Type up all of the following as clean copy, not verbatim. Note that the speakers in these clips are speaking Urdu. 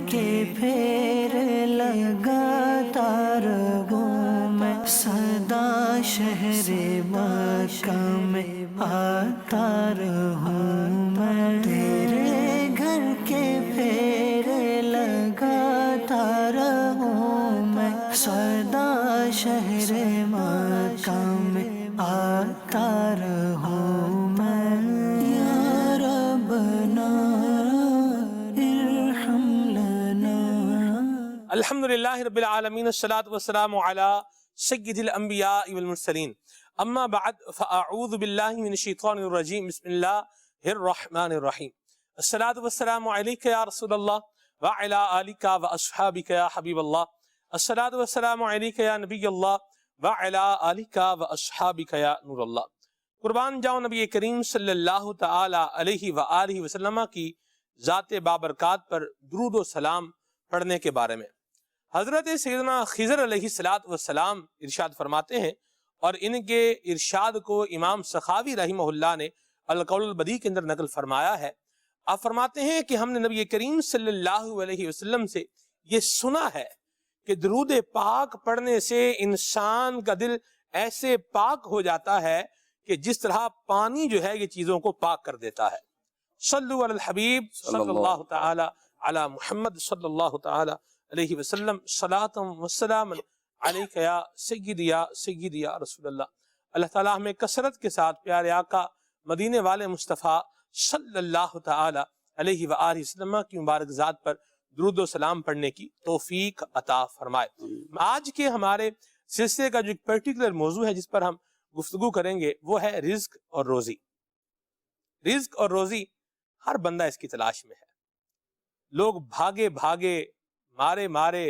کے پھر لگاتا رہوں میں، سدا شہر مکہ میں آتا رہوں میں، تیرے گھر کے پھر لگاتا رہوں میں، سدا شہر مکہ میں آتا رہوں میں، یا ربنا ارحم لنا۔ الحمدللہ رب العالمین، الصلاۃ والسلام علی سید الانبیاء والمرسلین، اما بعد فاعوذ باللہ من الشیطان الرجیم، بسم اللہ الرحمن الرحیم۔ الصلاۃ والسلام علیک یا رسول اللہ وعلی آلک واصحابک یا حبیب اللہ، الصلاۃ والسلام علیک یا نبی اللہ وعلی آلک واصحابک یا نور اللہ۔ قربان جاؤں نبی کریم صلی اللہ تعالی علیہ وآلہ وسلم کی ذات بابرکات پر درود و سلام پڑھنے کے بارے میں۔ حضرت سیدنا خضر علیہ السلام ارشاد فرماتے ہیں، اور ان کے ارشاد کو امام سخاوی رحمہ اللہ نے القول البدیع کے اندر نقل فرمایا ہے۔ آپ فرماتے ہیں کہ ہم نے نبی کریم صلی اللہ علیہ وسلم سے یہ سنا ہے کہ درود پاک پڑھنے سے انسان کا دل ایسے پاک ہو جاتا ہے کہ جس طرح پانی جو ہے یہ چیزوں کو پاک کر دیتا ہے۔ صلو علی الحبیب صلی اللہ تعالی علی محمد صلی اللہ تعالی علیہ وسلم، صلاۃ و سلام علیک یا سیدی یا رسول اللہ۔ اللہ تعالیٰ ہمیں کثرت کے ساتھ پیارے آقا مدینے والے مصطفیٰ صلی اللہ تعالی علیہ وآلہ وسلم کی مبارک ذات پر درود و سلام پڑھنے کی توفیق عطا فرمائے۔ آج کے ہمارے سلسلے کا جو ایک پرٹیکولر موضوع ہے جس پر ہم گفتگو کریں گے وہ ہے رزق اور روزی۔ رزق اور روزی ہر بندہ اس کی تلاش میں ہے۔ لوگ بھاگے بھاگے مارے مارے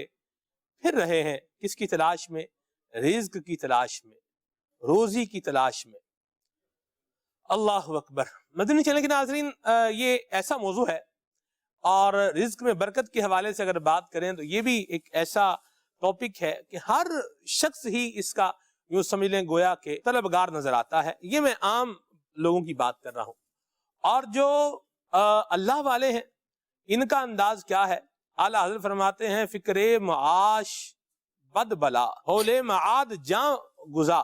پھر رہے ہیں، کس کی تلاش میں؟ رزق کی تلاش میں، روزی کی تلاش میں۔ اللہ اکبر۔ مدنی چینل کے ناظرین، یہ ایسا موضوع ہے، اور رزق میں برکت کے حوالے سے اگر بات کریں تو یہ بھی ایک ایسا ٹاپک ہے کہ ہر شخص ہی اس کا یوں سمجھ لیں گویا کہ طلبگار نظر آتا ہے۔ یہ میں عام لوگوں کی بات کر رہا ہوں، اور جو اللہ والے ہیں ان کا انداز کیا ہے؟ اعلیٰ حضرت فرماتے ہیں، فکر معاش بد بلا ہولے معاد جاں گزا،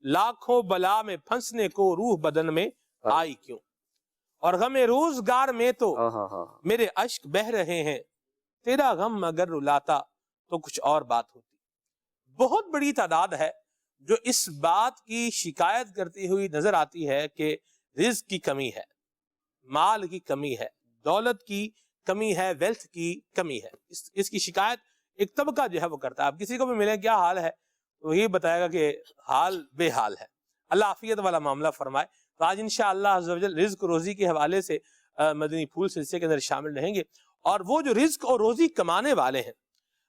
لاکھوں بلا میں پھنسنے کو روح بدن میں آئی کیوں، اور غم روزگار میں تو میرے اشک بہ رہے ہیں، تیرا غم اگر رلاتا تو کچھ اور بات ہوتی۔ بہت بڑی تعداد ہے جو اس بات کی شکایت کرتی ہوئی نظر آتی ہے کہ رزق کی کمی ہے، مال کی کمی ہے، دولت کی کمی ہے، ویلتھ کی کمی ہے۔ اس کی شکایت ایک طبقہ جو ہے وہ کرتا ہے۔ آپ کسی کو بھی ملیں کیا حال ہے تو یہ بتائے گا کہ حال بے حال ہے۔ اللہ عافیت والا معاملہ فرمائے۔ تو آج انشاءاللہ عز و جل رزق و روزی کے حوالے سے مدنی پھول سلسلے کے اندر شامل رہیں گے، اور وہ جو رزق اور روزی کمانے والے ہیں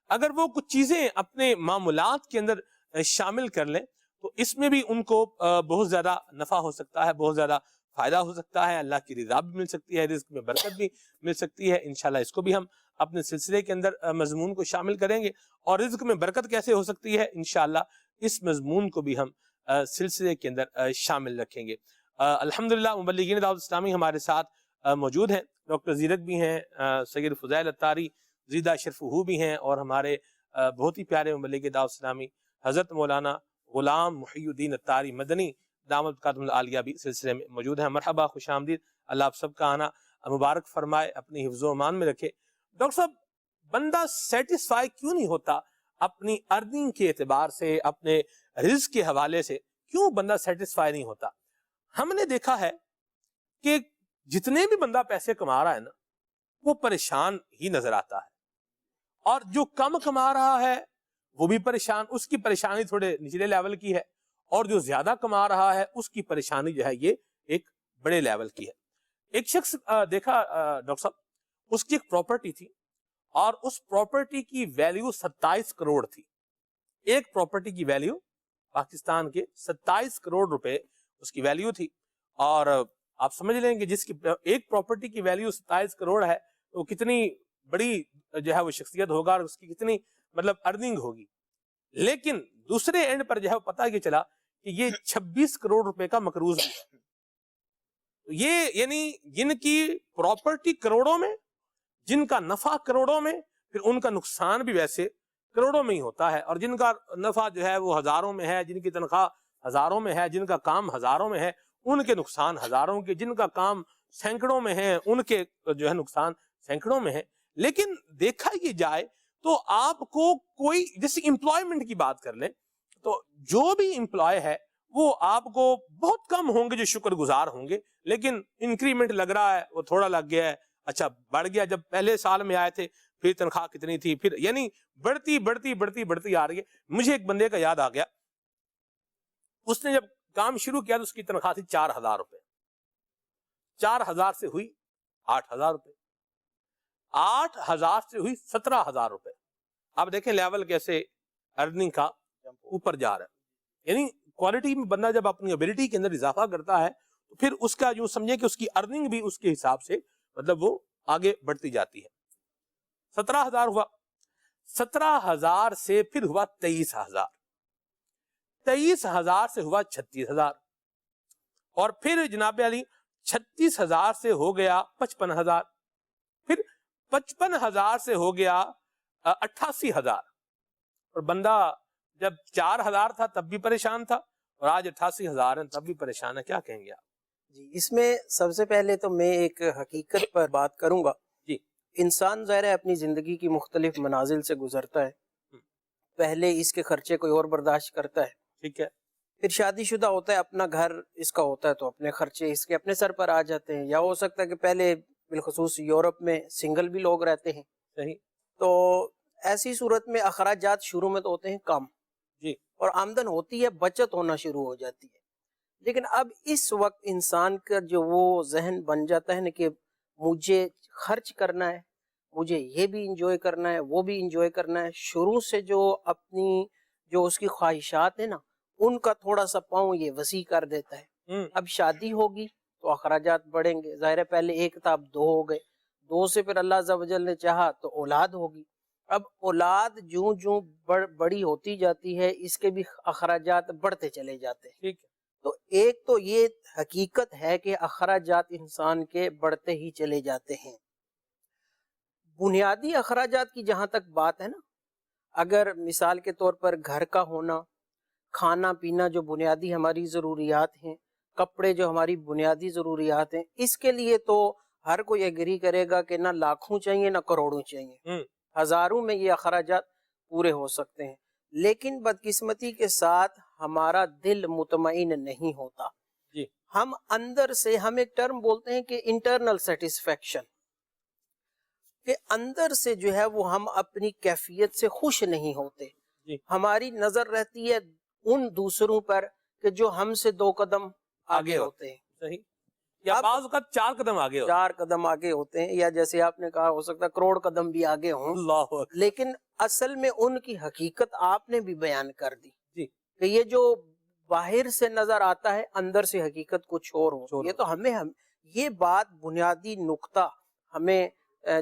اگر وہ کچھ چیزیں اپنے معمولات کے اندر شامل کر لیں تو اس میں بھی ان کو بہت زیادہ نفع ہو سکتا ہے، بہت زیادہ فائدہ ہو سکتا ہے، اللہ کی رضا بھی مل سکتی ہے، رزق میں برکت بھی مل سکتی ہے۔ انشاءاللہ اس کو بھی ہم اپنے سلسلے کے اندر مضمون کو شامل کریں گے، اور رزق میں برکت کیسے ہو سکتی ہے انشاءاللہ اس مضمون کو بھی ہم سلسلے کے اندر شامل رکھیں گے۔ الحمدللہ مبلغین دعوت اسلامی ہمارے ساتھ موجود ہیں، ڈاکٹر زیرک بھی ہیں، سید فضیل اتاری زیدہ شرفہو بھی ہیں، اور ہمارے بہت ہی پیارے مبلغ دعوت اسلامی حضرت مولانا غلام محی الدین اتاری مدنی دامت برکاتہم العالیہ بھی سلسلے میں موجود ہیں۔ مرحبا، خوش آمدید، اللہ آپ سب کا آنا مبارک فرمائے، اپنی حفظ و امان میں رکھے۔ ڈاکٹر صاحب، بندہ سیٹسفائی کیوں نہیں ہوتا اپنی ارننگ کے اعتبار سے، اپنے رزق کے حوالے سے کیوں بندہ سیٹسفائی نہیں ہوتا؟ ہم نے دیکھا ہے کہ جتنے بھی بندہ پیسے کما رہا ہے نا وہ پریشان ہی نظر آتا ہے، اور جو کم کما رہا ہے وہ بھی پریشان، اس کی پریشانی تھوڑے نچلے لیول کی ہے، اور جو زیادہ کما رہا ہے اس کی پریشانی جو ہے یہ ایک بڑے لیول کی ہے۔ ایک شخص دیکھا ڈاکٹر صاحب، اس کی ایک پراپرٹی تھی، اور اس پراپرٹی کی ویلیو 27 کروڑ تھی۔ ایک پراپرٹی کی ویلیو پاکستان کے 27 کروڑ روپے اس کی ویلیو تھی، اور آپ سمجھ لیں کہ جس کی ایک پراپرٹی کی ویلیو 27 کروڑ ہے تو کتنی بڑی جو ہے وہ شخصیت ہوگا، اور اس کی کتنی مطلب ارننگ ہوگی۔ لیکن دوسرے اینڈ پر جو ہے وہ پتہ یہ چلا کہ یہ 26 کروڑ روپے کا مقروض بھی ہے۔ یہ یعنی جن کی پراپرٹی کروڑوں میں، جن کا نفع کروڑوں میں، پھر ان کا نقصان بھی ویسے کروڑوں میں ہی ہوتا ہے، اور جن کا نفع جو ہے وہ ہزاروں میں ہے، جن کی تنخواہ ہزاروں میں ہے، جن کا کام ہزاروں میں ہے، ان کے نقصان ہزاروں کے، جن کا کام سینکڑوں میں ہے ان کے جو ہے نقصان سینکڑوں میں ہے۔ لیکن دیکھا یہ جائے تو آپ کو کوئی، جیسے امپلائمنٹ کی بات کر لیں تو جو بھی امپلائے ہے وہ آپ کو بہت کم ہوں گے جو شکر گزار ہوں گے، لیکن انکریمنٹ لگ رہا ہے، وہ تھوڑا لگ گیا ہے، اچھا بڑھ گیا، جب پہلے سال میں آئے تھے پھر تنخواہ کتنی تھی، پھر یعنی بڑھتی بڑھتی بڑھتی بڑھتی آ رہی ہے۔ مجھے ایک بندے کا یاد آ گیا، اس نے جب کام شروع کیا تو اس کی تنخواہ تھی 4,000 روپے، 4,000 سے ہوئی 8,000 روپے، 8,000 سے ہوئی 17,000 روپے۔ آپ دیکھیں لیول کیسے ارننگ کا اوپر جا رہا ہے، یعنی کوالٹی میں بندہ جب اپنی ابیلٹی کے اندر اضافہ کرتا ہے تو پھر اس کا یوں سمجھے کہ اس کی ارننگ بھی اس کے حساب سے مطلب وہ آگے بڑھتی جاتی ہے۔ 17,000 ہوا، 17,000 سے پھر ہوا 23,000، 23,000 سے ہوا 36,000، اور پھر جناب علی 36,000 سے ہو گیا 55,000، پھر 55,000 سے ہو گیا 88,000، اور بندہ جب 4,000 تھا تب بھی پریشان تھا، اور آج 88,000 ہیں تب بھی پریشان ہے۔ کیا کہیں گے آپ؟ جی، اس میں سب سے پہلے تو میں ایک حقیقت پر بات کروں گا۔ جی، انسان ظاہر ہے اپنی زندگی کی مختلف منازل سے گزرتا ہے، پہلے اس کے خرچے کوئی اور برداشت کرتا ہے، ٹھیک ہے، پھر شادی شدہ ہوتا ہے، اپنا گھر اس کا ہوتا ہے تو اپنے خرچے اس کے اپنے سر پر آ جاتے ہیں، یا ہو سکتا ہے کہ پہلے بالخصوص یورپ میں سنگل بھی لوگ رہتے ہیں، صحیح، تو ایسی صورت میں اخراجات شروع میں تو ہوتے ہیں کم، جی، اور آمدن ہوتی ہے، بچت ہونا شروع ہو جاتی ہے۔ لیکن اب اس وقت انسان کا جو وہ ذہن بن جاتا ہے نا کہ مجھے خرچ کرنا ہے، مجھے یہ بھی انجوائے کرنا ہے، وہ بھی انجوائے کرنا ہے، شروع سے جو اپنی جو اس کی خواہشات ہیں نا ان کا تھوڑا سا پاؤں یہ وسیع کر دیتا ہے۔ اب شادی ہوگی تو اخراجات بڑھیں گے، ظاہر ہے پہلے ایک تھا اب 2 ہو گئے، 2 سے پھر اللہ عز و جل نے چاہا تو اولاد ہوگی، اب اولاد جوں جوں بڑی ہوتی جاتی ہے اس کے بھی اخراجات بڑھتے چلے جاتے ہیں۔ ٹھیک ہے، تو ایک تو یہ حقیقت ہے کہ اخراجات انسان کے بڑھتے ہی چلے جاتے ہیں۔ بنیادی اخراجات کی جہاں تک بات ہے نا، اگر مثال کے طور پر گھر کا ہونا، کھانا پینا جو بنیادی ہماری ضروریات ہیں، کپڑے جو ہماری بنیادی ضروریات ہیں، اس کے لیے تو ہر کوئی ایگری کرے گا کہ نہ لاکھوں چاہیے نہ کروڑوں چاہیے، ہزاروں میں یہ اخراجات پورے ہو سکتے ہیں، لیکن بدقسمتی کے ساتھ ہمارا دل مطمئن نہیں ہوتا۔ جی، ہم اندر سے، ہم ایک ٹرم بولتے ہیں کہ انٹرنل سیٹسفیکشن، کہ اندر سے جو ہے وہ ہم اپنی کیفیت سے خوش نہیں ہوتے، جی، ہماری نظر رہتی ہے ان دوسروں پر کہ جو ہم سے 2 قدم آگے ہوتے ہیں، صحیح، یا اب بعض اوقات 4 قدم آگے ہوتا 4 قدم آگے ہوتے ہیں، یا جیسے آپ نے کہا ہو سکتا ہے کروڑ قدم بھی آگے ہوں، اللہ اکبر، لیکن اصل میں ان کی حقیقت آپ نے بھی بیان کر دی جی، کہ یہ جو باہر سے نظر آتا ہے اندر سے حقیقت کچھ اور ہوتی ہے۔ تو ہمیں یہ بات بنیادی نقطہ ہمیں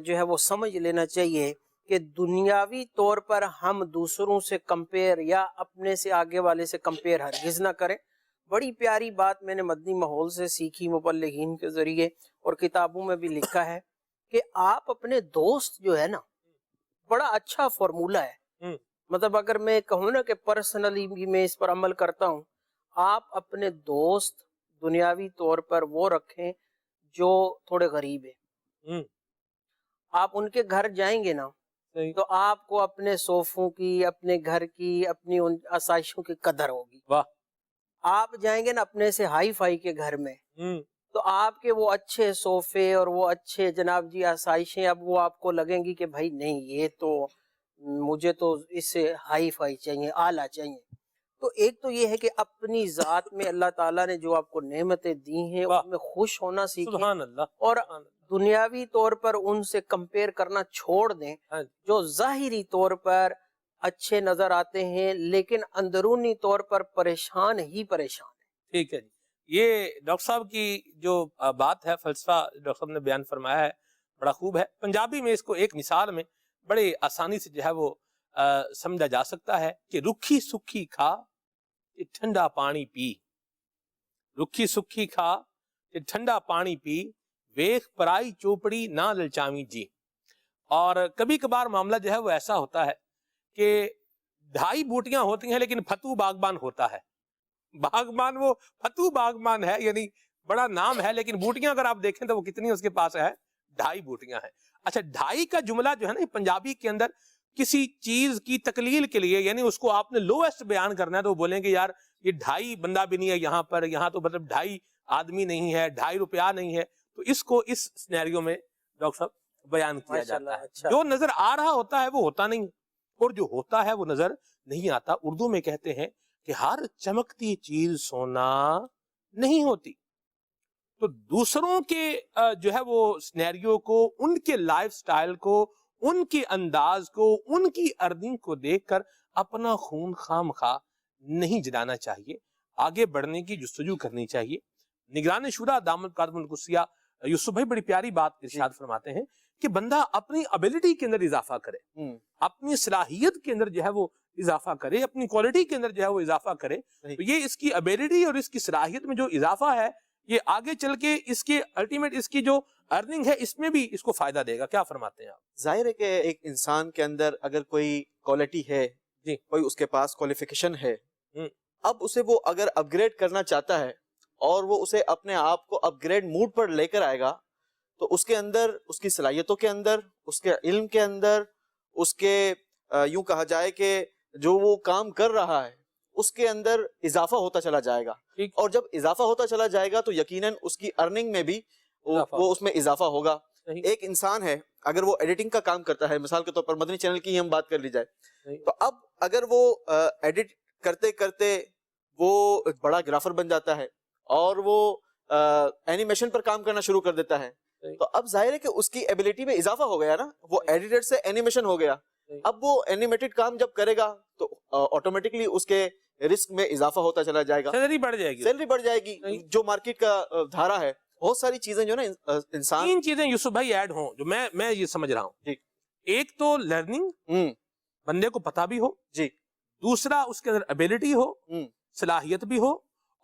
جو ہے وہ سمجھ لینا چاہیے کہ دنیاوی طور پر ہم دوسروں سے کمپیئر یا اپنے سے آگے والے سے کمپیئر ہرگز نہ کریں۔ بڑی پیاری بات میں نے مدنی ماحول سے سیکھی، مبلغین کے ذریعے اور کتابوں میں بھی لکھا ہے کہ آپ اپنے دوست جو ہے نا، بڑا اچھا فارمولہ ہے، مطلب اگر میں کہوں نا کہ پرسنلی میں اس پر عمل کرتا ہوں، آپ اپنے دوست دنیاوی طور پر وہ رکھیں جو تھوڑے غریب ہیں، آپ ان کے گھر جائیں گے نا تو آپ کو اپنے صوفوں کی، اپنے گھر کی، اپنی ان آسائشوں کی قدر ہوگی۔ واہ، آپ جائیں گے نا اپنے سے ہائی فائی کے گھر میں تو آپ کے وہ اچھے صوفے اور وہ اچھے جناب جی آسائشیں اب وہ آپ کو لگیں گی کہ بھائی نہیں، یہ تو مجھے تو اس سے ہائی فائی چاہیے، اعلیٰ چاہیے۔ تو ایک تو یہ ہے کہ اپنی ذات میں اللہ تعالیٰ نے جو آپ کو نعمتیں دی ہیں ان میں خوش ہونا سیکھیں، سبحان اللہ، اور دنیاوی طور پر ان سے کمپیئر کرنا چھوڑ دیں جو ظاہری طور پر اچھے نظر آتے ہیں لیکن اندرونی طور پر پریشان ہی پریشان ہیں۔ ٹھیک ہے جی، یہ ڈاکٹر صاحب کی جو بات ہے، فلسفہ ڈاکٹر صاحب نے بیان فرمایا ہے، بڑا خوب ہے۔ پنجابی میں اس کو ایک مثال میں بڑے آسانی سے جو ہے وہ سمجھا جا سکتا ہے کہ رکھی سکھی کھا کہ ٹھنڈا پانی پی، رکھی سکھی کھا کہ ٹھنڈا پانی پی، ویخ پرائی چوپڑی نہ للچاوی جی۔ اور کبھی کبھار معاملہ جو ہے وہ ایسا ہوتا ہے کہ 2.5 بوٹیاں ہوتی ہیں لیکن فتو باغبان ہوتا ہے. باغبان وہ فتو باغبان ہے, یعنی بڑا نام ہے, لیکن بوٹیاں اگر آپ دیکھیں تو وہ کتنی اس کے پاس ہے, 2.5 بوٹیاں ہیں. اچھا 2.5 کا جملہ جو ہے نا پنجابی کے اندر کسی چیز کی تقلیل کے لیے, یعنی اس کو آپ نے لویسٹ بیان کرنا ہے تو وہ بولیں گے یار یہ 2.5 بندہ بھی نہیں ہے یہاں پر, یہاں تو مطلب 2.5 آدمی نہیں ہے, 2.5 روپیہ نہیں ہے. تو اس کو اس سینیریو میں ڈاکٹر صاحب بیان کیا جاتا ہے. اچھا. جو نظر آ رہا ہوتا ہے وہ ہوتا نہیں, اور جو ہوتا ہے وہ نظر نہیں آتا. اردو میں کہتے ہیں کہ ہر چمکتی چیز سونا نہیں ہوتی. تو دوسروں کے جو ہے وہ سینیریو کو, ان کے لائف سٹائل کو, ان کے انداز کو, ان کی ارننگ کو دیکھ کر اپنا خون خام خواہ نہیں جلانا چاہیے, آگے بڑھنے کی جستجو کرنی چاہیے. نگران شورا دامت قادم القدسیہ یوسف بھائی بڑی پیاری بات ارشاد فرماتے ہیں کہ بندہ اپنی ابیلٹی کے اندر اضافہ کرے, اپنی صلاحیت کے اندر جو ہے وہ اضافہ کرے, اپنی کوالٹی کے اندر جو ہے وہ اضافہ کرے. تو یہ اس کی ابیلٹی اور اس کی صلاحیت میں جو اضافہ ہے یہ آگے چل کے اس کے الٹیمیٹ اس کی جو ارننگ ہے اس میں بھی اس کو فائدہ دے گا. کیا فرماتے ہیں آپ؟ ظاہر ہے کہ ایک انسان کے اندر اگر کوئی کوالٹی ہے, جی, کوئی اس کے پاس کوالیفیکیشن ہے, اب اسے وہ اگر اپ گریڈ کرنا چاہتا ہے اور وہ اسے اپنے آپ کو اپ گریڈ موڈ پر لے کر آئے گا, تو اس کے اندر, اس کی صلاحیتوں کے اندر, اس کے علم کے اندر, اس کے یوں کہا جائے کہ جو وہ کام کر رہا ہے اس کے اندر اضافہ ہوتا چلا جائے گا. اور جب اضافہ ہوتا چلا جائے گا تو یقیناً اس کی ارننگ میں بھی وہ اس میں اضافہ ہوگا. ایک انسان ہے اگر وہ ایڈیٹنگ کا کام کرتا ہے, مثال کے طور پر مدنی چینل کی ہم بات کر لی جائے, تو اب اگر وہ ایڈٹ کرتے کرتے وہ بڑا گرافر بن جاتا ہے اور وہ اینیمیشن پر کام کرنا شروع کر دیتا ہے, تو اب ظاہر ہے کہ اس کی ایبیلٹی میں اضافہ ہو گیا نا, وہ ایڈیٹر سے اینیمیشن ہو گیا. اب وہ اینیمیٹڈ کام جب کرے گا تو آٹومیٹکلی اس کے رسک میں اضافہ ہوتا چلا جائے گا, سیلری بڑھ جائے گی, سیلری بڑھ جائے گی. جو مارکیٹ کا دھارا ہے, بہت ساری چیزیں جو نا انسان, 3 چیزیں یوسف بھائی ایڈ ہوں جو میں یہ سمجھ رہا ہوں. جی, ایک تو لرننگ, بندے کو پتہ بھی ہو. جی. دوسرا اس کے اندر ابیلٹی ہو, صلاحیت بھی ہو,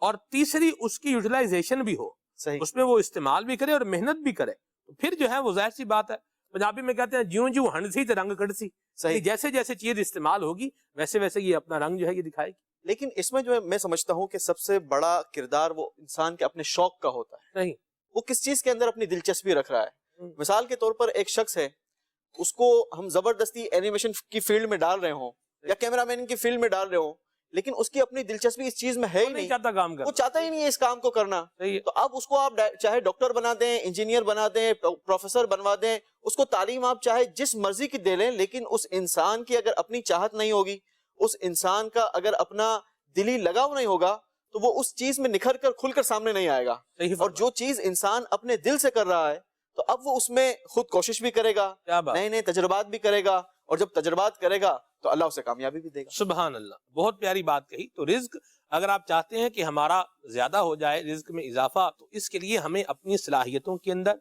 اور تیسری اس کی یوٹیلائزیشن بھی ہو, صحیح, اس میں وہ استعمال بھی کرے اور محنت بھی کرے. تو پھر جو ہے وہ ظاہر سی بات ہے, پنجابی میں کہتے ہیں جیوں جیوں ہنسی تے رنگ کڑسی, جیسے جیسے چیز استعمال ہوگی ویسے ویسے یہ اپنا رنگ جو ہے یہ دکھائے گی. لیکن اس میں جو ہے میں سمجھتا ہوں کہ سب سے بڑا کردار وہ انسان کے اپنے شوق کا ہوتا ہے. نہیں, وہ کس چیز کے اندر اپنی دلچسپی رکھ رہا ہے. مثال کے طور پر ایک شخص ہے, اس کو ہم زبردستی اینیمیشن کی فیلڈ میں ڈال رہے ہوں یا کیمرہ مین کی فیلڈ میں ڈال رہے ہوں, لیکن اس کی اپنی دلچسپی اس چیز میں ہے ہی نہیں, چاہتا کام کرنا, وہ چاہتا ہی نہیں ہے اس کام کو کرنا. تو اب اس کو آپ چاہے ڈاکٹر بنا دیں, انجینئر بنا دیں, پروفیسر بنوا دیں, اس کو تعلیم آپ چاہے جس مرضی کی دے لیں, لیکن اس انسان کی اگر اپنی چاہت نہیں ہوگی, اس انسان کا اگر اپنا دلی لگاؤ نہیں ہوگا, تو وہ اس چیز میں نکھر کر کھل کر سامنے نہیں آئے گا. اور جو چیز انسان اپنے دل سے کر رہا ہے تو اب وہ اس میں خود کوشش بھی کرے گا, نئے نئے تجربات بھی کرے گا, اور جب تجربات کرے گا تو اللہ اسے کامیابی بھی دے گا. سبحان اللہ, بہت پیاری بات کہی. تو رزق اگر آپ چاہتے ہیں کہ ہمارا زیادہ ہو جائے, رزق میں اضافہ, تو اس کے لیے ہمیں اپنی صلاحیتوں کے اندر,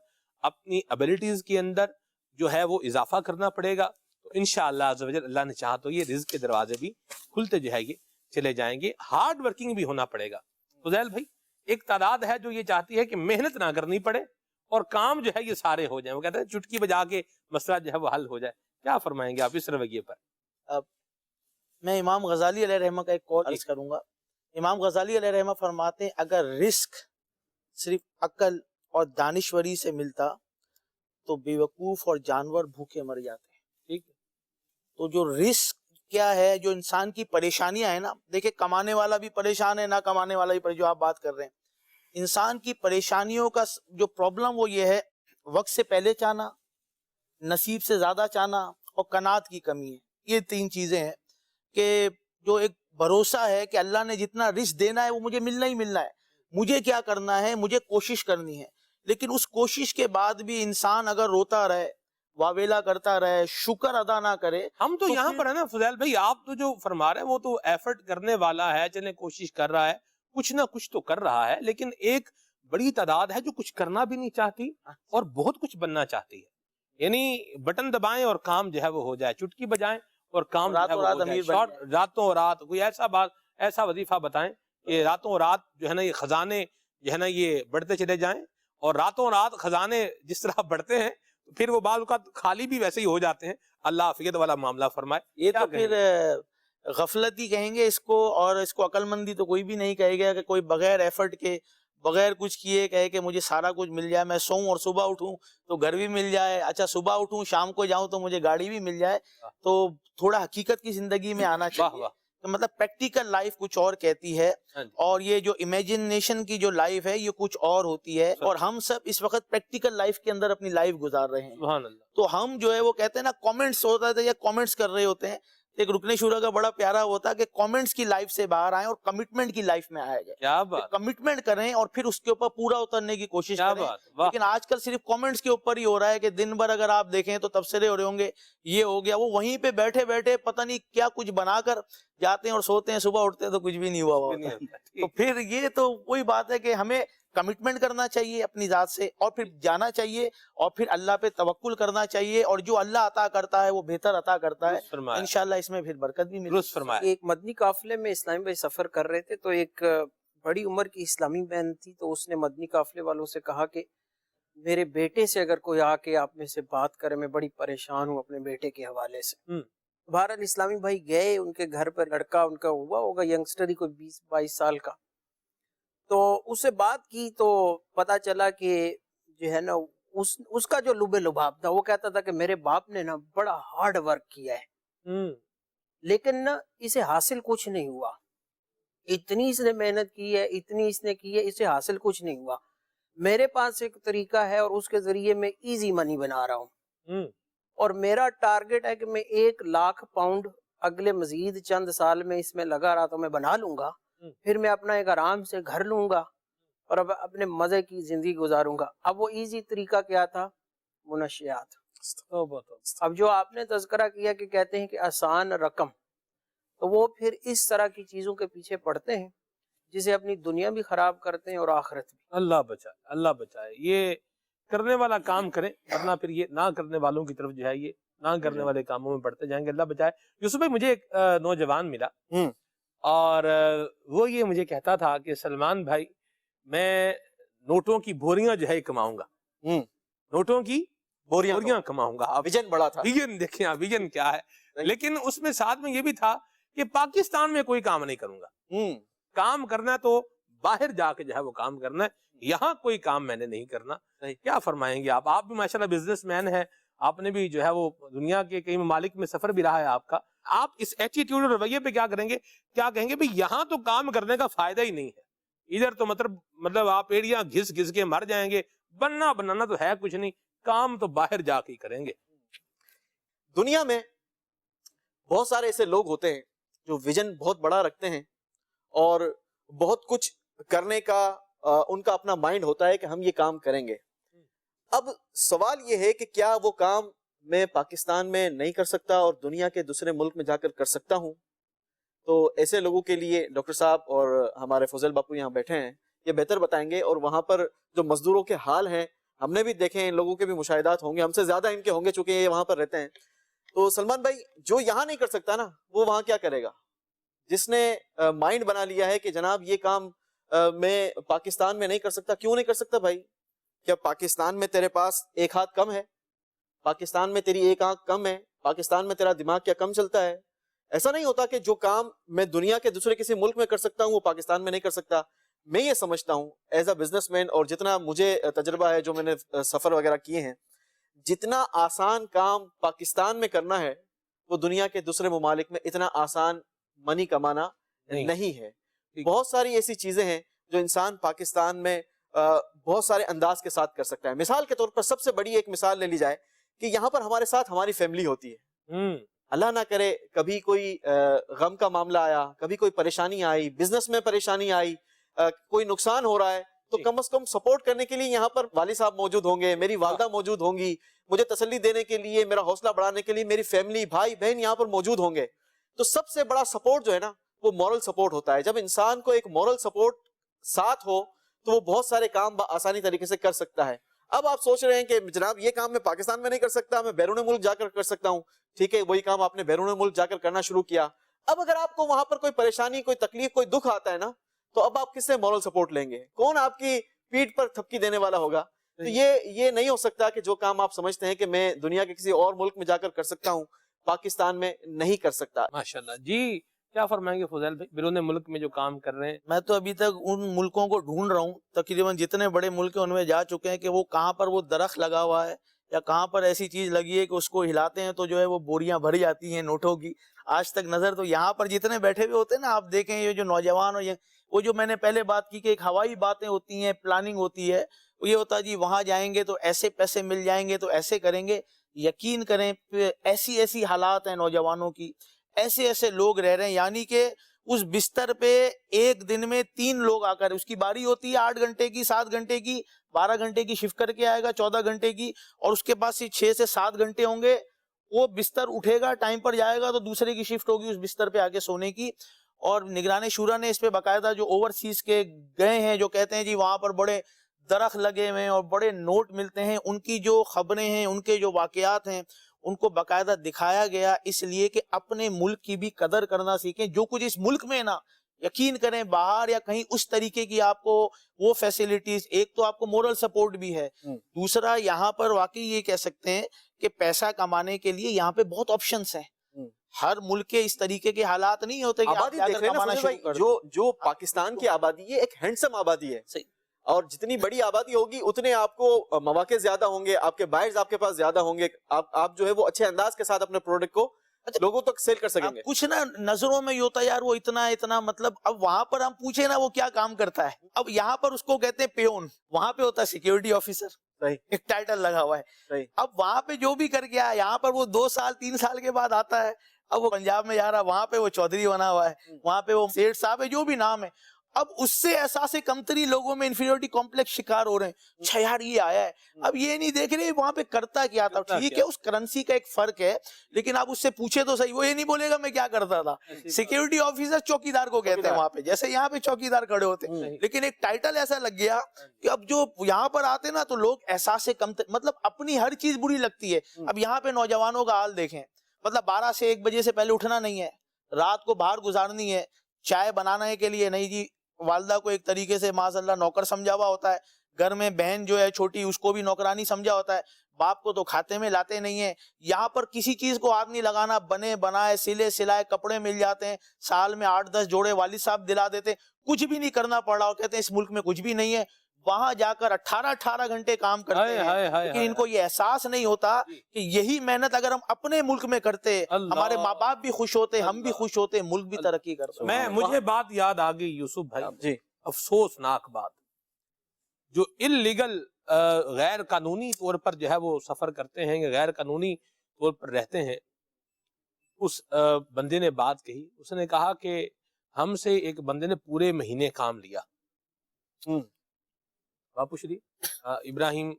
اپنی ابیلٹیز کے اندر جو ہے وہ اضافہ کرنا پڑے گا. تو انشاءاللہ عز و جل اللہ نے چاہا تو یہ رزق کے دروازے بھی کھلتے جو ہے یہ چلے جائیں گے. ہارڈ ورکنگ بھی ہونا پڑے گا. فضیل بھائی, ایک تعداد ہے جو یہ چاہتی ہے کہ محنت نہ کرنی پڑے اور کام جو ہے یہ سارے ہو جائیں. وہ کہتے ہیں چٹکی بجا کے مسئلہ جو ہے وہ حل ہو جائے. کیا فرمائیں گے آپ اس رویے پر؟ میں امام غزالی علیہ رحمہ کا ایک قول عرض کروں گا. امام غزالی علیہ رحمہ فرماتے ہیں اگر رزق صرف عقل اور دانشوری سے ملتا تو بیوقوف اور جانور بھوکے مر جاتے ہیں. ٹھیک ہے, تو جو رزق کیا ہے, جو انسان کی پریشانیاں ہیں نا, دیکھیں کمانے والا بھی پریشان ہے, نہ کمانے والا بھی جو آپ بات کر رہے ہیں, انسان کی پریشانیوں کا جو پرابلم وہ یہ ہے وقت سے پہلے چاہنا, نصیب سے زیادہ چاہنا اور قناعت کی کمی ہے. یہ 3 چیزیں ہیں کہ جو ایک بھروسہ ہے کہ اللہ نے جتنا رزق دینا ہے وہ مجھے ملنا ہی ملنا ہے, مجھے کیا کرنا ہے, مجھے کوشش کرنی ہے. لیکن اس کوشش کے بعد بھی انسان اگر روتا رہے, واویلا کرتا رہے, شکر ادا نہ کرے. ہم تو یہاں پر ہے نا فضیل بھائی, آپ تو جو فرما رہے ہیں وہ تو ایفرٹ کرنے والا ہے, چلیں کوشش کر رہا ہے, کچھ نہ کچھ تو کر رہا ہے, لیکن ایک بڑی تعداد ہے جو کچھ کرنا بھی نہیں چاہتی اور بہت کچھ بننا چاہتی ہے. یعنی بٹن دبائیں اور کام جو ہے وہ ہو جائے, چٹکی بجائیں اور کام راتوں رات کوئی ایسا وظیفہ بتائیں کہ راتوں رات جو ہے نا یہ خزانے جو ہے نا یہ بڑھتے چلے جائیں, اور راتوں رات خزانے جس طرح بڑھتے ہیں پھر وہ بعض اوقات خالی بھی ویسے ہی ہو جاتے ہیں. اللہ عافیت والا معاملہ فرمائے. یہ کیا تو پھر غفلت ہی کہیں گے اس کو, اور اس کو عقل مندی تو کوئی بھی نہیں کہے گا کہ کوئی بغیر ایفرٹ کے, بغیر کچھ کیے کہے کہ مجھے سارا کچھ مل جائے, میں سوؤں اور صبح اٹھوں تو گھر بھی مل جائے, اچھا صبح اٹھوں شام کو جاؤں تو مجھے گاڑی بھی مل جائے. تو تھوڑا حقیقت کی زندگی میں آنا چاہیے. مطلب پریکٹیکل لائف کچھ اور کہتی ہے, اور یہ جو امیجنیشن کی جو لائف ہے یہ کچھ اور ہوتی ہے, اور ہم سب اس وقت پریکٹیکل لائف کے اندر اپنی لائف گزار رہے ہیں. سبحان اللہ. تو ہم جو ہے وہ کہتے ہیں نا کامنٹس ہوتا ہے یا کامنٹس کر رہے ہوتے ہیں, ایک رکن شورا کا بڑا پیارا ہوتا ہے کہ کامنٹس کی لائف سے باہر آئیں اور کمٹمنٹ کی لائف میں آیا جائے. کیا بات, کمٹمنٹ کریں اور پھر اس کے اوپر پورا اترنے کی کوشش کریں. لیکن آج کل صرف کامنٹس کے اوپر ہی ہو رہا ہے کہ دن بھر اگر آپ دیکھیں تو تبصرے ہو رہے ہوں گے, یہ ہو گیا, وہ وہیں پہ بیٹھے بیٹھے پتہ نہیں کیا کچھ بنا کر جاتے ہیں اور سوتے ہیں, صبح اٹھتے ہیں تو کچھ بھی نہیں ہوا ہوتا. تو پھر یہ تو وہی بات ہے کہ ہمیں کمٹمنٹ کرنا چاہیے اپنی ذات سے, اور پھر جانا چاہیے, اور پھر اللہ پہ توکل کرنا چاہیے, اور جو اللہ عطا کرتا ہے وہ بہتر عطا کرتا ہے. انشاءاللہ اس میں پھر برکت بھی ملتی ہے. ایک مدنی قافلے میں اسلامی بھائی سفر کر رہے تھے, تو ایک بڑی عمر کی اسلامی بہن تھی, تو اس نے مدنی قافلے والوں سے کہا کہ میرے بیٹے سے اگر کوئی آ کے آپ میں سے بات کرے, میں بڑی پریشان ہوں اپنے بیٹے کے حوالے سے. بہرحال اسلامی بھائی گئے, ان کے گھر پر لڑکا ان کا ہوا ہوگا ینگسٹر ہی, کوئی 20-22 سال کا. تو اس سے بات کی تو پتا چلا کہ جو ہے نا اس کا جو لب لباب تھا, وہ کہتا تھا کہ میرے باپ نے نا بڑا ہارڈ ورک کیا ہے, لیکن نا اسے حاصل کچھ نہیں ہوا. اتنی اس نے محنت کی ہے, اتنی اس نے کی ہے, اسے حاصل کچھ نہیں ہوا. میرے پاس ایک طریقہ ہے اور اس کے ذریعے میں ایزی منی بنا رہا ہوں, اور میرا ٹارگٹ ہے کہ میں 1 لاکھ پاؤنڈ اگلے مزید چند سال میں اس میں لگا رہا تو میں بنا لوں گا. پھر میں اپنا ایک آرام سے گھر لوں گا اور اب اپنے مزے کی زندگی گزاروں گا. اب وہ ایزی طریقہ کیا تھا؟ منشیات. اب جو آپ نے تذکرہ کیا کہ کہتے ہیں کہ آسان رقم, تو وہ پھر اس طرح کی چیزوں کے پیچھے پڑتے ہیں جسے اپنی دنیا بھی خراب کرتے ہیں اور آخرت بھی. اللہ بچائے, اللہ بچائے. یہ کرنے والا کام کریں, ورنہ پھر یہ نہ کرنے والوں کی طرف جو ہے یہ نہ کرنے والے کاموں میں پڑتے جائیں گے. اللہ بچائے. یوسف بھائی, مجھے ایک نوجوان ملا اور وہ یہ مجھے کہتا تھا کہ سلمان بھائی, میں نوٹوں کی بوریاں جو ہے کماؤں گا, نوٹوں کی بوریاں کماؤں گا. ویژن بڑا تھا. ویژن دیکھیں, ویژن کیا ہے. لیکن اس میں ساتھ میں یہ بھی تھا کہ پاکستان میں کوئی کام نہیں کروں گا. کام کرنا ہے تو باہر جا کے جو ہے وہ کام کرنا ہے, یہاں کوئی کام میں نے نہیں کرنا. کیا فرمائیں گے آپ؟ آپ بھی ماشاءاللہ بزنس مین ہیں, آپ نے بھی جو ہے وہ دنیا کے کئی ممالک میں سفر بھی رہا ہے آپ کا. آپ اس ایٹیٹیوڈ اور رویے پہ کیا کریں گے؟ کیا کہیں گے بھئی یہاں تو کام کرنے کا فائدہ ہی نہیں ہے, ادھر تو مطلب آپ ایڑیاں گھس گھس کے مر جائیں گے, بنانا تو ہے کچھ نہیں, کام تو باہر جا کے کریں گے. دنیا میں بہت سارے ایسے لوگ ہوتے ہیں جو ویژن بہت بڑا رکھتے ہیں اور بہت کچھ کرنے کا ان کا اپنا مائنڈ ہوتا ہے کہ ہم یہ کام کریں گے. اب سوال یہ ہے کہ کیا وہ کام میں پاکستان میں نہیں کر سکتا اور دنیا کے دوسرے ملک میں جا کر سکتا ہوں؟ تو ایسے لوگوں کے لیے ڈاکٹر صاحب اور ہمارے فضل باپو یہاں بیٹھے ہیں, یہ بہتر بتائیں گے. اور وہاں پر جو مزدوروں کے حال ہیں ہم نے بھی دیکھے ہیں, ان لوگوں کے بھی مشاہدات ہوں گے, ہم سے زیادہ ان کے ہوں گے چونکہ یہ وہاں پر رہتے ہیں. تو سلمان بھائی, جو یہاں نہیں کر سکتا نا وہ وہاں کیا کرے گا؟ جس نے مائنڈ بنا لیا ہے کہ جناب یہ کام میں پاکستان میں نہیں کر سکتا. کیوں نہیں کر سکتا بھائی؟ کیا پاکستان میں تیرے پاس ایک ہاتھ کم ہے؟ پاکستان میں تیری ایک آنکھ کم ہے؟ پاکستان میں تیرا دماغ کیا کم چلتا ہے؟ ایسا نہیں ہوتا کہ جو کام میں دنیا کے دوسرے کسی ملک میں کر سکتا ہوں وہ پاکستان میں نہیں کر سکتا. میں یہ سمجھتا ہوں ایز اے بزنس مین, اور جتنا مجھے تجربہ ہے, جو میں نے سفر وغیرہ کیے ہیں, جتنا آسان کام پاکستان میں کرنا ہے وہ دنیا کے دوسرے ممالک میں اتنا آسان منی کمانا نہیں ہے. بہت ساری ایسی چیزیں ہیں جو انسان پاکستان میں بہت سارے انداز کے ساتھ کر سکتا ہے. مثال کے طور پر سب سے بڑی ایک مثال لے لی جائے کہ یہاں پر ہمارے ساتھ ہماری فیملی ہوتی ہے. اللہ نہ کرے کبھی کوئی غم کا معاملہ آیا, کبھی کوئی پریشانی آئی, بزنس میں پریشانی آئی, کوئی نقصان ہو رہا ہے, تو کم از کم سپورٹ کرنے کے لیے یہاں پر والد صاحب موجود ہوں گے, میری والدہ موجود ہوں گی, مجھے تسلی دینے کے لیے, میرا حوصلہ بڑھانے کے لیے میری فیملی, بھائی بہن یہاں پر موجود ہوں گے. تو سب سے بڑا سپورٹ جو ہے نا وہ مورل سپورٹ ہوتا ہے. جب انسان کو ایک مورل سپورٹ ساتھ ہو تو وہ بہت سارے کام آسانی طریقے سے کر سکتا ہے. اب آپ سوچ رہے ہیں کہ جناب یہ کام میں پاکستان میں نہیں کر سکتا, میں بیرون ملک جا کر سکتا ہوں. ٹھیک ہے, وہی کام آپ نے بیرون ملک جا کر کرنا شروع کیا. اب اگر آپ کو وہاں پر کوئی پریشانی, کوئی تکلیف, کوئی دکھ آتا ہے نا, تو اب آپ کس سے مورل سپورٹ لیں گے؟ کون آپ کی پیٹھ پر تھپکی دینے والا ہوگا؟ تو یہ نہیں ہو سکتا کہ جو کام آپ سمجھتے ہیں کہ میں دنیا کے کسی اور ملک میں جا کر سکتا ہوں پاکستان میں نہیں کر سکتا. ماشاءاللہ. جی کیا فرمائیں گے فضیل بھائی بیرون ملک میں جو کام کر رہے ہیں؟ میں تو ابھی تک ان ملکوں کو ڈھونڈ رہا ہوں، تقریباً جتنے بڑے ملک ہیں ان میں جا چکے ہیں کہ وہ کہاں پر وہ درخت لگا ہوا ہے یا کہاں پر ایسی چیز لگی ہے کہ اس کو ہلاتے ہیں تو جو ہے وہ بوریاں بھری جاتی ہیں نوٹوں کی. آج تک نظر تو یہاں پر جتنے بیٹھے ہوئے ہوتے ہیں نا، آپ دیکھیں یہ جو نوجوان اور وہ جو میں نے پہلے بات کی کہ ایک ہوائی باتیں ہوتی ہیں، پلاننگ ہوتی ہے، یہ ہوتا ہے جی وہاں جائیں گے تو ایسے پیسے مل جائیں گے تو ایسے کریں گے. یقین کریں ایسی حالات ہیں نوجوانوں کی، ایسے لوگ رہ رہے ہیں، یعنی کہ اس بستر پہ ایک دن میں 3 لوگ آ کر، اس کی باری ہوتی ہے 8 گھنٹے کی، 7 گھنٹے کی، 12 گھنٹے کی شفٹ کر کے آئے گا، 14 گھنٹے کی، اور اس کے پاس 6 سے 7 گھنٹے ہوں گے. وہ بستر اٹھے گا، ٹائم پر جائے گا تو دوسرے کی شفٹ ہوگی اس بستر پہ آ کے سونے کی. اور نگران شورا نے اس پہ باقاعدہ جو اوورسیز کے گئے ہیں، جو کہتے ہیں جی وہاں پر بڑے درخت لگے ہوئے ہیں اور بڑے نوٹ ملتے ہیں، ان کی جو خبریں ہیں، ان کے جو واقعات ہیں، ان کو باقاعدہ دکھایا گیا، اس لیے کہ اپنے ملک کی بھی قدر کرنا سیکھیں. جو کچھ اس ملک میں نا، یقین کریں باہر یا کہیں اس طریقے کی آپ کو وہ فیسلٹیز، ایک تو آپ کو مورل سپورٹ بھی ہے، دوسرا یہاں پر واقعی یہ کہہ سکتے ہیں کہ پیسہ کمانے کے لیے یہاں پہ بہت آپشنز ہیں. ہر ملک کے اس طریقے کے حالات نہیں ہوتے کہ آپ آبادی جا دیکھ کر رہے ہیں نا کمانا فضل شروع بھائی، کر دیں. جو پاکستان کی آبادی ہے ایک ہینڈسم آبادی ہے. صحیح. اور جتنی بڑی آبادی ہوگی اتنے آپ کو مواقع زیادہ ہوں گے، آپ کے بائرز آپ کے پاس زیادہ ہوں گے، آپ جو ہے وہ اچھے انداز کے ساتھ اپنے پروڈکٹ کو لوگوں تک سیل کر سکیں گے. کچھ نا نظروں میں یہ ہوتا ہے یار وہ اتنا مطلب، اب وہاں پر ہم پوچھیں نا وہ کیا کام کرتا ہے، اب یہاں پر اس کو کہتے ہیں پیون، وہاں پہ ہوتا ہے سیکیورٹی آفیسر، صحیح، ایک ٹائٹل لگا ہوا ہے. صحیح. اب وہاں پہ جو بھی کر کے آیا، یہاں پر وہ 2 سال 3 سال کے بعد آتا ہے. اب وہ پنجاب میں جا رہا، وہاں پہ وہ چودھری بنا ہوا ہے، وہاں پہ وہ سیٹھ صاحب ہے، جو بھی نام ہے. اب اس سے احساس کمتری لوگوں میں انفیریورٹی کمپلیکس شکار ہو رہے ہیں. اچھا یار یہ آیا ہے، اب یہ نہیں دیکھ رہے وہاں پہ کرتا کیا تھا. ٹھیک ہے اس کرنسی کا ایک فرق ہے، لیکن آپ اس سے پوچھے تو صحیح، وہ یہ نہیں بولے گا میں کیا کرتا تھا. سیکیورٹی آفیسر چوکیدار کو کہتے ہیں وہاں پہ، جیسے یہاں پہ چوکیدار کھڑے ہوتے ہیں. لیکن ایک ٹائٹل ایسا لگ گیا کہ اب جو یہاں پر آتے نا تو لوگ احساس مطلب اپنی ہر چیز بری لگتی ہے. اب یہاں پہ نوجوانوں کا حال دیکھیں، مطلب 12 سے 1 بجے سے پہلے اٹھنا نہیں ہے، رات کو باہر گزارنی ہے، چائے بنانے کے لیے نہیں جی، والدہ کو ایک طریقے سے معاذ اللہ نوکر سمجھا ہوا ہوتا ہے، گھر میں بہن جو ہے چھوٹی اس کو بھی نوکرانی سمجھا ہوتا ہے، باپ کو تو کھاتے میں لاتے نہیں ہیں. یہاں پر کسی چیز کو ہاتھ نہیں لگانا، بنے بنائے سلے سلائے کپڑے مل جاتے ہیں، سال میں 8-10 جوڑے والد صاحب دلا دیتے، کچھ بھی نہیں کرنا پڑ رہا. اور کہتے ہیں اس ملک میں کچھ بھی نہیں ہے. وہاں جا کر 18 گھنٹے کام کرتے ہیں، لیکن ان کو یہ احساس نہیں ہوتا کہ یہی محنت اگر ہم اپنے ملک میں کرتے، ہمارے ماں باپ بھی خوش ہوتے، ہم بھی خوش ہوتے، ملک بھی ترقی کرتے. مجھے بات یاد آ گئی یوسف بھائی، جی افسوسناک بات، جو انلیگل غیر قانونی طور پر جو ہے وہ سفر کرتے ہیں، غیر قانونی طور پر رہتے ہیں، اس بندے نے بات کہی. اس نے کہا کہ ہم سے ایک بندے نے پورے مہینے کام لیا. باپو شریف ابراہیم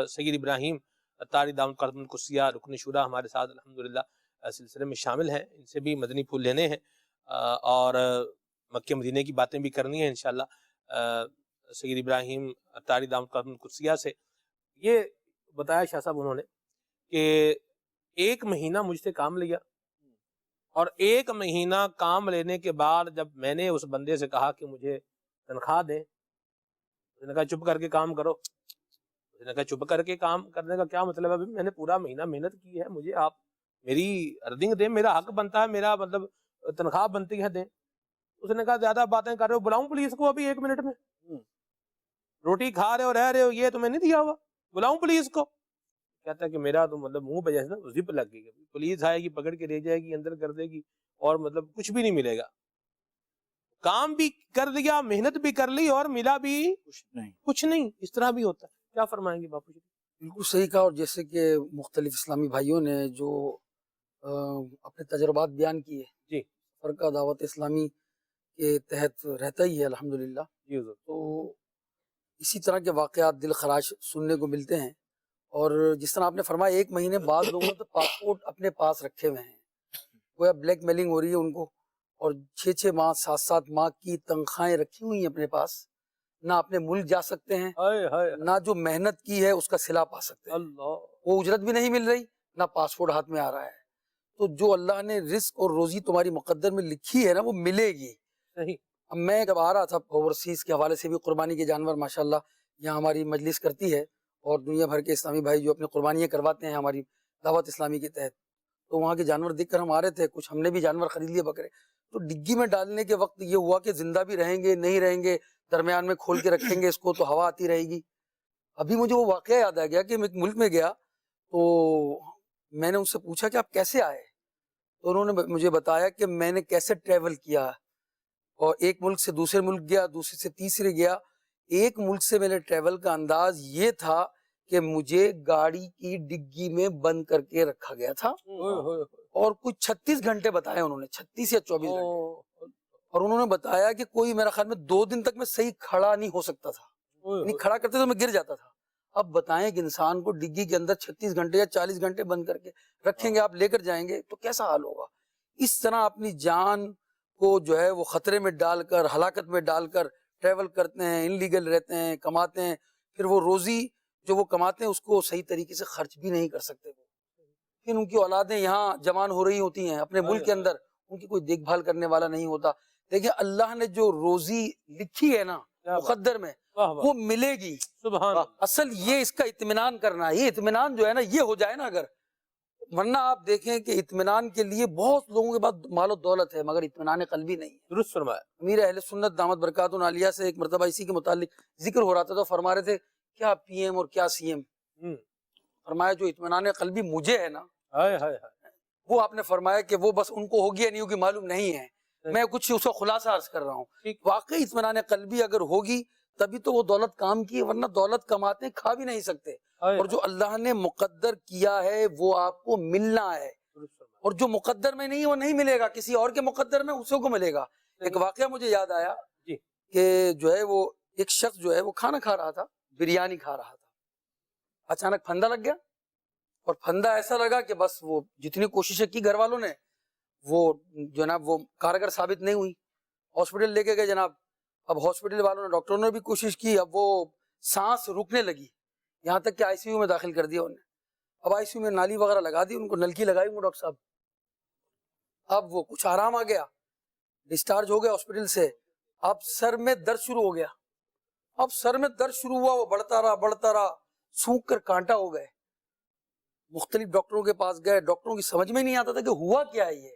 سید ابراہیم اتاری دامت قدم القدسیہ رکن شورا ہمارے ساتھ الحمدللہ سلسلے میں شامل ہیں. ان سے بھی مدنی پھول لینے ہیں اور مکہ مدینے کی باتیں بھی کرنی ہیں انشاءاللہ. سید ابراہیم اتاری دامت قدم القدسیہ سے یہ بتایا شاہ صاحب انہوں نے کہ 1 مہینہ مجھ سے کام لیا، اور 1 مہینہ کام لینے کے بعد جب میں نے اس بندے سے کہا کہ مجھے تنخواہ دیں، اس نے کہا چپ کر کے کام کرو. اس نے کہا چپ کر کے کام کرنے کا کیا مطلب ہے؟ میں نے پورا مہینہ محنت کی ہے، مجھے آپ میری ارننگ دیں، میرا حق بنتا ہے، میرا مطلب تنخواہ بنتی ہے، دیں. اس نے کہا زیادہ باتیں کر رہے ہو، بلاؤں پولیس کو ابھی 1 منٹ میں؟ روٹی کھا رہے ہو رہ رہے ہو، یہ تمہیں نہیں دیا ہوا، بلاؤں پولیس کو؟ کہتا ہے کہ میرا تو مطلب منہ پہ جیسے نا زپ لگ گئی، پولیس آئے گی پکڑ کے لے جائے گی، اندر کر دے گی، اور مطلب کچھ بھی نہیں ملے گا. کام بھی کر لیا، محنت بھی کر لی، اور ملا بھی کچھ نہیں. اس طرح بھی ہوتا ہے. کیا فرمائیں گے باپو جی؟ بالکل صحیح کہا. اور جیسے کہ مختلف اسلامی بھائیوں نے جو اپنے تجربات بیان کیے، جی فرقہ دعوت اسلامی کے تحت رہتا ہی ہے الحمدللہ، جی حضور. تو اسی طرح کے واقعات دل خراش سننے کو ملتے ہیں. اور جس طرح آپ نے فرمایا 1 مہینے بعد لوگوں نے تو پاسپورٹ اپنے پاس رکھے ہوئے ہیں، گویا بلیک میلنگ ہو رہی ہے ان کو، اور 6 ماہ 7 ماہ کی تنخواہیں رکھی ہوئی ہیں اپنے پاس، نہ اپنے ملک جا سکتے ہیں، نہ جو محنت کی ہے اس کا صلہ پا سکتے ہیں. وہ اجرت بھی نہیں مل رہی، نہ پاسپورٹ ہاتھ میں آ رہا ہے. تو جو اللہ نے رزق اور روزی تمہاری مقدر میں لکھی ہے نا، وہ ملے گی. اب میں جب آ رہا تھا اوورسیز کے حوالے سے بھی، قربانی کے جانور ماشاءاللہ یہاں ہماری مجلس کرتی ہے، اور دنیا بھر کے اسلامی بھائی جو اپنے قربانیاں کرواتے ہیں ہماری دعوت اسلامی کے تحت، تو وہاں کے جانور دیکھ کر ہم آ رہے تھے، کچھ ہم نے بھی جانور خرید لیے بکرے، تو ڈگی میں ڈالنے کے وقت یہ ہوا کہ زندہ بھی رہیں گے نہیں رہیں گے، درمیان میں کھول کے رکھیں گے اس کو تو ہوا آتی رہے گی۔ ابھی مجھے وہ واقعہ یاد آ گیا کہ میں ایک ملک میں گیا تو میں نے ان سے پوچھا کہ آپ کیسے آئے، تو انہوں نے مجھے بتایا کہ میں نے کیسے ٹریول کیا، اور ایک ملک سے دوسرے ملک گیا، دوسرے سے تیسرے گیا۔ ایک ملک سے میرے ٹریول کا انداز یہ تھا کہ مجھے گاڑی کی ڈگی میں بند کر کے رکھا گیا تھا، اور کچھ 36 گھنٹے بتایا انہوں نے، 36 یا 24 گھنٹے، اور انہوں نے بتایا کہ کوئی میرا خیال میں 2 دن تک میں صحیح کھڑا نہیں ہو سکتا تھا، یعنی کھڑا کرتے تو میں گر جاتا تھا۔ اب بتائیں کہ انسان کو ڈگی کے اندر 36 گھنٹے یا 40 گھنٹے بند کر کے رکھیں گے، آپ لے کر جائیں گے تو کیسا حال ہوگا۔ اس طرح اپنی جان کو جو ہے وہ خطرے میں ڈال کر، ہلاکت میں ڈال کر ٹریول کرتے ہیں، انلیگل رہتے ہیں، کماتے ہیں، پھر وہ روزی جو وہ کماتے ہیں اس کو صحیح طریقے سے خرچ بھی نہیں کر سکتے، پھر ان کی اولادیں یہاں جوان ہو رہی ہوتی ہیں اپنے ملک کے اندر، ان کی کوئی دیکھ بھال کرنے والا نہیں ہوتا۔ دیکھیں اللہ نے جو روزی لکھی ہے نا مقدر میں وہ ملے گی، سبحان اصل یہ اس کا اطمینان کرنا ہے، یہ اطمینان جو ہے نا یہ ہو جائے نا اگر، ورنہ آپ دیکھیں کہ اطمینان کے لیے بہت لوگوں کے پاس مال و دولت ہے مگر اطمینان قلبی نہیں ہے۔ درست فرمایا۔ امیر اہل سنت دامت برکاتہ عالیہ سے ایک مرتبہ اسی کے متعلق ذکر ہو رہا تھا تو فرما رہے تھے کیا پی ایم اور کیا سی ایم، فرمایا جو اطمینان قلبی مجھے ہے نا وہ آپ نے فرمایا کہ وہ بس ان کو ہوگی یا نہیں ہوگی معلوم نہیں ہے، میں کچھ اس کا خلاصہ عرض کر رہا ہوں۔ واقعی اطمینان قلبی اگر ہوگی تبھی تو وہ دولت کام کی ہے، ورنہ دولت کماتے ہیں کھا بھی نہیں سکتے، اور جو اللہ نے مقدر کیا ہے وہ آپ کو ملنا ہے، اور جو مقدر میں نہیں وہ نہیں ملے گا، کسی اور کے مقدر میں اسے کو ملے گا۔ ایک واقعہ مجھے یاد آیا کہ جو ہے وہ ایک شخص جو ہے وہ کھانا کھا رہا تھا، بریانی کھا رہا تھا، اچانک پھندا لگ گیا، اور پھندا ایسا لگا کہ بس وہ جتنی کوششیں کی گھر والوں نے وہ جناب وہ کارگر ثابت نہیں ہوئی، ہاسپٹل لے کے گئے جناب، اب ہاسپٹل والوں نے ڈاکٹروں نے بھی کوشش کی، اب وہ سانس رکنے لگی، یہاں تک کہ آئی سی یو میں داخل کر دیا انہیں، اب آئی سی یو میں نالی وغیرہ لگا دی، ان کو نلکی لگائی وہ ڈاکٹر صاحب، اب وہ کچھ آرام آ گیا، ڈسچارج ہو گیا ہاسپٹل سے، اب سر میں درد شروع ہو گیا، اب سر میں درد شروع ہوا، وہ بڑھتا رہا سونکھ کر کانٹا ہو گئے، مختلف ڈاکٹروں کے پاس گئے، ڈاکٹروں کی سمجھ میں نہیں آتا تھا کہ ہوا کیا ہے یہ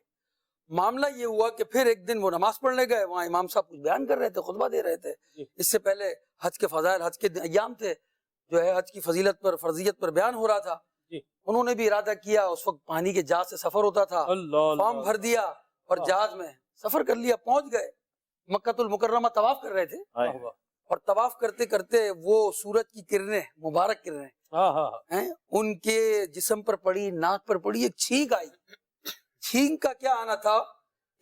معاملہ۔ یہ ہوا کہ پھر ایک دن وہ نماز پڑھنے گئے، وہاں امام صاحب کچھ بیان کر رہے تھے، خطبہ دے رہے تھے، اس سے پہلے حج کے فضائل، حج کے ایام تھے، جو ہے حج کی فضیلت پر فرضیت پر بیان ہو رہا تھا، انہوں نے بھی ارادہ کیا، اس وقت پانی کے جہاز سے سفر ہوتا تھا، فارم بھر دیا اور جہاز میں سفر کر لیا، پہنچ گئے مکہ المکرمہ، طواف کر رہے تھے، اور طواف کرتے کرتے وہ سورج کی کرنیں، مبارک کرنیں ان کے جسم پر پڑی، ناک پر پڑی، ایک چھینک آئی، چھینک کا کیا آنا تھا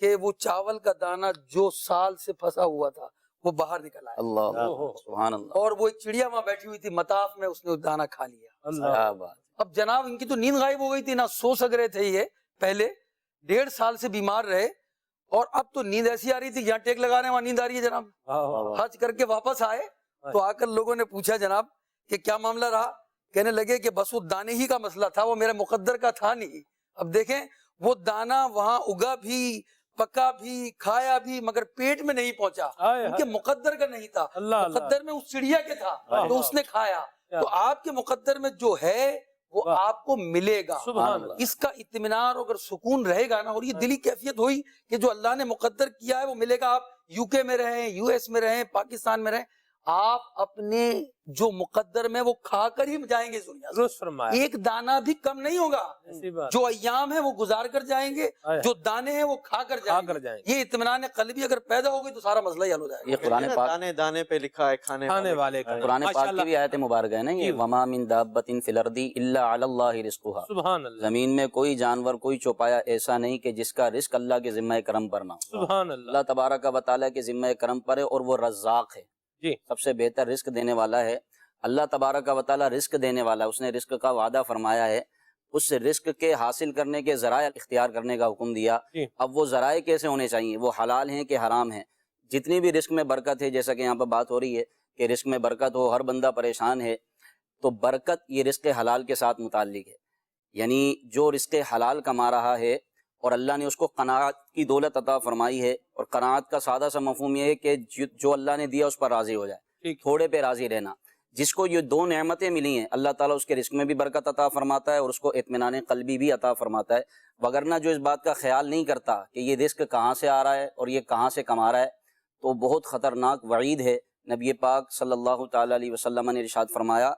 کہ وہ چاول کا دانہ جو سال سے پھنسا ہوا تھا وہ باہر نکل آیا، اللہ سبحان اللہ، اور وہ ایک چڑیا وہاں بیٹھی ہوئی تھی مطاف میں، اس نے دانہ کھا لیا۔ اب جناب ان کی تو نیند غائب ہو گئی تھی، نہ سو سک رہے تھے، یہ پہلے 1.5 سال سے بیمار رہے، اور اب تو نیند ایسی آ رہی تھی، یہاں ٹیک لگا رہے ہیں وہاں نیند آ رہی ہے جناب۔ حج کر کے واپس آئے تو آ کر لوگوں نے پوچھا جناب کہ کیا معاملہ رہا، کہنے لگے کہ بس وہ دانے ہی کا مسئلہ تھا، وہ میرے مقدر کا تھا نہیں۔ اب دیکھیں وہ دانہ وہاں اگا بھی، پکا بھی، کھایا بھی، مگر پیٹ میں نہیں پہنچا، ان کے مقدر کا نہیں تھا، مقدر میں اس چڑیا کے تھا تو اس نے کھایا۔ تو آپ کے مقدر میں جو ہے وہ آپ کو ملے گا، اس کا اطمینان اگر سکون رہے گا نا، اور یہ دلی کیفیت ہوئی کہ جو اللہ نے مقدر کیا ہے وہ ملے گا۔ آپ یو کے میں رہیں، یو ایس میں رہیں، پاکستان میں رہیں، آپ اپنے جو مقدر میں وہ کھا کر ہی جائیں گے دنیا سے، ایک دانہ بھی کم نہیں ہوگا، جو ایام ہے وہ گزار کر جائیں گے، جو دانے ہیں وہ کھا کر جائیں گے۔ یہ اطمینان قلبی اگر پیدا ہوگی تو سارا مسئلہ ہی حل ہو جائے گا۔ یہ قرآن پاک دانے دانے پہ لکھا ہے کھانے والے کا، قرآن پاک کی بھی آیت مبارکہ ہے نا یہ، وما من دابۃ فی الارض الا علی اللہ رزقها، سبحان اللہ، زمین میں کوئی جانور کوئی چوپایا ایسا نہیں کہ جس کا رزق اللہ کے ذمہ کرم پر نہ ہو، سبحان اللہ، اللہ تبارک و تعالیٰ کے ذمہ کرم پر ہے، اور وہ رزاق ہے، جی سب سے بہتر رزق دینے والا ہے۔ اللہ تبارک و تعالیٰ رزق دینے والا ہے، اس نے رزق کا وعدہ فرمایا ہے، اس رزق کے حاصل کرنے کے ذرائع اختیار کرنے کا حکم دیا۔ اب وہ ذرائع کیسے ہونے چاہیے، وہ حلال ہیں کہ حرام ہیں؟ جتنی بھی رزق میں برکت ہے، جیسا کہ یہاں پہ بات ہو رہی ہے کہ رزق میں برکت ہو، ہر بندہ پریشان ہے، تو برکت یہ رزق حلال کے ساتھ متعلق ہے، یعنی جو رزق حلال کما رہا ہے اور اللہ نے اس کو قناعت کی دولت عطا فرمائی ہے، اور قناعت کا سادہ سا مفہوم یہ ہے کہ جو اللہ نے دیا اس پر راضی ہو جائے، تھوڑے پہ راضی رہنا۔ جس کو یہ دو نعمتیں ملی ہیں اللہ تعالیٰ اس کے رزق میں بھی برکت عطا فرماتا ہے اور اس کو اطمینان قلبی بھی عطا فرماتا ہے، وگرنہ جو اس بات کا خیال نہیں کرتا کہ یہ رزق کہاں سے آ رہا ہے اور یہ کہاں سے کما رہا ہے، تو بہت خطرناک وعید ہے۔ نبی پاک صلی اللہ تعالیٰ علیہ وسلم نے ارشاد فرمایا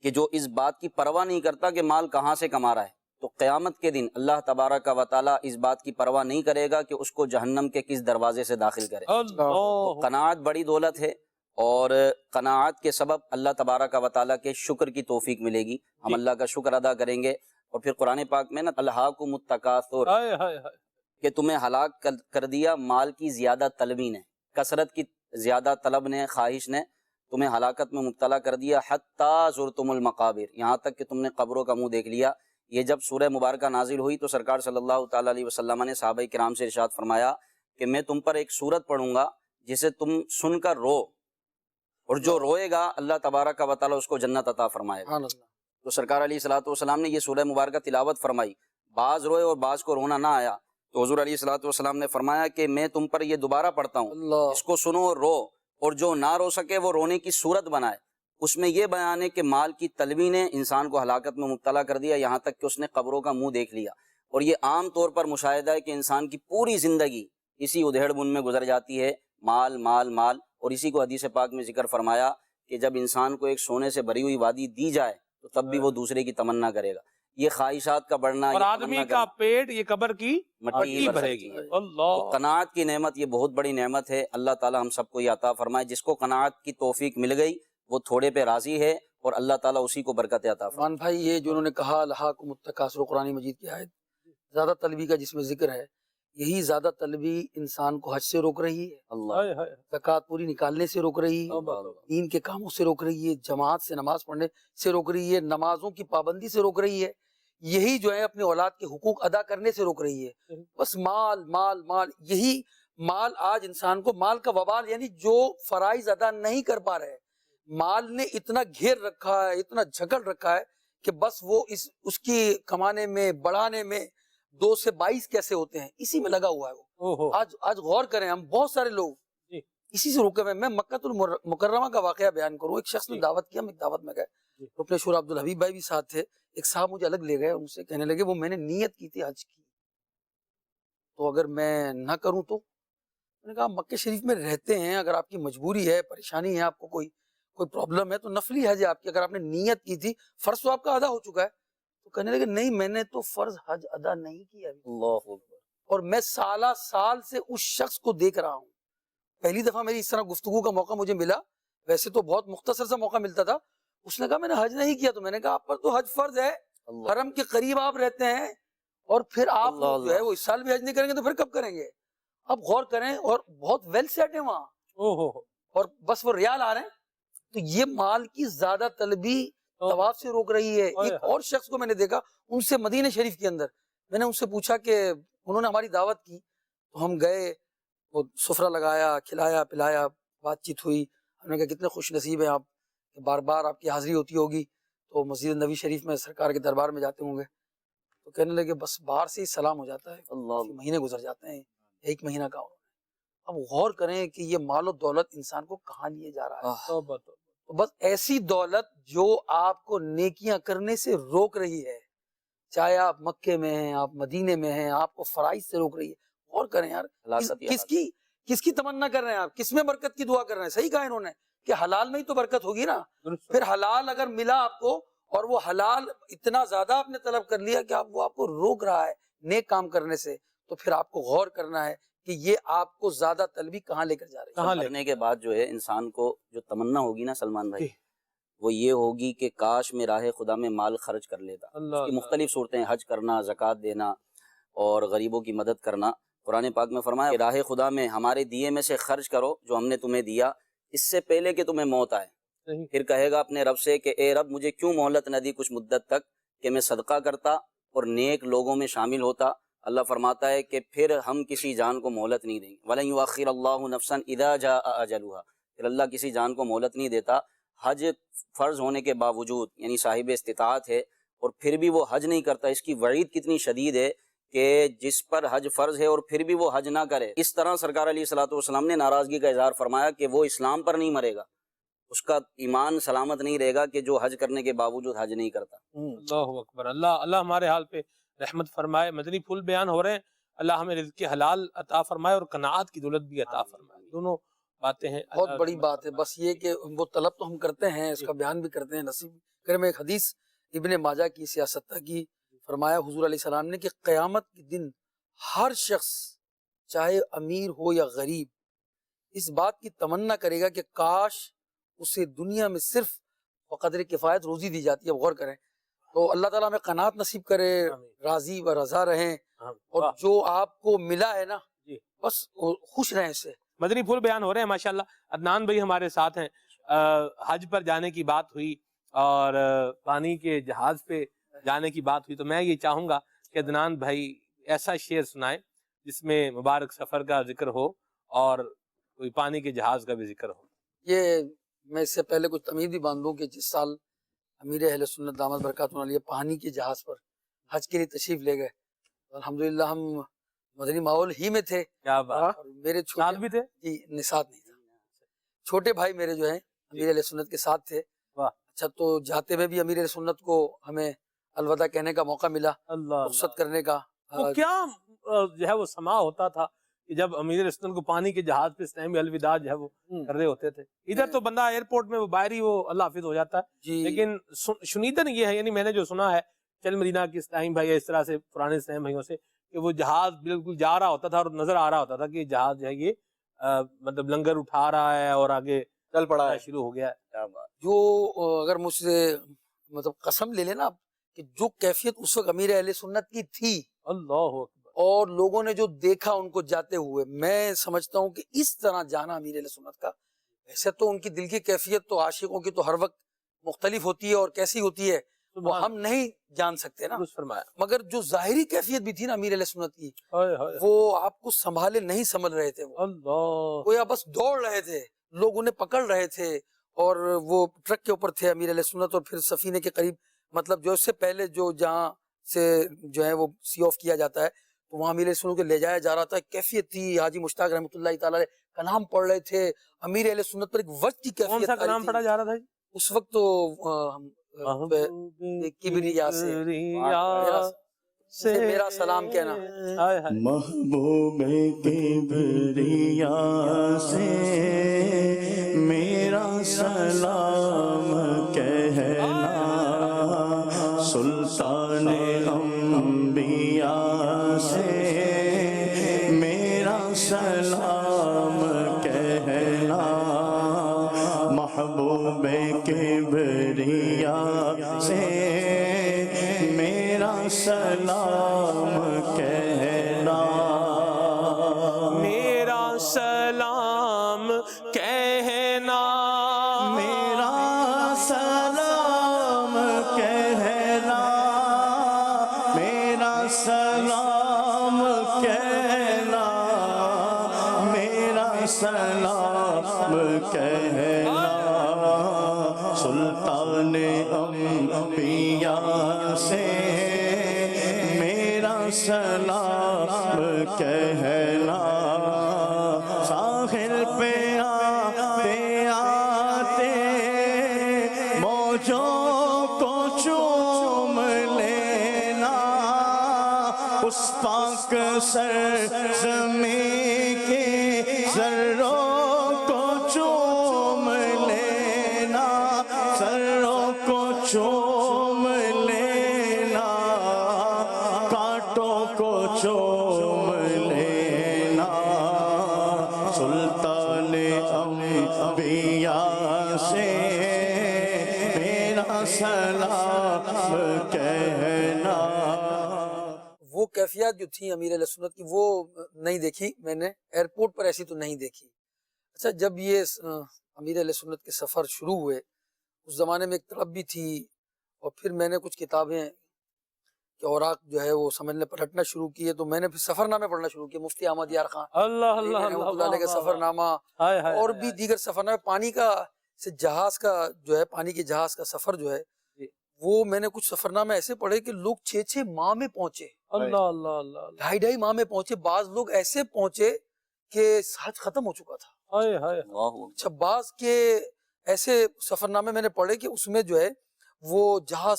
کہ جو اس بات کی پرواہ نہیں کرتا کہ مال کہاں سے کما رہا ہے، تو قیامت کے دن اللہ تبارک و تعالیٰ اس بات کی پرواہ نہیں کرے گا کہ اس کو جہنم کے کس دروازے سے داخل کرے۔ تو قناعت بڑی دولت ہے، اور قناعت کے سبب اللہ تبارک و تعالیٰ کے شکر کی توفیق ملے گی، ہم اللہ کا شکر ادا کریں گے۔ اور پھر قرآن پاک میں نا الہاکم التکاثر، کہ تمہیں ہلاک کر دیا مال کی زیادہ طلبی نے، کثرت کی زیادہ طلب نے، خواہش نے تمہیں ہلاکت میں مبتلا کر دیا، حتیٰ زرتم المقابر، یہاں تک کہ تم نے قبروں کا منہ دیکھ لیا۔ یہ جب سورہ مبارکہ نازل ہوئی تو سرکار صلی اللہ تعالیٰ علیہ وسلم نے صحابہ کرام سے ارشاد فرمایا کہ میں تم پر ایک سورت پڑھوں گا جسے تم سن کر رو، اور جو روئے گا اللہ تبارک و تعالیٰ اس کو جنت عطا فرمائے گا۔ تو سرکار علیہ الصلوۃ والسلام نے یہ سورہ مبارکہ تلاوت فرمائی، بعض روئے اور بعض کو رونا نہ آیا، تو حضور علیہ الصلوۃ والسلام نے فرمایا کہ میں تم پر یہ دوبارہ پڑھتا ہوں، اس کو سنو اور رو، اور جو نہ رو سکے وہ رونے کی صورت بنائے۔ اس میں یہ بیان ہے کہ مال کی طلبی نے انسان کو ہلاکت میں مبتلا کر دیا، یہاں تک کہ اس نے قبروں کا منہ دیکھ لیا۔ اور یہ عام طور پر مشاہدہ ہے کہ انسان کی پوری زندگی اسی ادھیڑ بن میں گزر جاتی ہے، مال مال مال، اور اسی کو حدیث پاک میں ذکر فرمایا کہ جب انسان کو ایک سونے سے بھری ہوئی وادی دی جائے تو تب بھی وہ دوسرے کی تمنا کرے گا۔ یہ خواہشات کا بڑھنا، اور آدمی کا پیٹ یہ قبر کی مٹی بھرے گی۔ تو قناعت کی نعمت یہ بہت بڑی نعمت ہے، اللہ تعالی ہم سب کو یہ عطا فرمائے۔ جس کو قناعت کی توفیق مل گئی وہ تھوڑے پہ راضی ہے، اور اللہ تعالیٰ اسی کو برکت عطا فرمائے۔ عثمان بھائی، یہ جو انہوں نے کہا الہاکم التکاثر، قرآن مجید کی آیت زیادہ طلبی کا جس میں ذکر ہے، یہی زیادہ طلبی انسان کو حج سے روک رہی ہے، اللہ زکوٰۃ پوری نکالنے سے روک رہی ہے، دین کے کاموں سے روک رہی ہے، جماعت سے نماز پڑھنے سے روک رہی ہے، نمازوں کی پابندی سے روک رہی ہے، یہی جو ہے اپنے اولاد کے حقوق ادا کرنے سے روک رہی ہے۔ بس مال مال مال، یہی مال آج انسان کو، مال کا وبال یعنی جو فرائض ادا نہیں کر پا رہے، مال نے اتنا گھیر رکھا ہے، اتنا جھکڑ رکھا ہے کہ بس وہ اس کی کمانے میں، بڑھانے میں 2 سے 22 کیسے ہوتے ہیں، اسی میں لگا ہوا ہے وہ۔ آج غور کریں، ہم بہت سارے لوگ اسی سے روکے ہوئے۔ میں مکہ المکرمہ کا واقعہ بیان کروں۔ ایک شخص نے دعوت کیا، ہم ایک دعوت میں گئے، اپنے شور عبدالحبیب بھائی بھی ساتھ تھے، ایک صاحب مجھے الگ لے گئے، ان سے کہنے لگے وہ میں نے نیت کی تھی حج کی، تو اگر میں نہ کروں تو؟ میں نے کہا مکہ شریف میں رہتے ہیں، اگر آپ کی مجبوری ہے، پریشانی ہے، آپ کو کوئی پرابلم ہے تو نفلی حج ہے آپ کی، اگر آپ نے نیت کی تھی، فرض تو آپ کا ادا ہو چکا ہے۔ تو کہنے لگے نہیں، میں نے تو فرض حج ادا نہیں کیا ابھی، اللہ اکبر، اور میں سالہ سال سے اس شخص کو دیکھ رہا ہوں۔ پہلی دفعہ میری اس طرح گفتگو کا موقع مجھے ملا، ویسے تو بہت مختصر سا موقع ملتا تھا۔ اس نے کہا میں نے حج نہیں کیا، تو میں نے کہا آپ پر تو حج فرض ہے، حرم کے قریب آپ رہتے ہیں، اور پھر آپ جو ہے وہ اس سال بھی حج نہیں کریں گے تو پھر کب کریں گے؟ اب غور کریں، اور بہت ویل سیٹ ہے وہاں، اور بس وہ ریال آ رہے ہیں۔ تو یہ مال کی زیادہ طلبی طواف سے روک رہی ہے۔ ایک اور شخص کو میں نے دیکھا، ان سے مدینہ شریف کے اندر، میں نے ان سے پوچھا کہ انہوں نے ہماری دعوت کی تو ہم گئے، وہ سفرہ لگایا، کھلایا پلایا، بات چیت ہوئی۔ ہم نے کہا کتنے خوش نصیب ہیں آپ کہ بار بار آپ کی حاضری ہوتی ہوگی، تو مسجد نبی شریف میں سرکار کے دربار میں جاتے ہوں گے؟ تو کہنے لگے بس باہر سے ہی سلام ہو جاتا ہے، مہینے گزر جاتے ہیں، 1 مہینہ کا۔ اب غور کریں کہ یہ مال و دولت انسان کو کہاں لیے جا رہا ہے۔ تو بس ایسی دولت جو آپ کو نیکیاں کرنے سے روک رہی ہے، چاہے آپ مکے میں ہیں، آپ مدینے میں ہیں، آپ کو فرائض سے روک رہی ہے۔ غور کریں یار، کس کی تمنا کر رہے ہیں آپ، کس میں برکت کی دعا کر رہے ہیں؟ صحیح کہا انہوں نے کہ حلال میں ہی تو برکت ہوگی نا۔ پھر حلال اگر ملا آپ کو، اور وہ حلال اتنا زیادہ آپ نے طلب کر لیا کہ وہ آپ کو روک رہا ہے نیک کام کرنے سے، تو پھر آپ کو غور کرنا ہے کہ یہ آپ کو زیادہ طلبی کہاں لے کر جا رہی ہے۔ مرنے کے بعد جو ہے انسان کو جو تمنا ہوگی نا سلمان بھائی، وہ یہ ہوگی کہ کاش میں راہ خدا میں مال خرچ کر لیتا۔ اس کی مختلف صورتیں، حج کرنا، زکوٰۃ دینا، اور غریبوں کی مدد کرنا۔ قرآن پاک میں فرمایا کہ راہ خدا میں ہمارے دیے میں سے خرچ کرو جو ہم نے تمہیں دیا، اس سے پہلے کہ تمہیں موت آئے۔ پھر کہے گا اپنے رب سے کہ اے رب مجھے کیوں مہلت نہ دی کچھ مدت تک کہ میں صدقہ کرتا اور نیک لوگوں میں شامل ہوتا۔ اللہ فرماتا ہے کہ پھر ہم کسی جان کو مہلت نہیں دیں گے، وَلَن يُؤَخِّرَ اللَّهُ نَفْسًا إِذَا جَاءَ أَجَلُهَا، پھر اللہ کسی جان کو مہلت نہیں دیتا۔ حج فرض ہونے کے باوجود یعنی صاحب استطاعت ہے اور پھر بھی وہ حج نہیں کرتا، اس کی وعید کتنی شدید ہے کہ جس پر حج فرض ہے اور پھر بھی وہ حج نہ کرے۔ اس طرح سرکار علیہ الصلوۃ والسلام نے ناراضگی کا اظہار فرمایا کہ وہ اسلام پر نہیں مرے گا، اس کا ایمان سلامت نہیں رہے گا کہ جو حج کرنے کے باوجود حج نہیں کرتا۔ اللہ اکبر، اللہ ہمارے حال پہ رحمت فرمائے۔ مدنی پھول بیان ہو رہے ہیں، اللہ ہمیں رزق حلال عطا فرمائے اور قناعت کی دولت بھی عطا فرمائے، دونوں باتیں ہیں۔ بہت بڑی بات ہے، بس یہ کہ وہ طلب تو ہم کرتے ہیں، اس کا بیان بھی کرتے ہیں، نصیب کرے۔ میں ایک حدیث ابن ماجہ کی سیاست کی فرمایا حضور علیہ السلام نے کہ قیامت کے دن ہر شخص چاہے امیر ہو یا غریب اس بات کی تمنا کرے گا کہ کاش اسے دنیا میں صرف بقدر کفایت روزی دی جاتی ہے۔ اب غور کریں تو اللہ تعالیٰ ہمیں قناعت نصیب کرے، راضی و رضا رہیں، اور جو آپ کو ملا ہے نا بس خوش رہیں اس سے۔ مدنی پھول بیان ہو رہے ہیں ماشاءاللہ۔ عدنان بھائی ہمارے ساتھ ہیں، حج پر جانے کی بات ہوئی اور پانی کے جہاز پہ جانے کی بات ہوئی، تو میں یہ چاہوں گا کہ عدنان بھائی ایسا شعر سنائیں جس میں مبارک سفر کا ذکر ہو اور کوئی پانی کے جہاز کا بھی ذکر ہو۔ یہ میں اس سے پہلے کچھ تمہید بھی باندھ دوں کہ جس سال امیر اہل سنت دامت برکاتہ علیہ پانی کے جہاز پر حج کے لیے تشریف لے گئے، الحمدللہ ہم مدنی ماحول ہی میں تھے۔ کیا بات، اور میرے ساتھ بھی تھے؟ جی نسات نہیں تھا، چھوٹے بھائی میرے جو ہیں امیر اہل سنت کے ساتھ تھے۔ اچھا تو جاتے میں بھی امیر اہل سنت کو ہمیں الوداع کہنے کا موقع ملا، رخصت کرنے کا۔ تو کیا جو ہے وہ سما ہوتا تھا کہ جب امیر سنت کو پانی کے جہاز پہ اسلامی الوداع جو ہے وہ کر رہے ہوتے تھے۔ ادھر تو بندہ ایئرپورٹ میں وہ باہر ہی وہ اللہ حافظ ہو جاتا ہے، لیکن شنیدن یہ ہے، یعنی میں نے جو سنا ہے چل مدینہ کے اسلامی بھائی اس طرح سے پرانے اسلامی بھائیوں سے، کہ وہ جہاز بالکل جا رہا ہوتا تھا اور نظر آ رہا ہوتا تھا کہ یہ جہاز جو ہے یہ مطلب لنگر اٹھا رہا ہے اور آگے چل پڑا ہے، شروع ہو گیا ہے۔ جو اگر مجھ سے مطلب قسم لے لینا کہ جو کیفیت اس وقت امیر اہل سنت کی تھی اللہ اکبر، اور لوگوں نے جو دیکھا ان کو جاتے ہوئے، میں سمجھتا ہوں کہ اس طرح جانا امیر اہل سنت کا، ویسے تو ان کی دل کی کیفیت تو عاشقوں کی تو ہر وقت مختلف ہوتی ہے اور کیسی ہوتی ہے وہ ہم نہیں جان سکتے نا، فرمایا، مگر جو ظاہری کیفیت بھی تھی نا امیر علیہ سنت کی، وہ آپ کو سنبھالے نہیں سنبھل رہے تھے، وہ یا بس دوڑ رہے تھے، لوگ انہیں پکڑ رہے تھے، اور وہ ٹرک کے اوپر تھے امیر علیہ سنت، اور پھر سفینے کے قریب مطلب جو اس سے پہلے جو جہاں سے جو ہے وہ سی آف کیا جاتا ہے تو وہاں امیر علیہ سنت کو لے جایا جا رہا تھا۔ کیفیت تھی، حاجی مشتاق رحمۃ اللہ تعالی علیہ کلام پڑھ رہے تھے، امیر علیہ سنت پر ایک وقت کی کیفیت۔ کون سا کلام پڑھا جا رہا تھا اس وقت؟ تو کبریا سے میرا سلام کہنا، محبوب کبریا سے میرا سلام کہنا، سلطان انبیاء سے میرا سلام کہنا، محبوب کبریا سے میرا سلام کہنا، میرا سلام کہنا، میرا سلام کہنا، میرا سلام کہنا، میرا سلام کہنا، سلطان انبیاء سے میرا سلام کہنا، ساحل پہ آتے آتے موجوں کو چوم لینا، اس پاک سرزمین کے ذروں کو چوم لینا، ذروں کو چوم لینا، کانٹوں کو چوم لینا، سلطان انبیاء سے میرا سلام کہنا۔ وہ کیفیت جو تھی امیر علیہ سنت کی وہ نہیں دیکھی میں نے، ایئرپورٹ پر ایسی تو نہیں دیکھی۔ اچھا جب یہ امیر علیہ سنت کے سفر شروع ہوئے اس زمانے میں ایک طلب بھی تھی، اور پھر میں نے کچھ کتابیں کہ اوراق جو ہے وہ سمجھنے پلٹنا شروع کیے، تو میں نے پھر سفر نامے پڑھنا شروع کیے، مفتی احمد یار خان اللہ رحمۃ اللہ علیہ کا سفر نامہ، اور بھی دیگر سفر نامے، پانی کا سے جہاز کا جو ہے پانی کے جہاز کا سفر جو ہے وہ میں نے کچھ سفر نامے ایسے پڑھے کہ لوگ 6 ماہ میں پہنچے، اللہ اللہ اللہ، 2.5 ماہ میں پہنچے، بعض لوگ ایسے پہنچے کہ حج ختم ہو چکا تھا۔ اچھا بعض کے ایسے سفر نامے میں نے پڑھے کہ اس میں جو ہے وہ جہاز،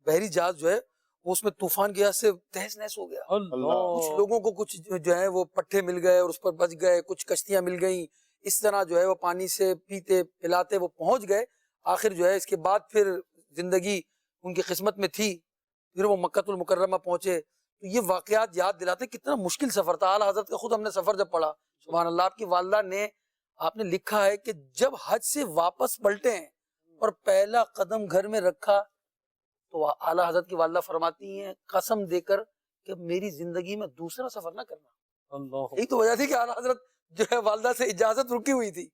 بحری جہاز جو ہے وہ اس میں طوفان کی وجہ سے تہس نہس ہو گیا. کچھ لوگوں کو کچھ جو ہے وہ پٹھے مل گئے اور اس پر بچ گئے، کچھ کشتیاں مل گئیں. اس طرح جو ہے وہ پانی سے پیتے پلاتے وہ پہنچ گئے. آخر جو ہے اس کے بعد پھر زندگی ان کی قسمت میں تھی، پھر وہ مکہ المکرمہ پہنچے. تو یہ واقعات یاد دلاتے کتنا مشکل سفر تھا. اعلیٰ حضرت کا خود ہم نے سفر جب پڑھا، سبحان اللہ، آپ کی والدہ نے، آپ نے لکھا ہے کہ جب حج سے واپس پلٹے ہیں اور پہلا قدم گھر میں رکھا تو اعلیٰ حضرت کی والدہ فرماتی ہیں قسم دے کر کہ میری زندگی میں دوسرا سفر نہ کرنا. یہی تو وجہ تھی کہ اعلیٰ حضرت جو ہے والدہ سے اجازت رکی ہوئی تھی،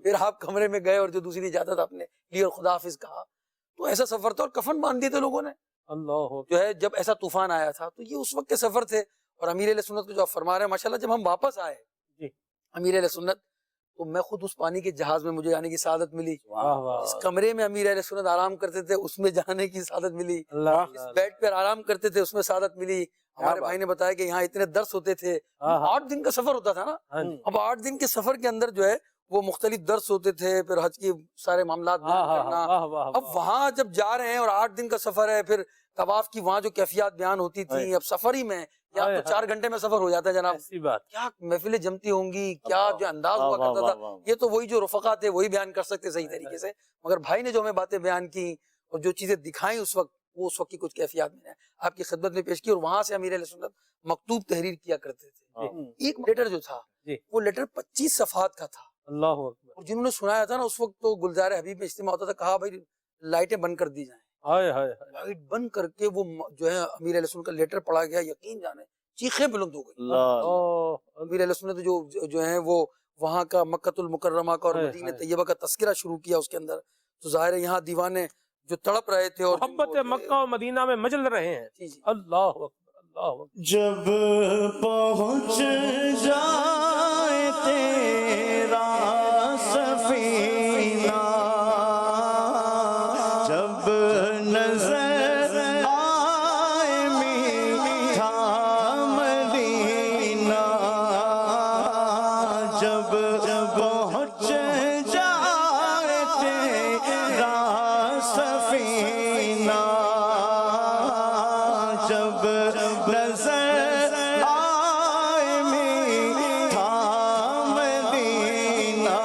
پھر آپ کمرے میں گئے اور جو دوسری اجازت آپ نے لی اور خدا حافظ کہا. تو ایسا سفر تھا اور کفن باندھ دیے تھے لوگوں نے جو ہے جب ایسا طوفان آیا تھا. تو یہ اس وقت کے سفر تھے. اور امیر اہل سنت کو جو آپ فرما رہے ہیں ماشاءاللہ، جب ہم واپس آئے امیر اہل سنت تو میں خود اس پانی کے جہاز میں مجھے جانے کی سعادت ملی. اس کمرے میں امیر اہل سنت آرام کرتے تھے اس میں جانے کی سعادت ملی. اس بیڈ پر آرام کرتے تھے اس میں سعادت ملی. ہمارے بھائی نے بتایا کہ یہاں اتنے درس ہوتے تھے. 8 دن کا سفر ہوتا تھا نا. اب 8 دن کے سفر کے اندر جو ہے وہ مختلف درس ہوتے تھے، پھر حج کی سارے معاملات بیان کرنا. اب وہاں جب جا رہے ہیں اور 8 دن کا سفر ہے، پھر طواف کی وہاں جو کیفیات بیان ہوتی تھی، اب سفر ہی میں یا تو 4 گھنٹے میں سفر ہو جاتا ہے جناب. کیا محفلیں جمتی ہوں گی، کیا جو انداز ہوا کرتا تھا. یہ تو وہی جو رفقا تھے وہی بیان کر سکتے صحیح طریقے سے، مگر بھائی نے جو ہمیں باتیں بیان کی اور جو چیزیں دکھائیں اس وقت، وہ اس وقت کی کچھ کیفیات میں آپ کی خدمت میں پیش کی. اور وہاں سے امیر اہل سنت مکتوب تحریر کیا کرتے تھے. ایک لیٹر جو تھا وہ لیٹر 25 صفحات کا تھا. اللہ اکبر. اور جنہوں نے سنایا تھا نا اس وقت تو گلزار حبیب میں اجتماع ہوتا تھا، کہا بھائی لائٹیں بند کر دی جائیں. لائٹ بند کر کے وہ جو ہے امیر اہل سنت کا لیٹر پڑھا گیا. یقین جانے چیخیں بلند ہو گئی. امیر اہل سنت جو ہیں وہ وہاں کا مکہ المکرمہ کا اور مدینہ طیبہ کا تذکرہ شروع کیا اس کے اندر. تو ظاہر ہے یہاں دیوانے جو تڑپ رہے تھے اور محبت مکہ و مدینہ میں مجل رہے ہیں. اللہ اکبر اللہ اکبر. جب پہنچ جائے تیرا سفینہ، جب نظر آئے میٹھا مدینہ، جب پہنچ جائے تیرا سفینہ، جب نظر آئے میٹھا مدینہ،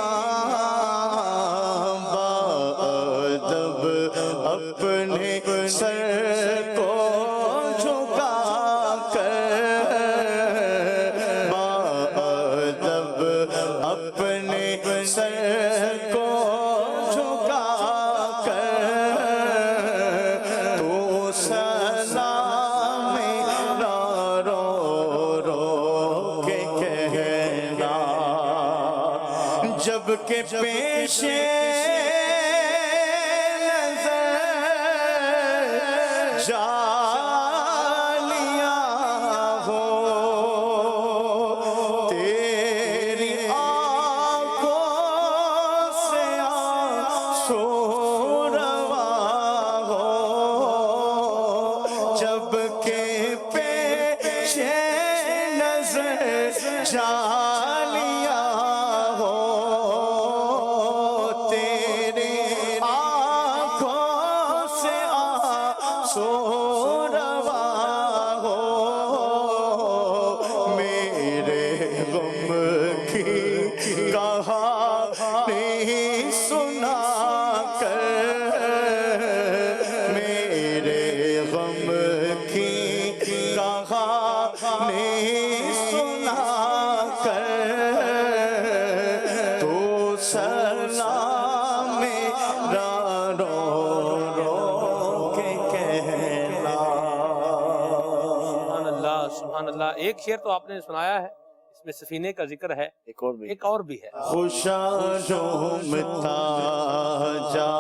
بادب اپنے سر کو جھکا کر، بادب اپنے سر کو جھکا کر، تو سلام میرا رو رو کے کہنا، جب کہ پیش نظر جالیاں ہو تیری آنکھوں سے آنسو روا ہو، جب کہ پیش نظر جالیاں ہو تیری آنکھوں سے آنسو روا ہو، میرے غم کی کہانی سنا کر، میرے غم کی کہانی سنا کر، تو سلام میرا رو رو کے کہنا. سبحان اللہ سبحان اللہ. ایک شعر تو آپ نے سنایا ہے، اس میں سفینے کا ذکر ہے، ایک اور بھی ہے. خوشا جھومتا جا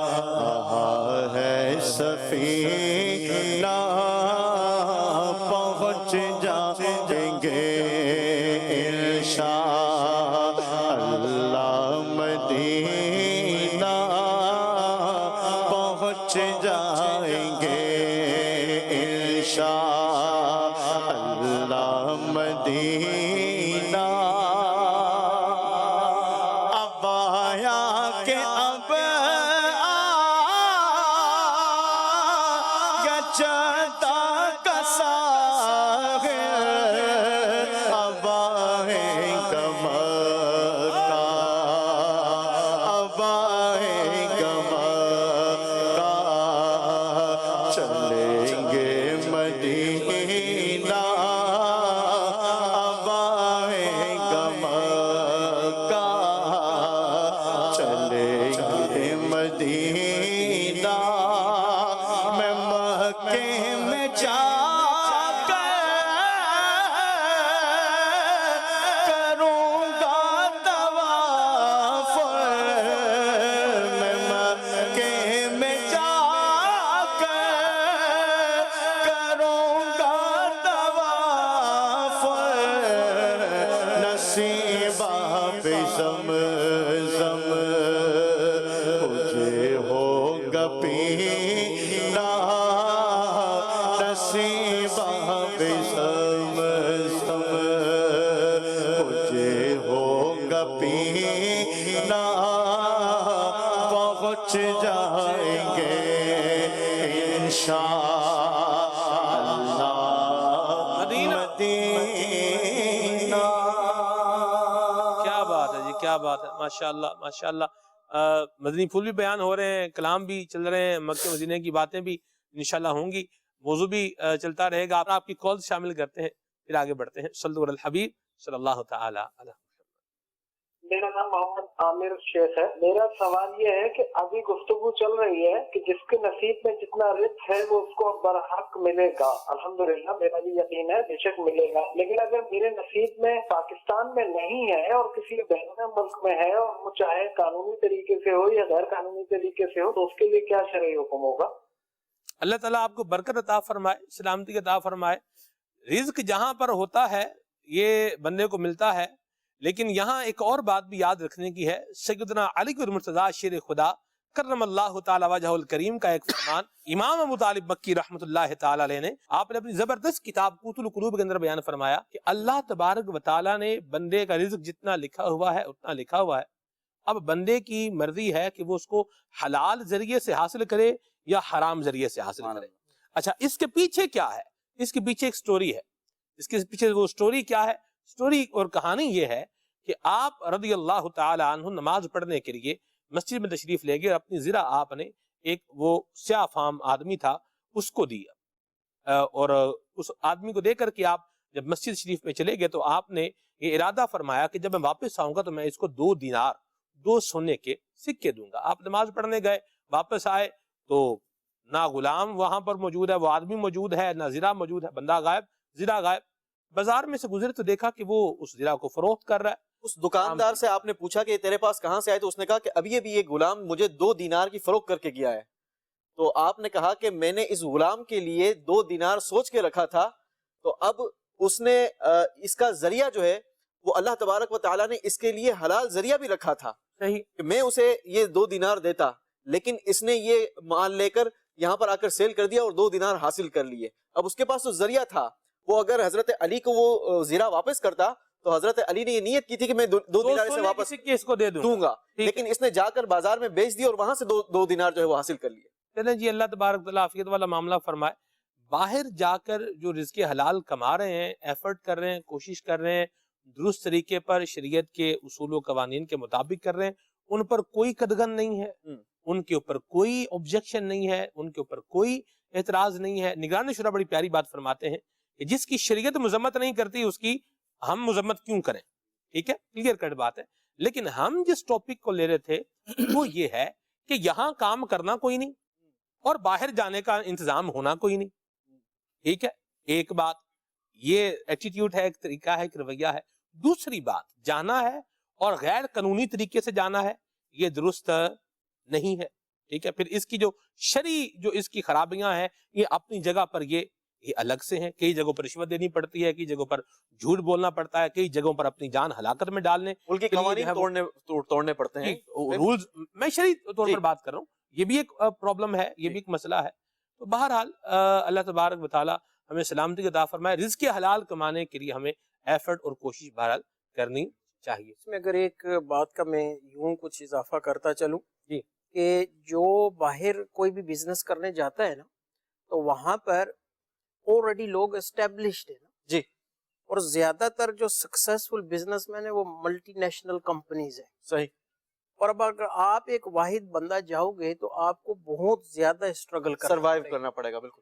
رہا ہے سفینہ، پہنچ جائیں گے انشاء اللہ مدینہ، پہنچ جائیں گے انشاء اللہ مدینہ. اب آیا مدینہ ابائے گمکہ چلے گئے مدینہ میں مکے میں جا کر کروں گا طواف میں مکے میں جا کر کروں گا طواف نصیبہ پہ زمزم مجھے ہوگا پینا نصیبہ پہ زمزم مجھے ہوگا پینا پہنچ جائیں گے انشاءاللہ مدینہ۔ مدینہ۔ کیا بات ہے جی، کیا بات ہے، ماشاءاللہ ماشاءاللہ۔ مدنی پھول بھی بیان ہو رہے ہیں، کلام بھی چل رہے ہیں، مکہ مدینہ کی باتیں بھی انشاءاللہ ہوں گی، موضوع بھی چلتا رہے گا۔ آپ کی کال شامل کرتے ہیں، پھر آگے بڑھتے ہیں۔ صلی اللہ علی الحبیب صلی اللہ تعالی علیہ۔ میرا نام محمد عامر شیخ ہے۔ میرا سوال یہ ہے کہ ابھی گفتگو چل رہی ہے کہ جس کے نصیب میں جتنا رزق ہے وہ اس کو برحق ملے گا، الحمدللہ میرا بھی یقین ہے بے شک ملے گا، لیکن اگر میرے نصیب میں پاکستان میں نہیں ہے اور کسی بیرون ملک میں ہے اور وہ چاہے قانونی طریقے سے ہو یا غیر قانونی طریقے سے ہو تو اس کے لیے کیا شرعی حکم ہوگا؟ اللہ تعالیٰ آپ کو برکت عطا فرمائے، سلامتی عطا فرمائے۔ رزق جہاں پر ہوتا ہے یہ بندے کو ملتا ہے، لیکن یہاں ایک اور بات بھی یاد رکھنے کی ہے۔ سیدنا علی المرتضیٰ شیر خدا کرم اللہ تعالی وجہ الکریم کا ایک فرمان امام ابو طالب مکی رحمۃ اللہ تعالی علیہ نے، آپ نے اپنی زبردست کتاب قوت القلوب کے اندر بیان فرمایا کہ اللہ تبارک و تعالی نے بندے کا رزق جتنا لکھا ہوا ہے اتنا لکھا ہوا ہے، اب بندے کی مرضی ہے کہ وہ اس کو حلال ذریعے سے حاصل کرے یا حرام ذریعے سے حاصل کرے۔ اچھا، اس کے پیچھے کیا ہے؟ اس کے پیچھے ایک سٹوری ہے۔ اس کے پیچھے وہ سٹوری کیا ہے؟ سٹوری اور کہانی یہ ہے کہ آپ رضی اللہ تعالی عنہ نماز پڑھنے کے لیے مسجد میں تشریف لے گئے اور اپنی زرہ آپ نے ایک وہ سیاہ فام آدمی تھا اس کو دیا، اور اس آدمی کو دے کر کے آپ جب مسجد شریف میں چلے گئے تو آپ نے یہ ارادہ فرمایا کہ جب میں واپس آؤں گا تو میں اس کو 2 دینار 2 سونے کے سکے دوں گا۔ آپ نماز پڑھنے گئے، واپس آئے تو نہ غلام وہاں پر موجود ہے، وہ آدمی موجود ہے، نہ زرہ موجود ہے، بندہ غائب، زرہ غائب۔ بازار میں سے گزرے تو دیکھا کہ وہ اس زرہ کو فروخت کر رہا ہے۔ اس دکاندار سے آپ نے پوچھا کہ تیرے پاس کہاں سے آئے، تو اس نے کہا کہ ابھی یہ غلام مجھے 2 دینار کی فروخت کر کے گیا ہے۔ تو آپ نے کہا کہ میں نے اس غلام کے لیے 2 دینار سوچ کے رکھا تھا، تو اب اس نے اس کا ذریعہ جو ہے وہ اللہ تبارک و تعالیٰ نے اس کے لیے حلال ذریعہ بھی رکھا تھا صحیح کہ میں اسے یہ 2 دینار دیتا، لیکن اس نے یہ مال لے کر یہاں پر آ کر سیل کر دیا اور 2 دینار حاصل کر لیے۔ اب اس کے پاس تو ذریعہ تھا، وہ اگر حضرت علی کو وہ زیرہ واپس کرتا تو حضرت علی نے یہ نیت کی تھی کہ میں 2 دینار سے واپس اس کو دے دوں گا، لیکن اس نے جا کر بازار میں بیچ دیا اور وہاں سے 2 دینار جو ہے وہ حاصل کر لیے۔ چلیں جی، اللہ تبارک تعالیٰ عافیت والا معاملہ فرمائے۔ باہر جا کر جو رزق حلال کما رہے ہیں، ایفرٹ کر رہے ہیں، کوشش کر رہے ہیں، درست طریقے پر شریعت کے اصول و قوانین کے مطابق کر رہے ہیں، ان پر کوئی قدغن نہیں ہے، ان کے اوپر کوئی آبجیکشن نہیں ہے، ان کے اوپر کوئی اعتراض نہیں ہے۔ نگران شورا بڑی پیاری بات فرماتے ہیں کہ جس کی شریعت مذمت نہیں کرتی اس کی ہم مذمت کیوں کریں؟ ٹھیک ہے، کلیئر کٹ بات ہے۔ لیکن ہم جس ٹاپک کو لے رہے تھے وہ یہ ہے کہ یہاں کام کرنا کوئی نہیں اور باہر جانے کا انتظام ہونا کوئی نہیں۔ ٹھیک ہے، ایک بات یہ ایٹیٹیوڈ ہے، ایک طریقہ ہے، ایک رویہ ہے۔ دوسری بات، جانا ہے اور غیر قانونی طریقے سے جانا ہے، یہ درست نہیں ہے۔ ٹھیک ہے، پھر اس کی جو شرعی جو اس کی خرابیاں ہیں یہ اپنی جگہ پر یہ الگ سے ہیں۔ کئی جگہوں پر رشوت دینی پڑتی ہے، کئی جگہوں پر جھوٹ بولنا پڑتا ہے، کئی جگہوں پر اپنی جان ہلاکت میں ڈالنے ملک کے قوانین توڑنے پڑتے ہیں، رولز۔ میں شرعی طور پر بات کر رہا ہوں، یہ بھی ایک پرابلم ہے، یہ بھی ایک مسئلہ ہے۔ تو بہرحال اللہ تبارک و تعالی ہمیں سلامتی عطا فرمائے۔ رزق حلال کمانے کے لیے ہمیں ایفرٹ اور کوشش بہرحال کرنی چاہیے۔ اس میں اگر ایک بات کا میں یوں کچھ اضافہ کرتا چلوں جی، کہ جو باہر کوئی بھی بزنس کرنے جاتا ہے نا تو وہاں پر آلریڈی لوگ اسٹیبلشڈ ہیں نا جی، اور زیادہ تر جو سکسیسفل بزنس مین ہے وہ ملٹی نیشنل کمپنیز ہیں۔ صحیح۔ اور اب اگر آپ ایک واحد بندہ جاؤ گے تو آپ کو بہت زیادہ اسٹرگل سروائیو کرنا پڑے گا، بالکل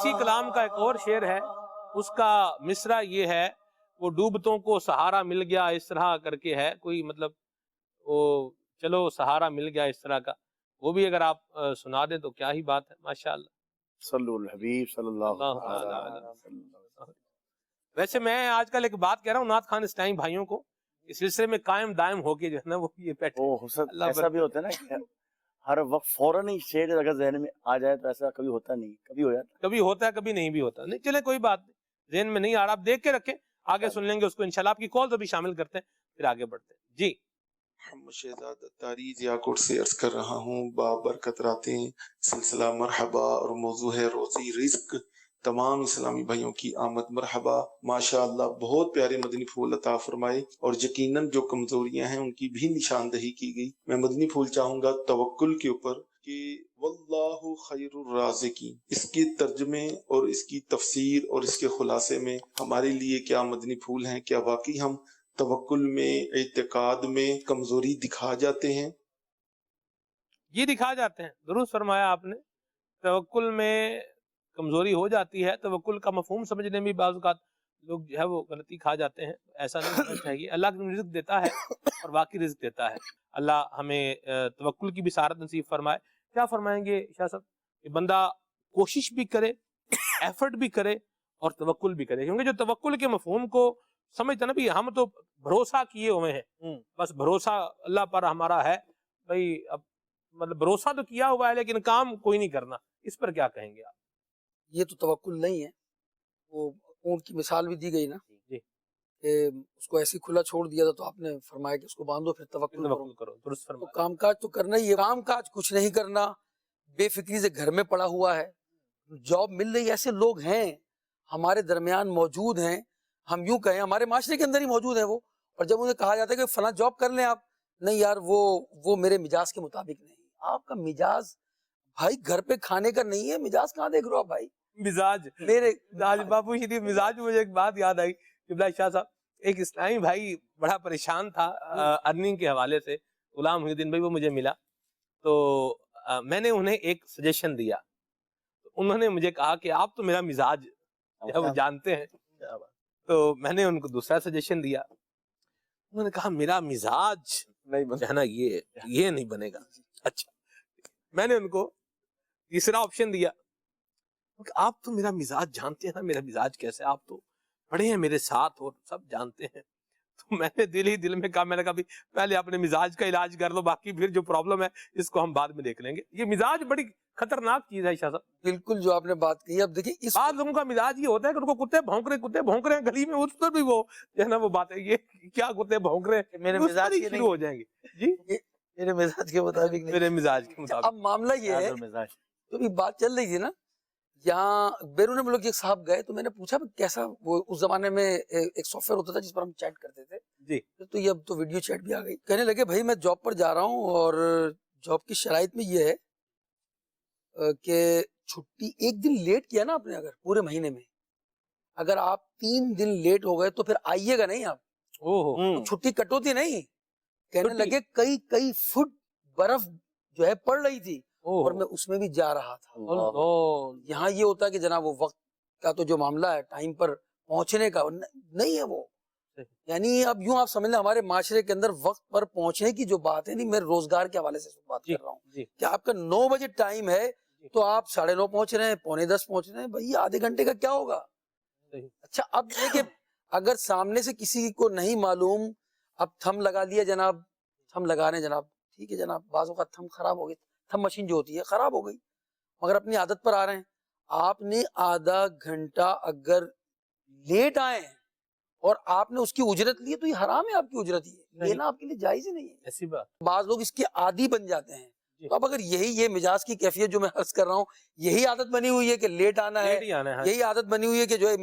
اسی کلام کا ایک اور شعر ہے، اس کا مصرع یہ ہے، وہ ڈوبتوں کو سہارا مل گیا اس طرح کر کے ہے کوئی، مطلب وہ چلو سہارا مل گیا اس طرح کا، وہ بھی اگر آپ سنا دیں تو کیا ہی بات ہے، ماشاءاللہ۔ صلو الحبیب صلی اللہ تعالی علیہ علیہ وسلم۔ ویسے میں آج کل ایک بات کہہ رہا ہوں نعت خوان اسلامی بھائیوں کو، اس سلسلے میں قائم دائم ہو کے جو ہے نا وہ یہ بیٹھے، وہ حسن اللہ ایسا بھی ہوتا ہے نا کہ ہر وقت فوراً ہی شعر اگر ذہن میں آ جائے تو ایسا کبھی ہوتا نہیں، کبھی ہو جاتا کبھی ہوتا ہے کبھی نہیں بھی ہوتا، نہیں چلے کوئی بات نہیں، ذہن میں نہیں آ رہا، آپ دیکھ کے رکھیں، آگے سن لیں گے اس کو انشاءاللہ۔ آپ کی کال تو بھی شامل کرتے ہیں پھر آگے بڑھتے ہیں جی۔ محمد شہزاد اتاری ضیاکوٹ سے عرض کر رہا ہوں، بابرکت راتیں، سلسلہ مرحبا، اور موضوع ہے روزی رزق۔ تمام اسلامی بھائیوں کی آمد مرحبا، ماشاءاللہ بہت پیارے مدنی پھول عطا فرمائے، اور یقیناً جو کمزوریاں ہیں ان کی بھی نشاندہی کی گئی۔ میں مدنی پھول چاہوں گا توکل کے اوپر کہ واللہ خیر الرازقین، اس کے ترجمے اور اس کی تفسیر اور اس کے خلاصے میں ہمارے لیے کیا مدنی پھول ہیں؟ کیا واقعی ہم توکل میں، اعتقاد میں کمزوری دکھا جاتے ہیں؟ یہ دکھا جاتے ہیں، درست فرمایا آپ نے، توکل میں کمزوری ہو جاتی ہے، توکل کا مفہوم سمجھنے میں بعض اوقات لوگ جو ہے وہ غلطی کھا جاتے ہیں، ایسا نہیں ہونا چاہیے۔ اللہ رزق دیتا ہے اور باقی رزق دیتا ہے، اللہ ہمیں توکل کی بشارت نصیب فرمائے۔ کیا فرمائیں گے شاہ صاحب کہ بندہ کوشش بھی کرے، ایفرٹ بھی کرے اور توکل بھی کرے، کیونکہ جو توکل کے مفہوم کو سمجھتا نا بھی ہم تو بھروسہ کیے ہوئے ہیں، بس بھروسہ اللہ پر ہمارا ہے بھائی، اب مطلب بھروسہ تو کیا ہوا ہے لیکن کام کوئی نہیں کرنا، اس پر کیا کہیں گے آپ؟ یہ تو توکل نہیں ہے، وہ اونٹ کی مثال بھی دی گئی نا جی، کہ اس کو ایسے کھلا چھوڑ دیا تھا تو آپ نے فرمایا کہ اس کو باندھو پھر توکل کرو، درست تو فرمایا۔ کام کاج تو کرنا ہی ہے، کام کاج کچھ نہیں کرنا، بے فکری سے گھر میں پڑا ہوا ہے، جاب مل رہی، ایسے لوگ ہیں ہمارے درمیان موجود ہیں، ہم یوں کہیں ہمارے معاشرے کے اندر ہی موجود ہیں وہ، اور جب انہیں کہا جاتا ہے کہ فلاں جاب کر لیں آپ، نہیں یار وہ میرے مزاج کے مطابق نہیں۔ آپ کا مزاج بھائی گھر پہ کھانے کا نہیں ہے، مزاج کہاں دیکھ رہے ہو آپ بھائی؟ مزاج میرے مزاج باپو شریف مزاج میں مجھے ایک بات یاد آئی کہ شاہ صاحب، ایک اسلامی بھائی بڑا پریشان تھا ارننگ کے حوالے سے، غلام محی الدین بھائی، وہ مجھے ملا تو میں نے انہیں ایک سجیشن دیا، انہوں نے مجھے کہا کہ آپ تو میرا مزاج جو ہے وہ جانتے ہیں، تو میں نے ان کو دوسرا سجیشن دیا، انہوں نے کہا میرا مزاج جو ہے نا یہ نہیں بنے گا۔ اچھا، میں نے ان کو تیسرا آپشن دیا، آپ تو میرا مزاج جانتے ہیں نا، میرا مزاج کیسے، آپ تو پڑھے ہیں میرے ساتھ اور سب جانتے ہیں، تو میں نے دل ہی دل میں کہا، میں نے کہا بھی پہلے اپنے مزاج کا علاج کر لو، باقی پھر جو پرابلم ہے اس کو ہم بعد میں دیکھ لیں گے۔ یہ مزاج بڑی خطرناک چیز ہے شاہ صاحب، بالکل جو آپ نے بات کہی۔ اب دیکھیں اس بعض لوگوں کا مزاج یہ ہوتا ہے کہ ان کو کتے بھونک رہے ہیں گلی میں، اس پر بھی وہ جو ہے نا وہ بات ہے، یہ کیا کتے بھونک رہے ہیں، میرے اس مزاج پر ہی کے شروع ہو جائیں گے جی، میرے مزاج کے مطابق نہیں۔ میرے مزاج کے مطابق۔ اب معاملہ یہ ہے، تو بھی بات چل رہی تھی نا، یہاں بیرون ملک ایک صاحب گئے تو میں نے پوچھا کیسا، وہ اس زمانے میں ایک سافٹ ویئر ہوتا تھا جس پر ہم چیٹ کرتے تھے جی، تو یہ اب تو ویڈیو چیٹ بھی آ گئی۔ کہنے لگے بھائی میں جاب پر جا رہا ہوں اور جاب کی شرائط میں یہ ہے کہ چھٹی ایک دن لیٹ کیا نا آپ نے، اگر پورے مہینے میں اگر آپ 3 دن لیٹ ہو گئے تو پھر آئیے گا نہیں آپ، تو چھٹی کٹوتی نہیں۔ کہنے لگے کئی فٹ برف جو ہے پڑ رہی تھی اور میں اس میں بھی جا رہا تھا۔ یہاں یہ ہوتا ہے کہ جناب وہ وقت کا تو جو معاملہ ہے، ٹائم پر پہنچنے کا نہیں ہے وہ، یعنی اب یوں آپ سمجھ لیں ہمارے معاشرے کے اندر وقت پر پہنچنے کی جو بات ہے، نہیں میں روزگار کے حوالے سے بات کر رہا ہوں کہ آپ کا 9 بجے ٹائم ہے تو آپ 9:30 پہنچ رہے ہیں، 9:45 پہنچ رہے ہیں، بھائی آدھے گھنٹے کا کیا ہوگا؟ اچھا اب یہ کہ اگر سامنے سے کسی کو نہیں معلوم، اب تھم لگا لیا جناب، تھم لگا رہے جناب، ٹھیک ہے جناب، بعضوں کا تھم خراب ہو گئی، تھم مشین جو ہوتی ہے خراب ہو گئی، مگر اپنی عادت پر آ رہے ہیں۔ آپ نے آدھا گھنٹہ اگر لیٹ آئے ہیں اور آپ نے اس کی اجرت لی ہے تو یہ حرام ہے، آپ کی اجرت یہ لینا آپ کے لیے جائز ہی نہیں ہے۔ ایسی بات، بعض لوگ اس کے عادی بن جاتے ہیں، تو اب اگر یہ مزاج کی کیفیت جو میں عرض کر رہا ہوں، یہی عادت بنی ہوئی ہے کہ لیٹ آنا ہے، یہی عادت بنی ہوئی ہے کہ جو ہے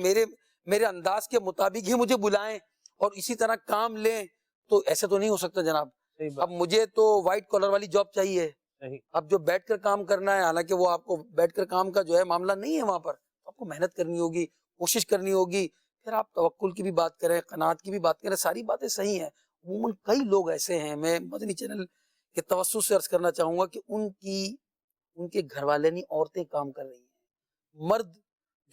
میرے انداز کے مطابق ہی مجھے بلائیں اور اسی طرح کام لیں، تو ایسے تو نہیں ہو سکتا جناب۔ اب مجھے تو وائٹ کالر والی جاب چاہیے، اب جو بیٹھ کر کام کرنا ہے، حالانکہ وہ آپ کو بیٹھ کر کام کا جو ہے معاملہ نہیں ہے، وہاں پر آپ کو محنت کرنی ہوگی، کوشش کرنی ہوگی، پھر آپ توکل کی بھی بات کریں، قناعت کی بھی بات کریں، ساری باتیں صحیح ہیں۔ عموماً کئی لوگ ایسے ہیں، میں مدنی چینل کے توسط سے عرض کرنا چاہوں گا کہ ان کے گھر والے نہیں، عورتیں کام کر رہی ہیں، مرد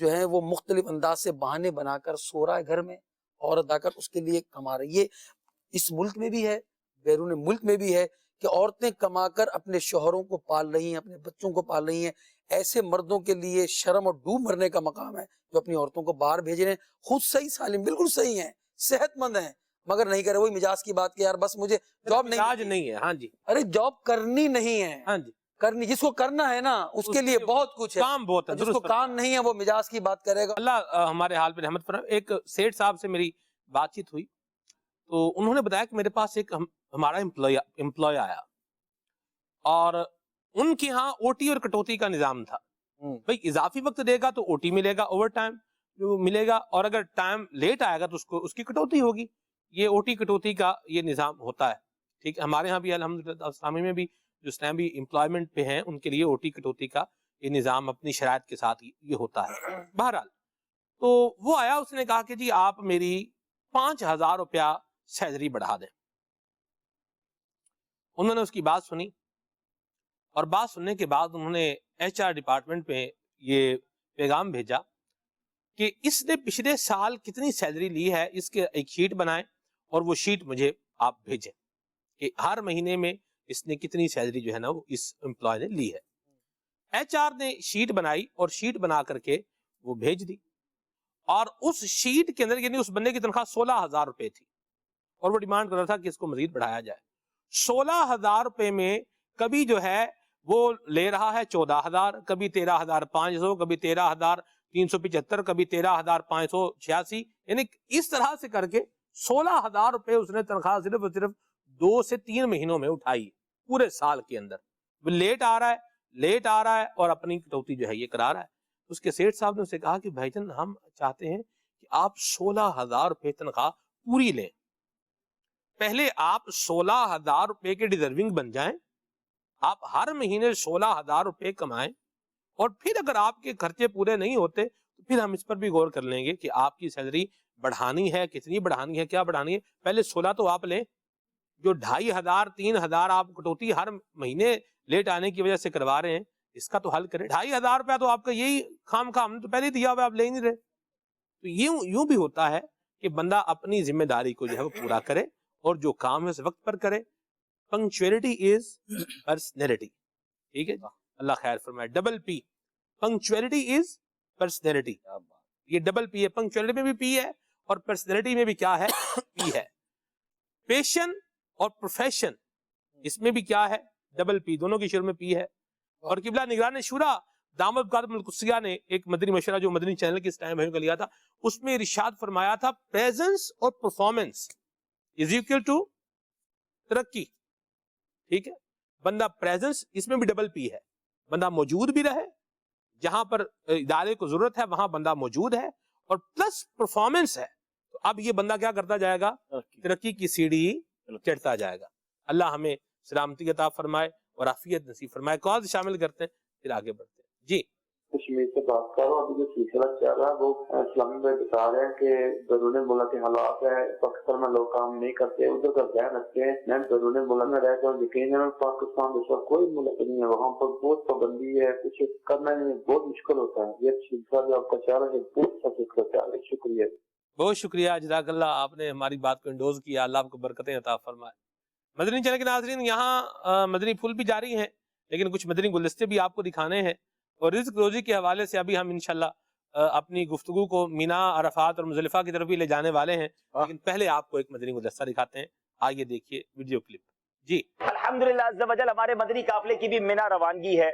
جو ہے وہ مختلف انداز سے بہانے بنا کر سو رہا ہے گھر میں، عورت آ کر اس کے لیے کما رہی ہے۔ یہ اس ملک میں بھی ہے، بیرون ملک میں بھی ہے کہ عورتیں کما کر اپنے شوہروں کو پال رہی ہیں، اپنے بچوں کو پال رہی ہیں۔ ایسے مردوں کے لیے شرم اور ڈوب مرنے کا مقام ہے جو اپنی عورتوں کو باہر بھیج رہے ہیں، خود صحیح سالم بالکل صحیح ہیں، صحت مند ہیں، مگر نہیں کرے۔ وہی مجاز کی بات کہ یار بس مجھے جاب نہیں ہے، ہاں جی، ارے جاب کرنی نہیں ہے، ہاں جی، کرنی جس کو کرنا ہے نا اس کے لیے بہت کچھ ہے، کام بہت ہے، جس کو کام نہیں ہے وہ مجاز کی بات کرے گا۔ اللہ ہمارے حال پہ رحمت فرمائے۔ ایک سیٹھ صاحب سے میری بات چیت ہوئی تو انہوں نے بتایا کہ میرے پاس ایک ہمارا امپلائی آیا اور ان کے ہاں او ٹی اور کٹوتی کا نظام تھا۔ بھائی اضافی وقت دے گا تو او ٹی ملے گا، اوور ٹائم ملے گا، اور اگر ٹائم لیٹ آئے گا تو اس کی کٹوتی ہوگی۔ یہ او ٹی کٹوتی کا یہ نظام ہوتا ہے، ٹھیک ہے۔ ہمارے ہاں بھی الحمدللہ اسلامی میں بھی جو اسلامی امپلائمنٹ پہ ہیں ان کے لیے او ٹی کٹوتی کا یہ نظام اپنی شرائط کے ساتھ یہ ہوتا ہے۔ بہرحال تو وہ آیا، اس نے کہا کہ جی آپ میری 5,000 روپیہ سیلری بڑھا دیں۔ انہوں نے اس کی بات سنی اور بات سننے کے بعد انہوں نے ایچ آر ڈپارٹمنٹ پہ یہ پیغام بھیجا کہ اس نے پچھلے سال کتنی سیلری لی ہے اس کے ایک شیٹ بنائیں اور وہ شیٹ مجھے آپ بھیجیں کہ ہر مہینے میں اس نے کتنی سیلری جو ہے نا وہ اس امپلائی نے لی ہے۔ ایچ آر نے شیٹ بنائی اور شیٹ بنا کر کے وہ بھیج دی، اور اس شیٹ کے اندر یعنی اس بندے کی تنخواہ 16,000 روپے تھی اور وہ ڈیمانڈ کر رہا تھا کہ اس کو مزید بڑھایا جائے۔ 16,000 روپے میں کبھی جو ہے وہ لے رہا ہے 14,000، کبھی 13,500، کبھی 13,375، کبھی 13,586، یعنی اس طرح سے کر کے 16,000 روپے اس نے تنخواہ صرف اور صرف 2 سے 3 مہینوں میں اٹھائی پورے سال کے اندر۔ وہ لیٹ آ رہا ہے اور اپنی کٹوتی جو ہے یہ کرا رہا ہے۔ اس کے سیٹھ صاحب نے اسے کہا کہ بھائی جان ہم چاہتے ہیں کہ آپ 16,000 روپے تنخواہ پوری لیں، پہلے آپ 16,000 روپے کے ڈیزرونگ بن جائیں، آپ ہر مہینے 16,000 روپے کمائیں، اور پھر اگر آپ کے خرچے پورے نہیں ہوتے تو پھر ہم اس پر بھی غور کر لیں گے کہ آپ کی سیلری بڑھانی ہے، کتنی بڑھانی ہے، کیا بڑھانی ہے۔ پہلے 16 تو آپ لیں، جو 2,500 3,000 آپ کٹوتی ہر مہینے لیٹ آنے کی وجہ سے کروا رہے ہیں اس کا تو حل کریں۔ 2,500 روپیہ تو آپ کا یہی خام ہم تو پہلے دیا ہوا، آپ لے نہیں رہے۔ تو یوں بھی ہوتا ہے کہ بندہ اپنی ذمہ داری کو جو ہے وہ پورا کرے اور جو کام ہے اس وقت پر کرے۔ پنکچویلٹی از پرسنالٹی، ٹھیک ہے، اللہ خیر فرمائے۔ Double P, punctuality is personality, یہ ڈبل پی ہے، پنکچویلٹی میں بھی پی ہے اور پرسنالٹی میں بھی کیا ہے، پی ہے۔ پیشن اور پروفیشن اس میں بھی کیا ہے، ڈبل پی، دونوں کی شروع میں پی ہے۔ اور قبلہ نگران شورا دامت قادم القدسیہ نے ایک مدنی مشورہ جو مدنی چینل کے اس ٹائم بھائیوں کا لیا تھا، اس میں ارشاد فرمایا تھا پریزنس اور پرفارمنس از ایکول ٹو ترقی، ٹھیک ہے۔ بندہ پریزنس، اس میں بھی ڈبل پی ہے، بندہ موجود بھی رہے، جہاں پر ادارے کو ضرورت ہے وہاں بندہ موجود ہے، اور پلس پرفارمنس ہے، تو اب یہ بندہ کیا کرتا جائے گا، ترقی کی سیڑھی چڑھتا جائے گا۔ اللہ ہمیں سلامتی عطا فرمائے اور عافیت نصیب فرمائے۔ کال شامل کرتے ہیں پھر آگے بڑھتے ہیں۔ جی کشمیر سے بات کر رہا ہوں۔ ابھی جو سلسلہ چل رہا ہے وہ اسلامی میں بتا رہے ہیں کہ بیرون ملک کے حالات ہے، پاکستان میں لوگ کام نہیں کرتے، ادھر کا ذہن رکھتے ہیں۔ میں بیرون ملک میں رہتا ہوں، یقین ہے پاکستان دوسرا کوئی ملک نہیں ہے، وہاں پر بہت پابندی ہے، کچھ کرنا نہیں بہت مشکل ہوتا ہے۔ یہ سلسلہ جو آپ کا چل رہا ہے بہت اچھا سلسلہ چل رہا ہے، شکریہ، بہت شکریہ، جزاک اللہ، آپ نے ہماری بات کو انڈوز کیا، اللہ آپ کو برکتیں عطا فرمائے۔ مدنی چینل کے ناظرین، یہاں مدنی پھول بھی جاری ہیں لیکن کچھ مدنی گلدستے بھی آپ کو دکھانے ہیں، اور رزق روزی کے حوالے سے ابھی ہم انشاءاللہ اپنی گفتگو کو مینا، عرفات اور مزدلفہ کی طرف بھی لے جانے والے ہیں، لیکن پہلے آپ کو ایک مدنی گلدستہ دکھاتے ہیں، آئیے دیکھیے ویڈیو کلپ۔ جی الحمدللہ عز و جل، ہمارے مدنی قافلے کی بھی مینا روانگی ہے۔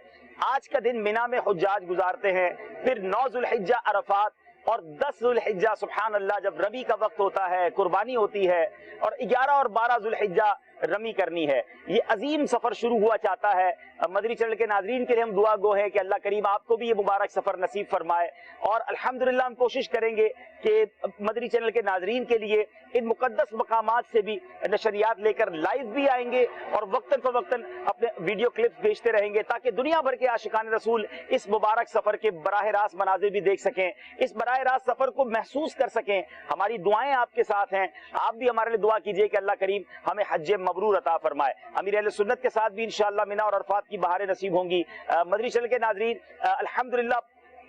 آج کا دن مینا میں حجاج گزارتے ہیں، پھر 9 ذوالحجہ عرفات اور 10 ذوالحجہ سبحان اللہ جب رمی کا وقت ہوتا ہے، قربانی ہوتی ہے، اور 11 اور 12 ذوالحجہ رمی کرنی ہے۔ یہ عظیم سفر شروع ہوا چاہتا ہے۔ مدنی چینل کے ناظرین کے لیے ہم دعا گو ہیں کہ اللہ کریم آپ کو بھی یہ مبارک سفر نصیب فرمائے، اور الحمدللہ ہم کوشش کریں گے کہ مدنی چینل کے ناظرین کے لیے ان مقدس مقامات سے بھی نشریات لے کر لائیو بھی آئیں گے، اور وقتاً فوقتاً اپنے ویڈیو کلپس بھیجتے رہیں گے تاکہ دنیا بھر کے عاشقان رسول اس مبارک سفر کے براہ راست مناظر بھی دیکھ سکیں، اس براہ راست سفر کو محسوس کر سکیں۔ ہماری دعائیں آپ کے ساتھ ہیں، آپ بھی ہمارے لیے دعا کیجئے کہ اللہ کریم ہمیں حج مبرور عطا فرمائے۔ امیر اہل سنت کے ساتھ بھی انشاءاللہ مینا اور عرفات کی بہاریں نصیب ہوں گی۔ مدنی چینل کے ناظرین، الحمدللہ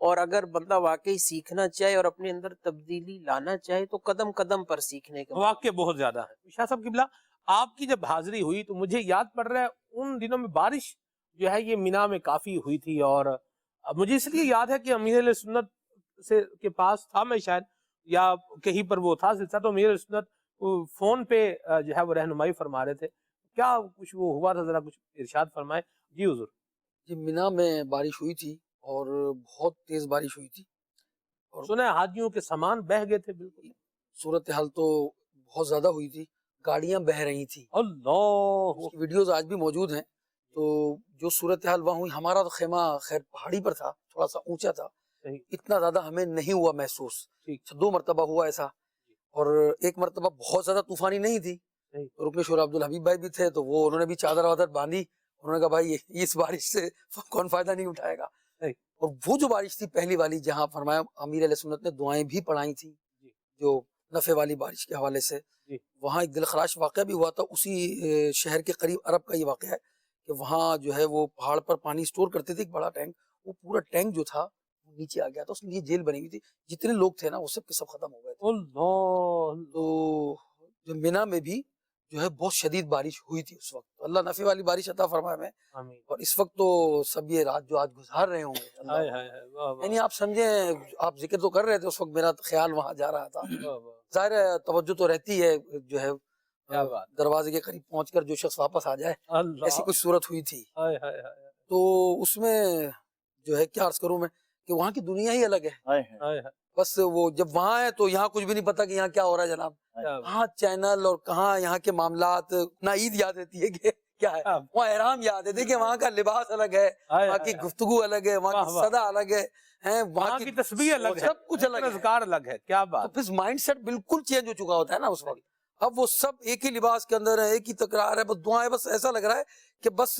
اور اگر بندہ واقعی سیکھنا چاہے اور اپنے اندر تبدیلی لانا چاہے تو قدم قدم پر سیکھنے کا واقع بہت زیادہ ہے. شاہ صاحب قبلہ آپ کی جب حاضری ہوئی تو مجھے یاد پڑ رہا ہے ان دنوں میں بارش جو ہے یہ مینا میں کافی ہوئی تھی, اور مجھے اس لیے یاد ہے کہ امیر علیہ سنت سے کے پاس تھا میں شاید, یا کہیں پر وہ تھا سلسلہ, تو امیر علیہ سنت فون پہ جو ہے وہ رہنمائی فرما رہے تھے. کیا کچھ وہ ہوا تھا, ذرا کچھ ارشاد فرمائے. جی حضور. جی مینا میں بارش ہوئی تھی اور بہت تیز بارش ہوئی تھی, اور سنا ہے حاجیوں کے سامان بہہ گئے تھے. بالکل صورتحال تو بہت زیادہ ہوئی تھی, گاڑیاں بہہ رہی تھی. اللہ, اس کی ویڈیوز آج بھی موجود ہیں. تو جو صورتحال وہاں ہوئی, ہمارا تو خیمہ خیر پہاڑی پر تھا, تھوڑا سا اونچا تھا, اتنا زیادہ ہمیں نہیں ہوا محسوس. 2 مرتبہ ہوا ایسا, اور ایک مرتبہ بہت زیادہ طوفانی نہیں تھی. رکن شورا عبدالحبیب بھائی بھی تھے, تو وہ انہوں نے بھی چادر وادر باندھی. انہوں نے کہا بھائی اس بارش سے کون فائدہ نہیں اٹھائے گا. اور وہ جو بارش تھی پہلی والی, جہاں فرمایا امیر علیہ سنت نے دعائیں بھی پڑھائی تھیں جو نفع والی بارش کے حوالے سے, وہاں ایک دلخراش واقعہ بھی ہوا تھا. اسی شہر کے قریب عرب کا یہ واقعہ ہے کہ وہاں جو ہے وہ پہاڑ پر پانی سٹور کرتے تھے, ایک بڑا ٹینک, وہ پورا ٹینک جو تھا وہ نیچے آ گیا تھا. اس میں یہ جیل بنی ہوئی تھی, جتنے لوگ تھے نا وہ سب کے سب ختم ہو گئے تھے. تو جو مینا میں بھی جو ہے بہت شدید بارش ہوئی تھی اس وقت. اللہ نفع والی بارش عطا فرمائے میں. اور اس وقت تو سب یہ رات جو آج گزار رہے ہوں گے, یعنی آپ سمجھیں, آپ ذکر تو کر رہے تھے اس وقت, میرا خیال وہاں جا رہا تھا. ظاہر ہے توجہ تو رہتی ہے, جو ہے دروازے کے قریب پہنچ کر جو شخص واپس آ جائے, ایسی کچھ صورت ہوئی تھی. تو اس میں جو ہے کیا عرض کروں میں کہ وہاں کی دنیا ہی الگ ہے. بس وہ جب وہاں ہے تو یہاں کچھ بھی نہیں پتا کہ یہاں کیا ہو رہا ہے جناب. کہاں چینل اور کہاں یہاں کے معاملات. نہ عید یاد رہتی ہے کہ کیا ہے, وہاں احرام یاد ہے. دیکھیں وہاں کا لباس الگ ہے, وہاں کی گفتگو الگ ہے, وہاں کی صدا الگ ہے, وہاں کی تسبیح الگ ہے, سب کچھ الگ ہے, اذکار الگ ہے. کیا بات. پھر مائنڈ سیٹ بالکل چینج ہو چکا ہوتا ہے نا اس وقت. اب وہ سب ایک ہی لباس کے اندر ہے, ایک ہی تکرار ہے, بس دعائیں, بس ایسا لگ رہا ہے کہ بس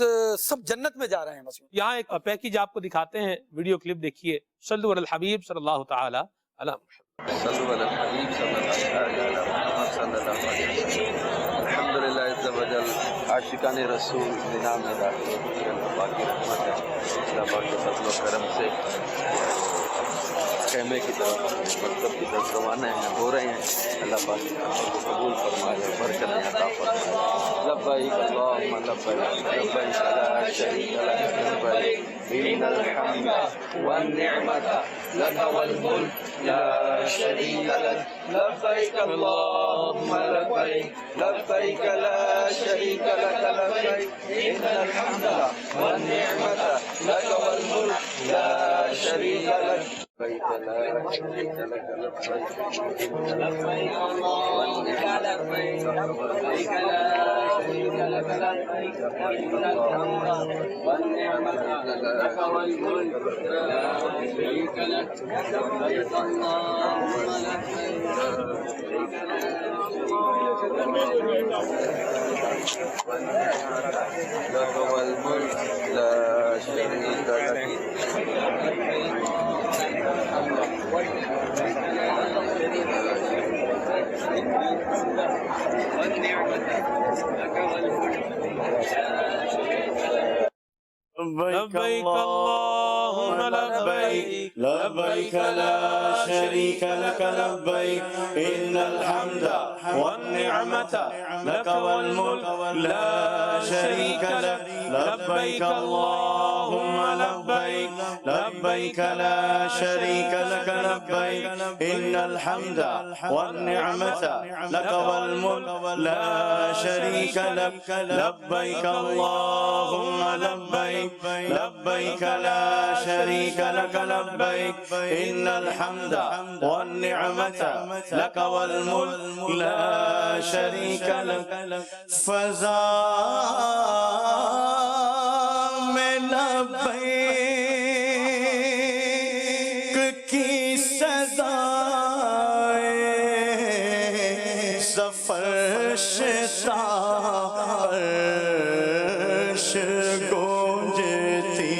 سب جنت میں جا رہے ہیں. بس یہاں ایک پیکیج آپ کو دکھاتے ہیں, ویڈیو کلپ دیکھیے. صلو علی الحبیب صلی اللہ تعالی علی محمد. صلو علی الحبیب صلی اللہ تعالی علی محمد صلی اللہ علیہ وسلم. الحمدللہ عز و جل, عاشقان رسول مینا میں داخل ہوتے ہیں. اللہ پاک کی رحمت ہے, اللہ پاک کے فضل و کرم سے خیمے کی طرف, مکتب کی طرف روانہ ہو رہے ہیں. اللہ پاک کی رحمت کو قبول فرمائے, برکت عطا فرمائے. لبیک اللہم لبیک, لبیک لا شریک لک لبیک, ان الحمد والنعمت لک والملک لا شریک لک. لبیک اللہم لبیک, لبیک لا شریک لک لبیک, ان الحمد والنعمت لک والملک لا شریک لک. لبیک لا شریک لک لبیک, ان الحمد والنعمت لبیک لا شریک لک لبیک, ان الحمد والنعمت لک والملک لا شریک لک. لبیک اللہم لبیک, لبیک لک والملک لا شریک لک. لبیک اللہم لبیک, لبیک لا شریک لک لبیک, ان الحمد والنعمت لک والملک لا شریک لک. لبیک اللہم لبیک, لبیک لا شریک لک لبیک, ان الحمد والنعمت لک والملک لا شریک لک. لبیک اللہم لبیک, لبیک لا شریک لک لبیک, ان الحمد والنعمت لک والملک لا شریک لک. فضا میں لبیک کی صدا, سفر شتا عرش گونجتی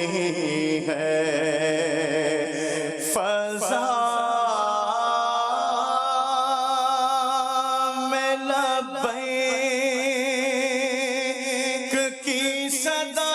ہے. فضا میں لبیک کی صدا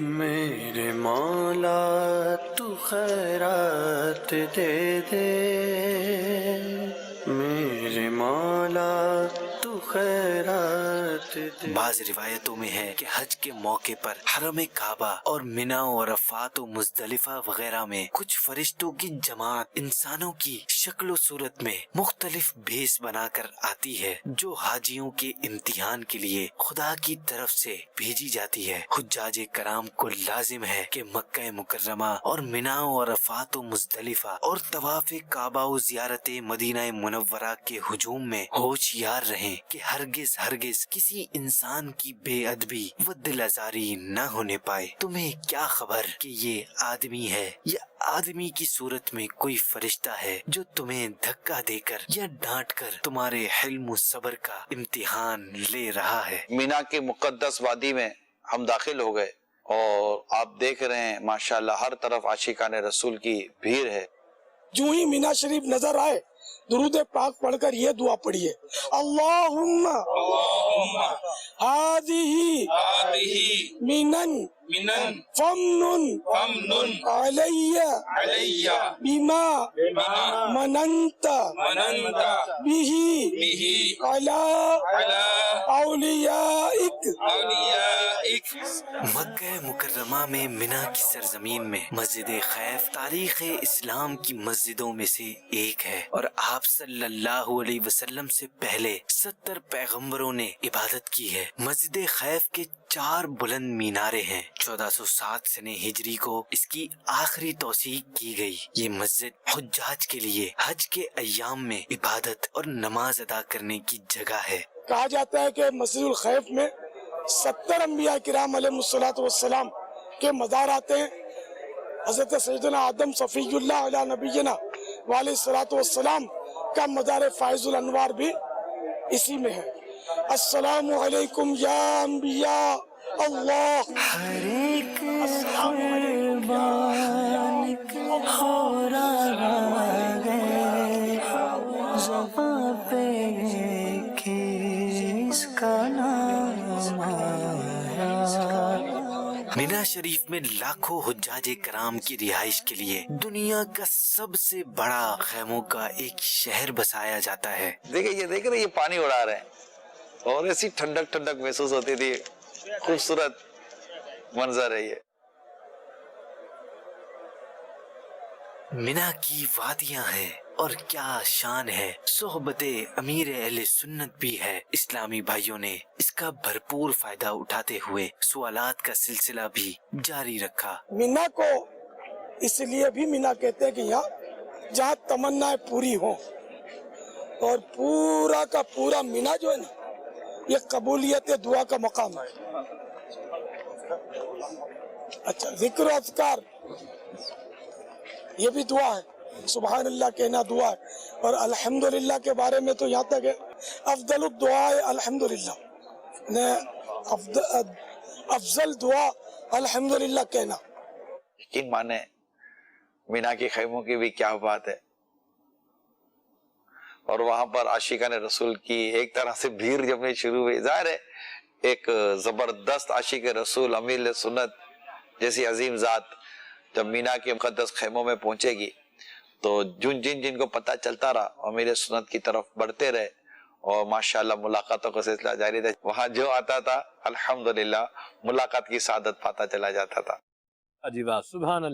میرے مولا تو خیرات دے دے، میرے مولا تو خیرات دے۔ بعض روایتوں میں ہے کہ حج کے موقع پر حرم کعبہ اور مینا و عرفات و مزدلفہ وغیرہ میں کچھ فرشتوں کی جماعت انسانوں کی شکل و صورت میں مختلف بھیس بنا کر آتی ہے، جو حاجیوں کے امتحان کے لیے خدا کی طرف سے بھیجی جاتی ہے۔ حجاج کرام کو لازم ہے کہ مکہ مکرمہ اور مینا و عرفات و مزدلفہ اور طواف کعبہ و زیارت مدینہ منورہ کے ہجوم میں ہوشیار رہیں کہ ہرگز کسی انسان کی بے ادبی و دل آزاری نہ ہونے پائے۔ تمہیں کیا خبر کہ یہ آدمی ہے یا آدمی کی صورت میں کوئی فرشتہ ہے جو تمہیں دھکا دے کر یا ڈانٹ کر تمہارے حلم و صبر کا امتحان لے رہا ہے۔ مینا کے مقدس وادی میں ہم داخل ہو گئے اور آپ دیکھ رہے ہیں ماشاءاللہ ہر طرف عاشقان رسول کی بھیڑ ہے۔ جو ہی مینا شریف نظر آئے درود پاک پڑھ کر یہ دعا پڑھیے، اللہم ہذہ منن فمنن علی بما مننت بہ علی اولیائک۔ مکہ مکرمہ میں مینا کی سرزمین میں مسجد خیف تاریخ اسلام کی مسجدوں میں سے ایک ہے، اور آپ صلی اللہ علیہ وسلم سے پہلے 70 پیغمبروں نے عبادت کی ہے۔ مسجد خیف کے 4 بلند مینارے ہیں۔ 1407 سنہ ہجری کو اس کی آخری توسیع کی گئی۔ یہ مسجد حجاج کے لیے حج کے ایام میں عبادت اور نماز ادا کرنے کی جگہ ہے۔ کہا جاتا ہے کہ مسجد الخیف میں 70 انبیاء کرام علیہ السلام کے مزار آتے ہیں۔ حضرت سیدنا آدم صفی اللہ علیہ نبینا علیہ السلام کا مزار فائز الانوار بھی اسی میں ہے۔ السلام علیکم یا انبیاء اللہ۔ ہر ایک قربان ہو رہا ہے زباں پہ کس کا نام آیا۔ مینا شریف میں لاکھوں حجاج کرام کی رہائش کے لیے دنیا کا سب سے بڑا خیموں کا ایک شہر بسایا جاتا ہے۔ دیکھیں یہ پانی اڑا رہے ہیں اور ایسی ٹھنڈک محسوس ہوتی تھی۔ خوبصورت منظر ہے یہ۔ مینا کی وادیاں ہیں اور کیا شان ہے، صحبت امیر اہل سنت بھی ہے۔ اسلامی بھائیوں نے اس کا بھرپور فائدہ اٹھاتے ہوئے سوالات کا سلسلہ بھی جاری رکھا۔ مینا کو اس لیے بھی مینا کہتے ہیں کہ یہاں جہاں تمنا پوری ہو، اور پورا کا پورا مینا جو ہے نا یہ قبولیت دعا کا مقام ہے۔ اچھا، ذکر و اذکار یہ بھی دعا ہے، سبحان اللہ کہنا دعا ہے، اور الحمدللہ کے بارے میں تو یہاں تک ہے افضل الدعاء الحمدللہ، افضل دعا الحمدللہ کہنا۔ یقین مانے مینا کے خیموں کی بھی کیا بات ہے، اور وہاں پر عاشقان رسول کی ایک طرح سے بھیڑ جب میں شروع ہوئی۔ ظاہر ہے ایک زبردست عاشق رسول امیر سنت جیسی عظیم ذات جب مینا کے مقدس خیموں میں پہنچے گی تو جن کو پتہ چلتا رہا امیر سنت کی طرف بڑھتے رہے، اور ماشاءاللہ ملاقاتوں کا سلسلہ جاری تھا۔ وہاں جو آتا تھا الحمدللہ ملاقات کی سعادت پاتا چلا جاتا تھا۔ جی واہ، سبحان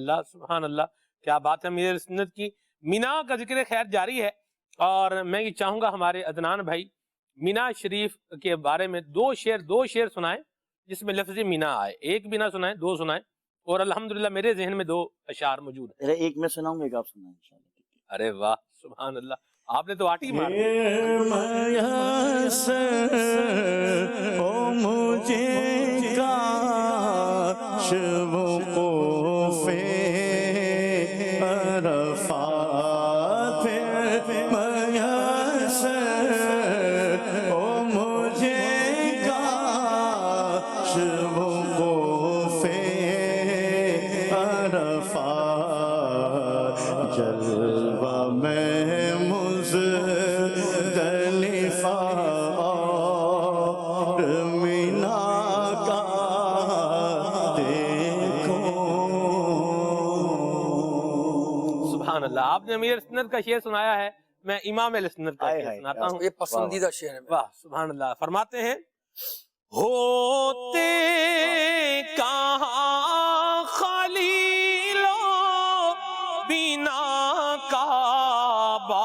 اللہ، کیا بات ہے امیر سنت کی۔ مینا کا ذکر خیر جاری ہے، اور میں یہ چاہوں گا ہمارے عدنان بھائی مینا شریف کے بارے میں دو شعر سنائیں جس میں لفظ مینا آئے۔ ایک بھی نہ سنائیں، 2 سنائیں، اور الحمدللہ میرے ذہن میں 2 اشعار موجود ہیں۔ ایک میں سناؤں گا، ایک آپ سنائیں انشاءاللہ۔ ارے واہ، سبحان اللہ، آپ نے تو آٹی مار جلوہ میں مزدلفہ اور مینا کا اللہ. آپ نے امیر سنت کا شعر سنایا ہے, میں امام اہل سنت کا شعر سناتا ہوں. یہ پسندیدہ شعر ہے. واہ سبحان اللہ. فرماتے ہیں ہوتے کہاں خلیلو بینا کعبہ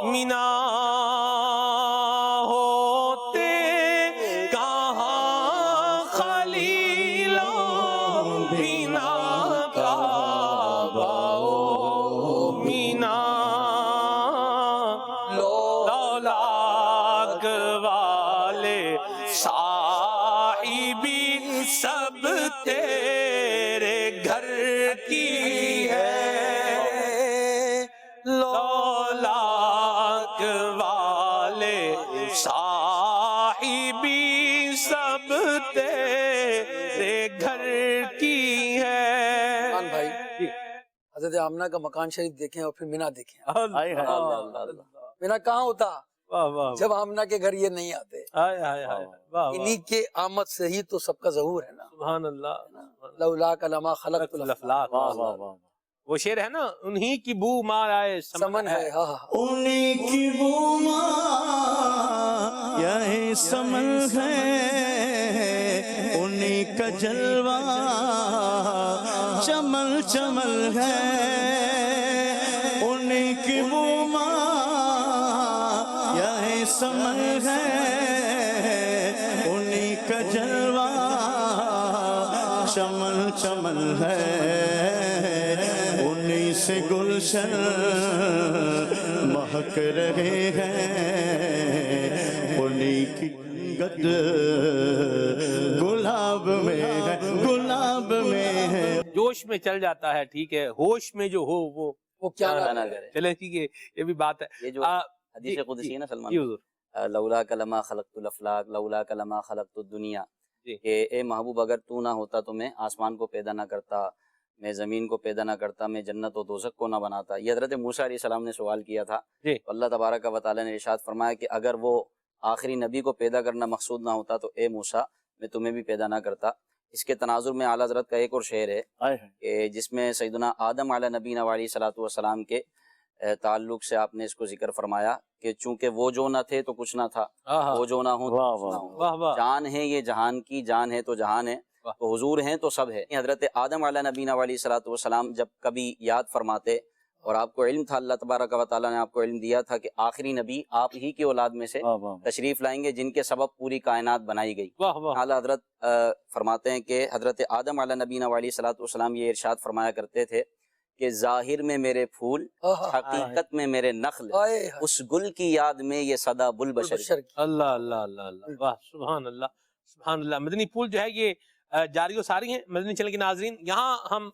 مینا, ہوتے کہاں خلیلو بینا کعبہ مینا, لولاک والے صاحبی سب تیرے گھر کی ہے, لولاک والے صاحبی سب تیرے گھر کی ہے. بھائی حضرت آمنہ کا مکان شریف دیکھیں اور پھر مینا دیکھیں. مینا کہاں ہوتا جب آمنہ کے گھر یہ نہیں آتے. انہی کے آمد سے ہی تو سب کا ظہور ہے نا. سبحان اللہ. لولاک لما خلقت الافلاک. وہ شعر ہے نا, انہی کی بو مار آئے سمن ہے. انہی کی بو مار یہ سمن ہے, انہی کا جلوہ چمل چمل ہے, انہی کی بو مار یہ سمن ہے, انہی کا جلوہ چمل چمل ہے, انہی سے گلشن مہک رہے ہیں, انہی کی گد گلاب میں ہے, گلاب میں ہے. جوش میں چل جاتا ہے, ٹھیک ہے, ہوش میں جو ہو وہ کیا نہ کرے. چلے ٹھیک ہے, یہ بھی بات ہے. یہ جو حدیث قدسی ہے نا سلمان, لولا کلمہ خلقت الافلاق لولا کلمہ خلقت الدنیا, کہ اے محبوب اگر تو نہ ہوتا تو میں آسمان کو پیدا نہ کرتا, میں زمین کو پیدا نہ کرتا, میں جنت و دوزخ کو نہ بناتا. یہ حضرت موسیٰ علیہ السلام نے سوال کیا تھا. اللہ تبارک و تعالیٰ نے ارشاد فرمایا کہ اگر وہ آخری نبی کو پیدا کرنا مقصود نہ ہوتا تو اے موسیٰ میں تمہیں بھی پیدا نہ کرتا. اس کے تناظر میں اعلیٰ حضرت کا ایک اور شعر ہے کہ جس میں سیدنا آدم علیہ نبینا علیہ صلاۃ والسلام کے تعلق سے آپ نے اس کو ذکر فرمایا کہ چونکہ وہ جو نہ تھے تو کچھ نہ تھا, وہ جو نہ ہوں تو کچھ نہ ہوں, جان ہے یہ جہان کی, جان ہے تو جہان ہے, تو حضور ہیں تو سب ہے. حضرت آدم علیہ نبینا علیہ صلاۃ والسلام جب کبھی یاد فرماتے, اور آپ کو علم تھا, اللہ تبارک و تعالیٰ نے آپ کو علم دیا تھا کہ آخری نبی آپ ہی کی اولاد میں سے تشریف لائیں گے جن کے سبب پوری کائنات بنائی گئی. اعلیٰ حضرت فرماتے ہیں کہ حضرت آدم علیہ نبینا علیہ صلاۃ والسلام یہ ارشاد فرمایا کرتے تھے کہ ظاہر میں میرے پھول, حقیقت میں میرے نخل, اس گل کی یاد میں یہ صدا بل بشر. اللہ اللہ اللہ اللہ, واہ سبحان اللہ سبحان اللہ. مدنی پھول جو ہے یہ جاری و ساری ہیں. مدنی چینل کے ناظرین, یہاں ہم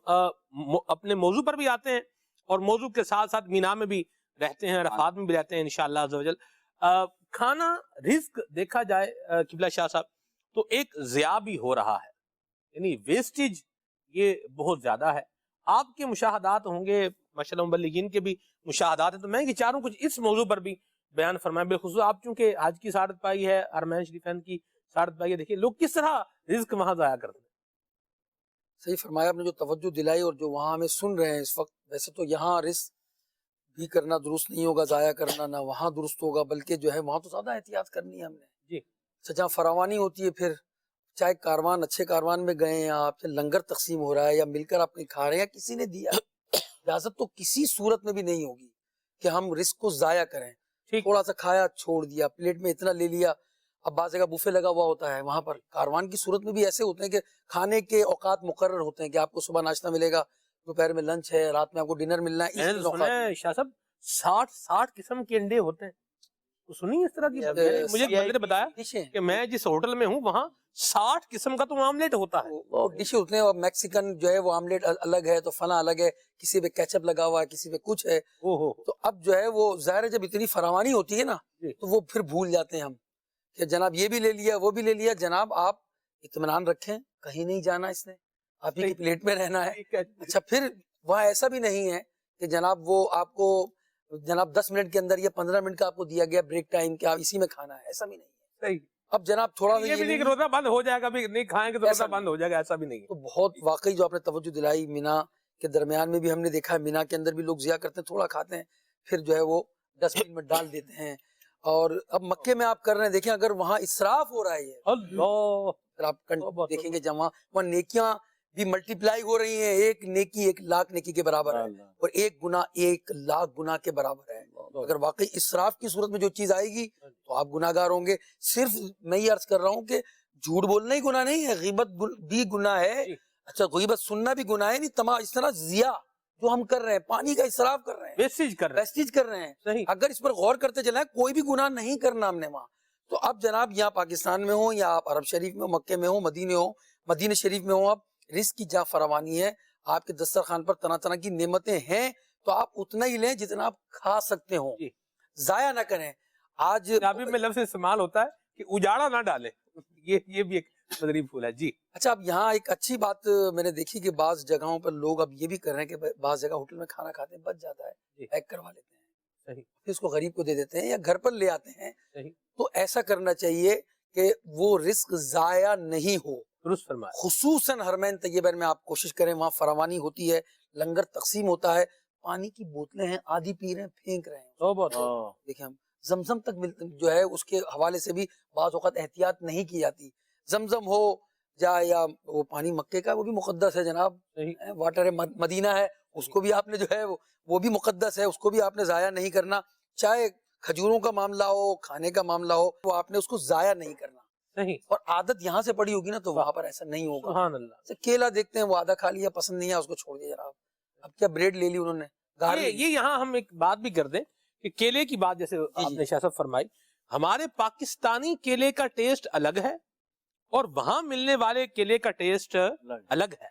اپنے موضوع پر بھی آتے ہیں اور موضوع کے ساتھ ساتھ مینا میں بھی رہتے ہیں, عرفات میں بھی رہتے ہیں انشاءاللہ عز و جل. کھانا رزق دیکھا جائے قبلہ شاہ صاحب تو ایک ضیاع بھی ہو رہا ہے, یعنی ویسٹیج یہ بہت زیادہ ہے. آپ کے مشاہدات ہوں گے, ماشاءاللہ مبلغین کے بھی مشاہدات ہیں, تو میں یہ چاہ رہا ہوں کچھ اس موضوع پر بھی بیان فرمائیں. بالخصوص آپ چونکہ حج کی سعادت پائی ہے, حرمین شریفین کی سعادت پائی ہے, دیکھیے لوگ کس طرح رزق وہاں ضائع کرتے ہیں. صحیح فرمایا آپ نے, جو توجہ دلائی اور جو وہاں ہمیں سن رہے ہیں اس وقت. ویسے تو یہاں رزق بھی کرنا درست نہیں ہوگا, ضائع کرنا نہ وہاں درست ہوگا, بلکہ جو ہے وہاں تو زیادہ احتیاط کرنی ہے ہم نے. جی جہاں فراوانی ہوتی ہے, پھر چاہے کاروان اچھے کاروان میں گئے ہیں آپ, چاہے لنگر تقسیم ہو رہا ہے یا مل کر آپ کھا رہے ہیں یا کسی نے دیا, اجازت تو کسی صورت میں بھی نہیں ہوگی کہ ہم رزق کو ضائع کریں. تھوڑا سا کھایا چھوڑ دیا, پلیٹ میں اتنا لے لیا. اب بعض جگہ بوفے لگا ہوا ہوتا ہے, وہاں پر کاروان کی صورت میں بھی ایسے ہوتے ہیں کہ کھانے کے اوقات مقرر ہوتے ہیں کہ آپ کو صبح ناشتہ ملے گا, دوپہر میں لنچ ہے, رات میں آپ کو ڈنر ملنا ہے. شاہ صاحب 60 قسم کے انڈے ہوتے ہیں, سنی اس طرح کی. مجھے بندے نے بتایا کہ میں جس ہوٹل میں ہوں وہاں 60 قسم کا تو آملیٹ ہوتا ہے. ڈش ہوتے ہیں, میکسیکن جو ہے وہ آملیٹ الگ ہے, تو فلاں الگ ہے, کسی پہ کیچپ لگا ہوا ہے, کسی پہ کچھ ہے. تو اب جو ہے وہ ظاہر ہے جب اتنی فراوانی ہوتی ہے نا تو وہ پھر بھول جاتے ہیں ہم کہ جناب یہ بھی لے لیا وہ بھی لے لیا. جناب آپ اطمینان رکھیں, کہیں نہیں جانا, اس نے آپ ہی کی پلیٹ میں رہنا ہے. اچھا پھر وہاں ایسا بھی نہیں ہے کہ جناب وہ آپ کو جناب 10 منٹ کے اندر یا 15 منٹ کا آپ کو دیا گیا بریک ٹائم کہ آپ اسی میں کھانا ہے, ایسا بھی نہیں ہے. اب جناب تھوڑا یہ بھی نہیں کہ روزہ بند ہو جائے گا, نہیں کھائیں گے تو روزہ بند ہو جائے گا, ایسا بھی نہیں ہے. تو بہت واقعی جو آپ نے توجہ دلائی, مینا کے درمیان میں بھی ہم نے دیکھا ہے مینا کے اندر بھی لوگ ضیاء کرتے ہیں، تھوڑا کھاتے ہیں پھر جو ہے وہ ڈسٹ بن میں ڈال دیتے ہیں. اور اب مکے میں آپ کر رہے ہیں، دیکھیں اگر وہاں اسراف ہو رہا ہے، یہ آپ دیکھیں گے جہاں وہاں نیکیاں بھی ملٹی پلائی ہو رہی ہیں، ایک نیکی 1,00,000 نیکی کے برابر ہے اور ایک گناہ 1,00,000 گناہ کے برابر ہے. اگر واقعی اسراف کی صورت میں جو چیز آئے گی تو آپ گناہ گار ہوں گے. صرف میں یہ عرض کر رہا ہوں کہ جھوٹ بولنا ہی گناہ نہیں ہے، غیبت بھی گناہ ہے. اچھا غیبت سننا بھی گناہ ہے، نہیں تمام اس طرح ضیاء جو ہم کر رہے ہیں، پانی کا اسراف کر رہے ہیں، ویسٹیج کر رہے ہیں، اگر اس پر غور کرتے چلیں کوئی بھی گناہ نہیں کرنا ہم نے وہاں. تو اب جناب یہاں پاکستان میں ہوں یا آپ عرب شریف میں ہوں، مکے میں ہوں، مدینہ شریف میں ہوں، اب رزق کی جا فراوانی ہے، آپ کے دسترخوان پر طرح طرح کی نعمتیں ہیں، تو آپ اتنا ہی لیں جتنا آپ کھا سکتے ہوں، ضائع نہ کریں. آج عربی میں لفظ استعمال ہوتا ہے کہ اجاڑا نہ ڈالے، یہ بھی ایک مدنی پھول ہے. جی اچھا، اب یہاں ایک اچھی بات میں نے دیکھی کہ بعض جگہوں پر لوگ اب یہ بھی کر رہے ہیں کہ بعض جگہ ہوٹل میں کھانا کھاتے ہیں، بچ جاتا ہے، پیک کروا لیتے ہیں، پھر اس کو غریب کو دے دیتے ہیں یا گھر پر لے آتے ہیں. تو ایسا کرنا چاہیے کہ وہ رزق ضائع نہیں ہو. خصوصاً حرمین طیبین میں آپ کوشش کریں، وہاں فراوانی ہوتی ہے، لنگر تقسیم ہوتا ہے، پانی کی بوتلیں ہیں، آدھی پی رہے ہیں، پھینک رہے ہیں. دیکھیں ہم زمزم تک جو ہے اس کے حوالے سے بھی بعض اوقات احتیاط نہیں کی جاتی. زمزم ہو یا وہ پانی مکے کا وہ بھی مقدس ہے جناب، واٹر مدینہ ہے، اس کو بھی آپ نے جو ہے وہ بھی مقدس ہے، اس کو بھی آپ نے ضائع نہیں کرنا. چاہے کھجوروں کا معاملہ ہو، کھانے کا معاملہ ہو، وہ آپ نے اس کو ضائع نہیں کرنا. اور عادت یہاں سے پڑی ہوگی نا تو وہاں پر ایسا نہیں ہوگا. سبحان اللہ. کیلا دیکھتے ہیں، وہ آدھا کھا لیا، پسند نہیں ہے، اس کو چھوڑ دیا جناب. اب کیا بریڈ لے لی انہوں نے. یہ یہاں ہم ایک بات بھی کر دیں کہ کیلے کی بات جیسے آپ نے شاہ صاحب فرمائی، ہمارے پاکستانی کیلے کا ٹیسٹ الگ ہے اور وہاں ملنے والے کیلے کا ٹیسٹ الگ ہے.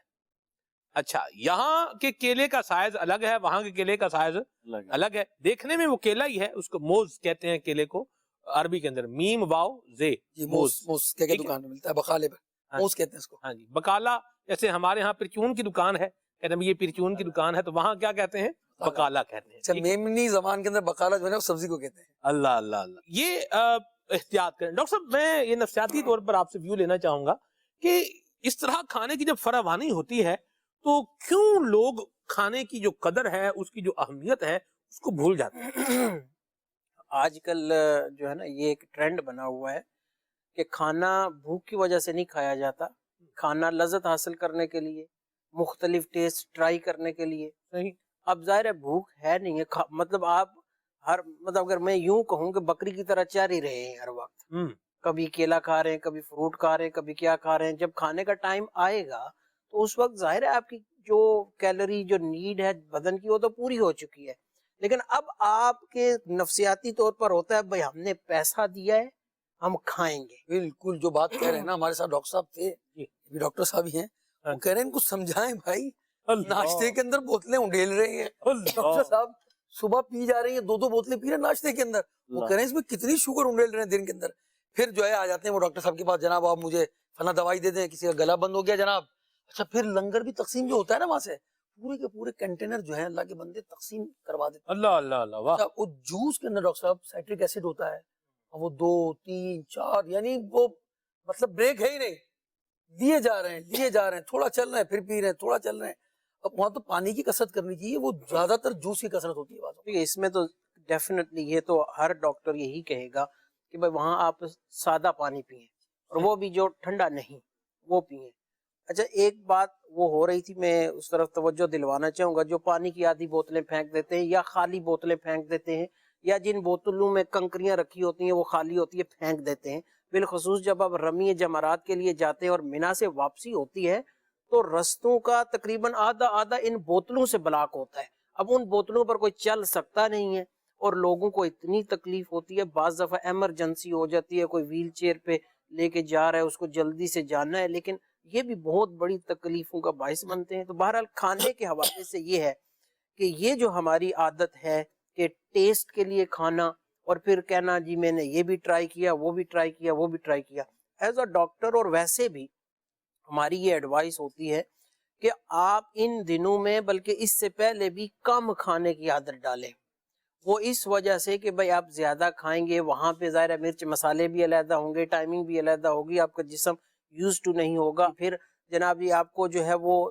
اچھا، یہاں کے کیلے کا سائز الگ ہے، وہاں کے کیلے کا سائز الگ ہے. دیکھنے میں وہ کیلا ہی ہے، اس کو موز کہتے ہیں کیلے کو عربی کے اندر، میم واو زے، موز کے دکان میں ملتا ہے، بقالے پر موز کہتے ہیں اس کو. ہاں جی، بقالہ. جیسے ہمارے ہاں پرچون کی دکان ہے، کہتے ہیں یہ پرچون کی دکان ہے، تو وہاں کیا کہتے ہیں؟ بقالہ کہتے ہیں. اچھا، میمنی زبان کے اندر بقالہ جو ہے نا سبزی کو کہتے ہیں. اللہ اللہ اللہ. یہ احتیاط کریں. ڈاکٹر صاحب میں یہ نفسیاتی طور پر آپ سے ویو لینا چاہوں گا کہ اس طرح کھانے کی جب فراوانی ہوتی ہے تو کیوں لوگ کھانے کی جو قدر ہے، اس کی جو اہمیت ہے، اس کو بھول جاتے ہیں؟ آج کل جو ہے نا یہ ایک ٹرینڈ بنا ہوا ہے کہ کھانا بھوک کی وجہ سے نہیں کھایا جاتا، کھانا لذت حاصل کرنے کے لیے، مختلف ٹیسٹ ٹرائی کرنے کے لیے. اب ظاہر ہے بھوک ہے نہیں ہے، مطلب آپ مطلب اگر میں یوں کہوں کہ بکری کی طرح چر ہی رہے ہیں ہر وقت، کبھی کیلا کھا رہے ہیں، کبھی فروٹ کھا رہے ہیں، کبھی کیا کھا رہے ہیں. جب کھانے کا ٹائم آئے گا تو اس وقت ظاہر ہے آپ کی جو کیلوری جو نیڈ ہے بدن کی وہ تو پوری ہو چکی ہے. لیکن اب آپ کے نفسیاتی طور پر ہوتا ہے بھائی ہم نے پیسہ دیا ہے، ہم کھائیں گے. بالکل جو بات کہہ رہے ہیں نا، ہمارے ساتھ ڈاکٹر صاحب تھے، بھی ڈاکٹر صاحب ہی ہیں، وہ کہہ رہے ہیں ان کو سمجھائیں بھائی، ناشتے کے اندر بوتلیں اڈیل رہے ہیں. ڈاکٹر صاحب صبح پی جا رہی ہیں، 2 بوتلیں پی رہے ہیں ناشتے کے اندر، وہ کہہ رہے ہیں اس میں کتنی شوگر اڈیل رہے ہیں دن کے اندر. پھر جو ہے آ جاتے ہیں وہ ڈاکٹر صاحب کے پاس، جناب آپ مجھے فلاں دوائی دے دیں، کسی کا گلا بند ہو گیا جناب. اچھا، پھر لنگر بھی تقسیم جو ہوتا ہے نا وہاں سے پورے کے پورے کنٹینر جو ہے اللہ کے بندے تقسیم کروا دیتے ہیں. اللہ اللہ اللہ. واہ. وہ جوس کے اندر ڈاکٹر صاحب سائٹرک ایسڈ ہوتا ہے، اور وہ 2 3 4 یعنی وہ مطلب بریک ہے ہی نہیں، لیے جا رہے ہیں، تھوڑا چل رہے ہیں پھر پی رہے ہیں، تھوڑا چل رہے ہیں. اب وہاں تو پانی کی کثرت کرنی چاہیے، وہ زیادہ تر جوس کی کثرت ہوتی ہے. اس میں تو ڈیفینیٹلی یہ تو ہر ڈاکٹر یہی کہے گا کہ بھائی وہاں آپ سادہ پانی پئیں اور وہ بھی جو ٹھنڈا نہیں وہ پئیں. اچھا، ایک بات وہ ہو رہی تھی، میں اس طرف توجہ دلوانا چاہوں گا، جو پانی کی آدھی بوتلیں پھینک دیتے ہیں یا خالی بوتلیں پھینک دیتے ہیں، یا جن بوتلوں میں کنکریاں رکھی ہوتی ہیں وہ خالی ہوتی ہے پھینک دیتے ہیں. بالخصوص جب آپ رمی جمرات کے لیے جاتے ہیں اور مینا سے واپسی ہوتی ہے تو رستوں کا تقریباً آدھا ان بوتلوں سے بلاک ہوتا ہے. اب ان بوتلوں پر کوئی چل سکتا نہیں ہے اور لوگوں کو اتنی تکلیف ہوتی ہے، بعض دفعہ ایمرجنسی ہو جاتی ہے، کوئی ویل چیئر پہ لے کے جا رہا ہے، اس کو جلدی سے جانا ہے، لیکن یہ بھی بہت بڑی تکلیفوں کا باعث بنتے ہیں. تو بہرحال کھانے کے حوالے سے یہ ہے کہ یہ جو ہماری عادت ہے کہ ٹیسٹ کے لیے کھانا اور پھر کہنا جی میں نے یہ بھی ٹرائی کیا، وہ بھی ٹرائی کیا، وہ بھی ٹرائی کیا. ایز اے ڈاکٹر اور ویسے بھی ہماری یہ ایڈوائس ہوتی ہے کہ آپ ان دنوں میں بلکہ اس سے پہلے بھی کم کھانے کی عادت ڈالیں. وہ اس وجہ سے کہ بھائی آپ زیادہ کھائیں گے، وہاں پہ ظاہر مرچ مسالے بھی علیحدہ ہوں گے، ٹائمنگ بھی علیحدہ ہوگی، آپ کا جسم یوز ٹو نہیں ہوگا. پھر جناب یہ آپ کو جو ہے وہ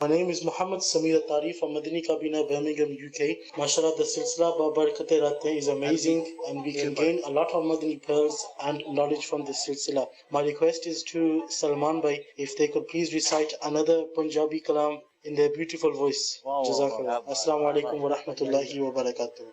My name is Muhammad Samir Tarif from Madani Kabina, Birmingham, UK. MashaAllah, the Silsila Babarakate Rate is amazing and we can gain a lot of Madani pearls and knowledge from this Silsila. My request is to Salman Bhai, if they could please recite another Punjabi kalam in their beautiful voice. Jazakallah. Assalamu alaikum wa rahmatullahi wa barakatuh.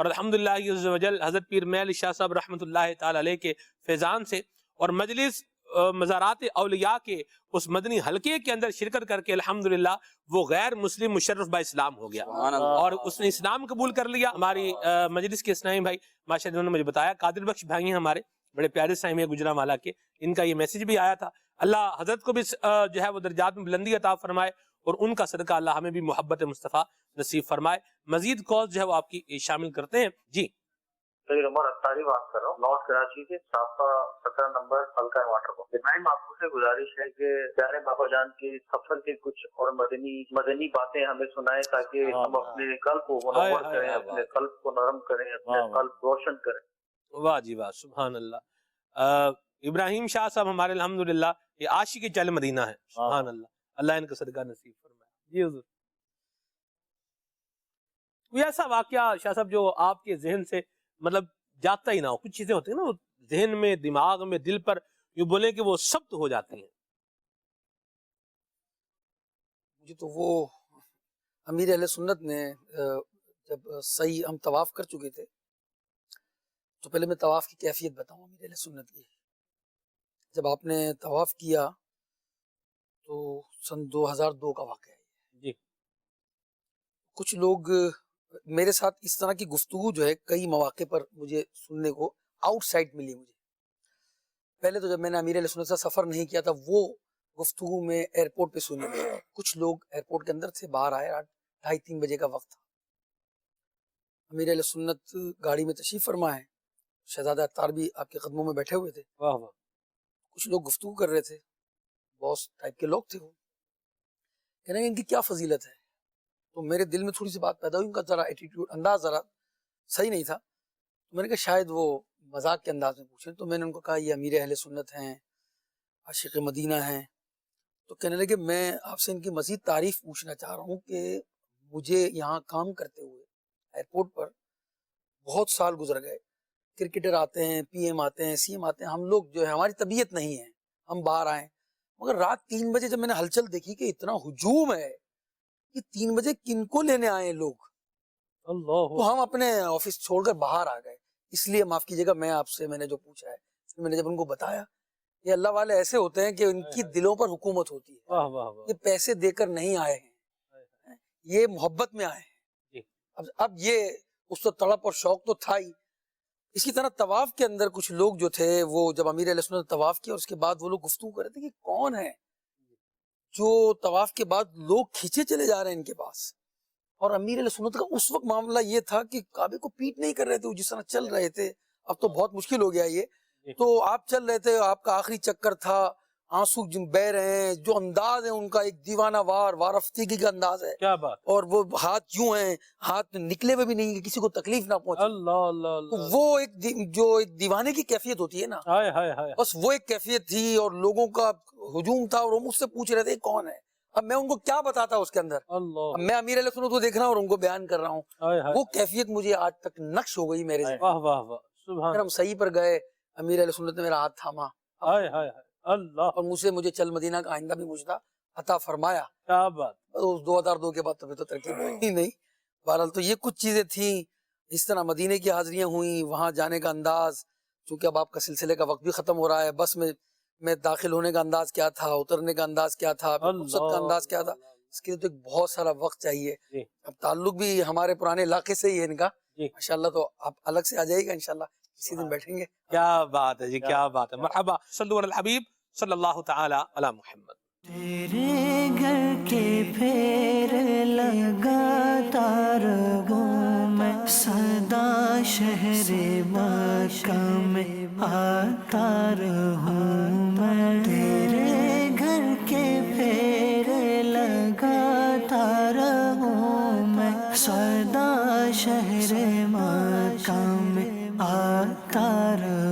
اور الحمدللہ عز و جل حضرت پیر میل علی شاہ صاحب رحمۃ اللہ تعالی علیہ کے فیضان سے اور مجلس مزارات اولیاء کے اس مدنی حلقے کے اندر شرکت کر کے الحمدللہ وہ غیر مسلم مشرف با اسلام ہو گیا اور اس نے اسلام قبول کر لیا. ہماری مجلس کے اسلامی بھائی ماشاءاللہ انہوں نے مجھے بتایا، قادر بخش بھائی ہیں ہمارے، بڑے پیارے سائیں گجرانوالہ کے، ان کا یہ میسج بھی آیا تھا. اللہ حضرت کو بھی جو ہے وہ درجات میں بلندی عطا فرمائے اور ان کا صدقہ اللہ ہمیں بھی محبت مصطفیٰ نصیب فرمائے. مزید کال جو ہے وہ آپ کی شامل کرتے ہیں. جی عمر اختاری بات کر رہا ہوں، نارتھ کراچی سے، صافہ 17 نمبر حلقہ واٹر کو. ابراہیم آپ سے گزارش ہے کہ پیارے بابا جان کے سفر کے کچھ اور مدنی باتیں ہمیں سنائیں تاکہ ہم اپنے قلب کو منور کریں، اپنے قلب کو نرم کریں، اپنے قلب روشن کریں. واہ جی واہ، سبحان اللہ. ابراہیم شاہ صاحب ہمارے الحمدللہ یہ عاشق چل مدینہ ہے. سبحان اللہ، اللہ ان کا صدقہ نصیب فرمائے. جی حضور، کوئی ایسا واقعہ شاہ صاحب جو آپ کے ذہن سے مطلب جاتا ہی نہ ہو؟ کچھ چیزیں ہوتی ہیں نا وہ ذہن میں، دماغ میں، دل پر یوں بولیں کہ وہ ثبت ہو جاتی ہیں. مجھے تو وہ امیر اہل سنت نے جب صحیح ہم طواف کر چکے تھے تو پہلے میں طواف کی کیفیت بتاؤں امیر اہل سنت کی. جب آپ نے طواف کیا تو سن 2002 کا واقعہ ہے جی. کچھ لوگ میرے ساتھ اس طرح کی گفتگو جو ہے کئی مواقع پر مجھے سننے کو آؤٹ سائڈ ملی. مجھے پہلے تو جب میں نے امیر علیہ سنت سے سفر نہیں کیا تھا وہ گفتگو میں ایئرپورٹ پہ سنی. کچھ لوگ ایئرپورٹ کے اندر سے باہر آئے، 2:30-3 بجے کا وقت تھا. امیر علیہ سنت گاڑی میں تشریف فرما ہے، شہزادہ اتار بھی آپ کے قدموں میں بیٹھے ہوئے تھے. واہ واہ. کچھ لوگ گفتگو کر رہے تھے، باس ٹائپ کے لوگ تھے. وہ کہنے لگے ان کی کیا فضیلت ہے. تو میرے دل میں تھوڑی سی بات پیدا ہوئی، ان کا ذرا ایٹیٹیوڈ، انداز ذرا صحیح نہیں تھا. تو میں نے کہا شاید وہ مذاق کے انداز میں پوچھیں. تو میں نے ان کو کہا یہ امیر اہل سنت ہیں، عاشق مدینہ ہیں. تو کہنے لگے میں آپ سے ان کی مزید تعریف پوچھنا چاہ رہا ہوں کہ مجھے یہاں کام کرتے ہوئے ایئرپورٹ پر بہت سال گزر گئے. کرکٹر آتے ہیں، پی ایم آتے ہیں، سی ایم آتے ہیں، ہم لوگ جو ہے ہماری طبیعت نہیں ہے ہم باہر آئیں. مگر رات 3 بجے جب میں نے ہلچل دیکھی کہ اتنا ہجوم ہے، یہ 3 بجے کن کو لینے آئے لوگ، اللہ، تو ہم اپنے آفس چھوڑ کر باہر آ گئے. اس لیے معاف کیجیے گا میں آپ سے میں نے جو پوچھا ہے، میں نے جب ان کو بتایا یہ اللہ والے ایسے ہوتے ہیں کہ ان کی دلوں پر حکومت ہوتی ہے. یہ پیسے دے کر نہیں آئے ہیں، یہ محبت میں آئے ہیں. اب یہ اس تو تڑپ اور شوق تو تھا ہی. اسی طرح طواف کے اندر کچھ لوگ جو تھے وہ جب امیر علیہ سنت نے طواف کیا اور اس کے بعد وہ لوگ گفتگو کر رہے تھے کہ کون ہے جو طواف کے بعد لوگ کھینچے چلے جا رہے ہیں ان کے پاس. اور امیر علیہ سنت کا اس وقت معاملہ یہ تھا کہ کعبے کو پیٹ نہیں کر رہے تھے، وہ جس طرح چل رہے تھے. اب تو بہت مشکل ہو گیا یہ. تو آپ چل رہے تھے، آپ کا آخری چکر تھا، آنسو بہ رہے ہیں، جو انداز ہے ان کا ایک دیوانہ وارفتگی کا انداز ہے. کیا بات. اور وہ ہاتھ یوں ہیں، ہاتھ نکلے ہوئے بھی نہیں کہ کسی کو تکلیف نہ پہنچے. اللہ اللہ اللہ. وہ ایک دیوانے کی کیفیت ہوتی ہے نا، بس وہ ایک کیفیت تھی. اور لوگوں کا ہجوم تھا اور وہ مجھ سے پوچھ رہے تھے کون ہے. اب میں ان کو کیا بتاتا اس کے اندر. اب میں امیر علیہ سنت کو دیکھ رہا ہوں اور ان کو بیان کر رہا ہوں. وہ کیفیت مجھے آج تک نقش ہو گئی میرے ذہن. واہ واہ واہ، سبحان. ہم صحیح پر گئے، امیر علیہ سنت نے میرا ہاتھ تھاما اللہ، اور مجھے چل مدینہ کا آئندہ بھی مجھا عطا فرمایا. کیا بات. 2002 کے بعد تو ترکیب ہی نہیں. بہرحال تو یہ کچھ چیزیں تھیں. اس طرح مدینے کی حاضریاں ہوئیں، وہاں جانے کا انداز. چونکہ اب آپ کا سلسلے کا وقت بھی ختم ہو رہا ہے، بس میں داخل ہونے کا انداز کیا تھا، اترنے کا انداز کیا تھا، رخصت کا انداز کیا تھا، اس کے لیے تو ایک بہت سارا وقت چاہیے. اب تعلق بھی ہمارے پرانے علاقے سے ہی ہے ان کا ماشاءاللہ. تو آپ الگ سے آ جائیے گا انشاءاللہ، کسی دن بیٹھیں گے. کیا بات ہے جی، کیا بات ہے. مرحبا. صلو علی الحبیب صلی اللہ تعالی علی محمد. تیرے گھر کے پھیر لگاتا رہوں میں، سدا شہر مکہ میں آتا رہوں میں. تیرے گھر کے پھیر لگاتا رہوں میں، سدا شہر مکہ میں آتا رہوں.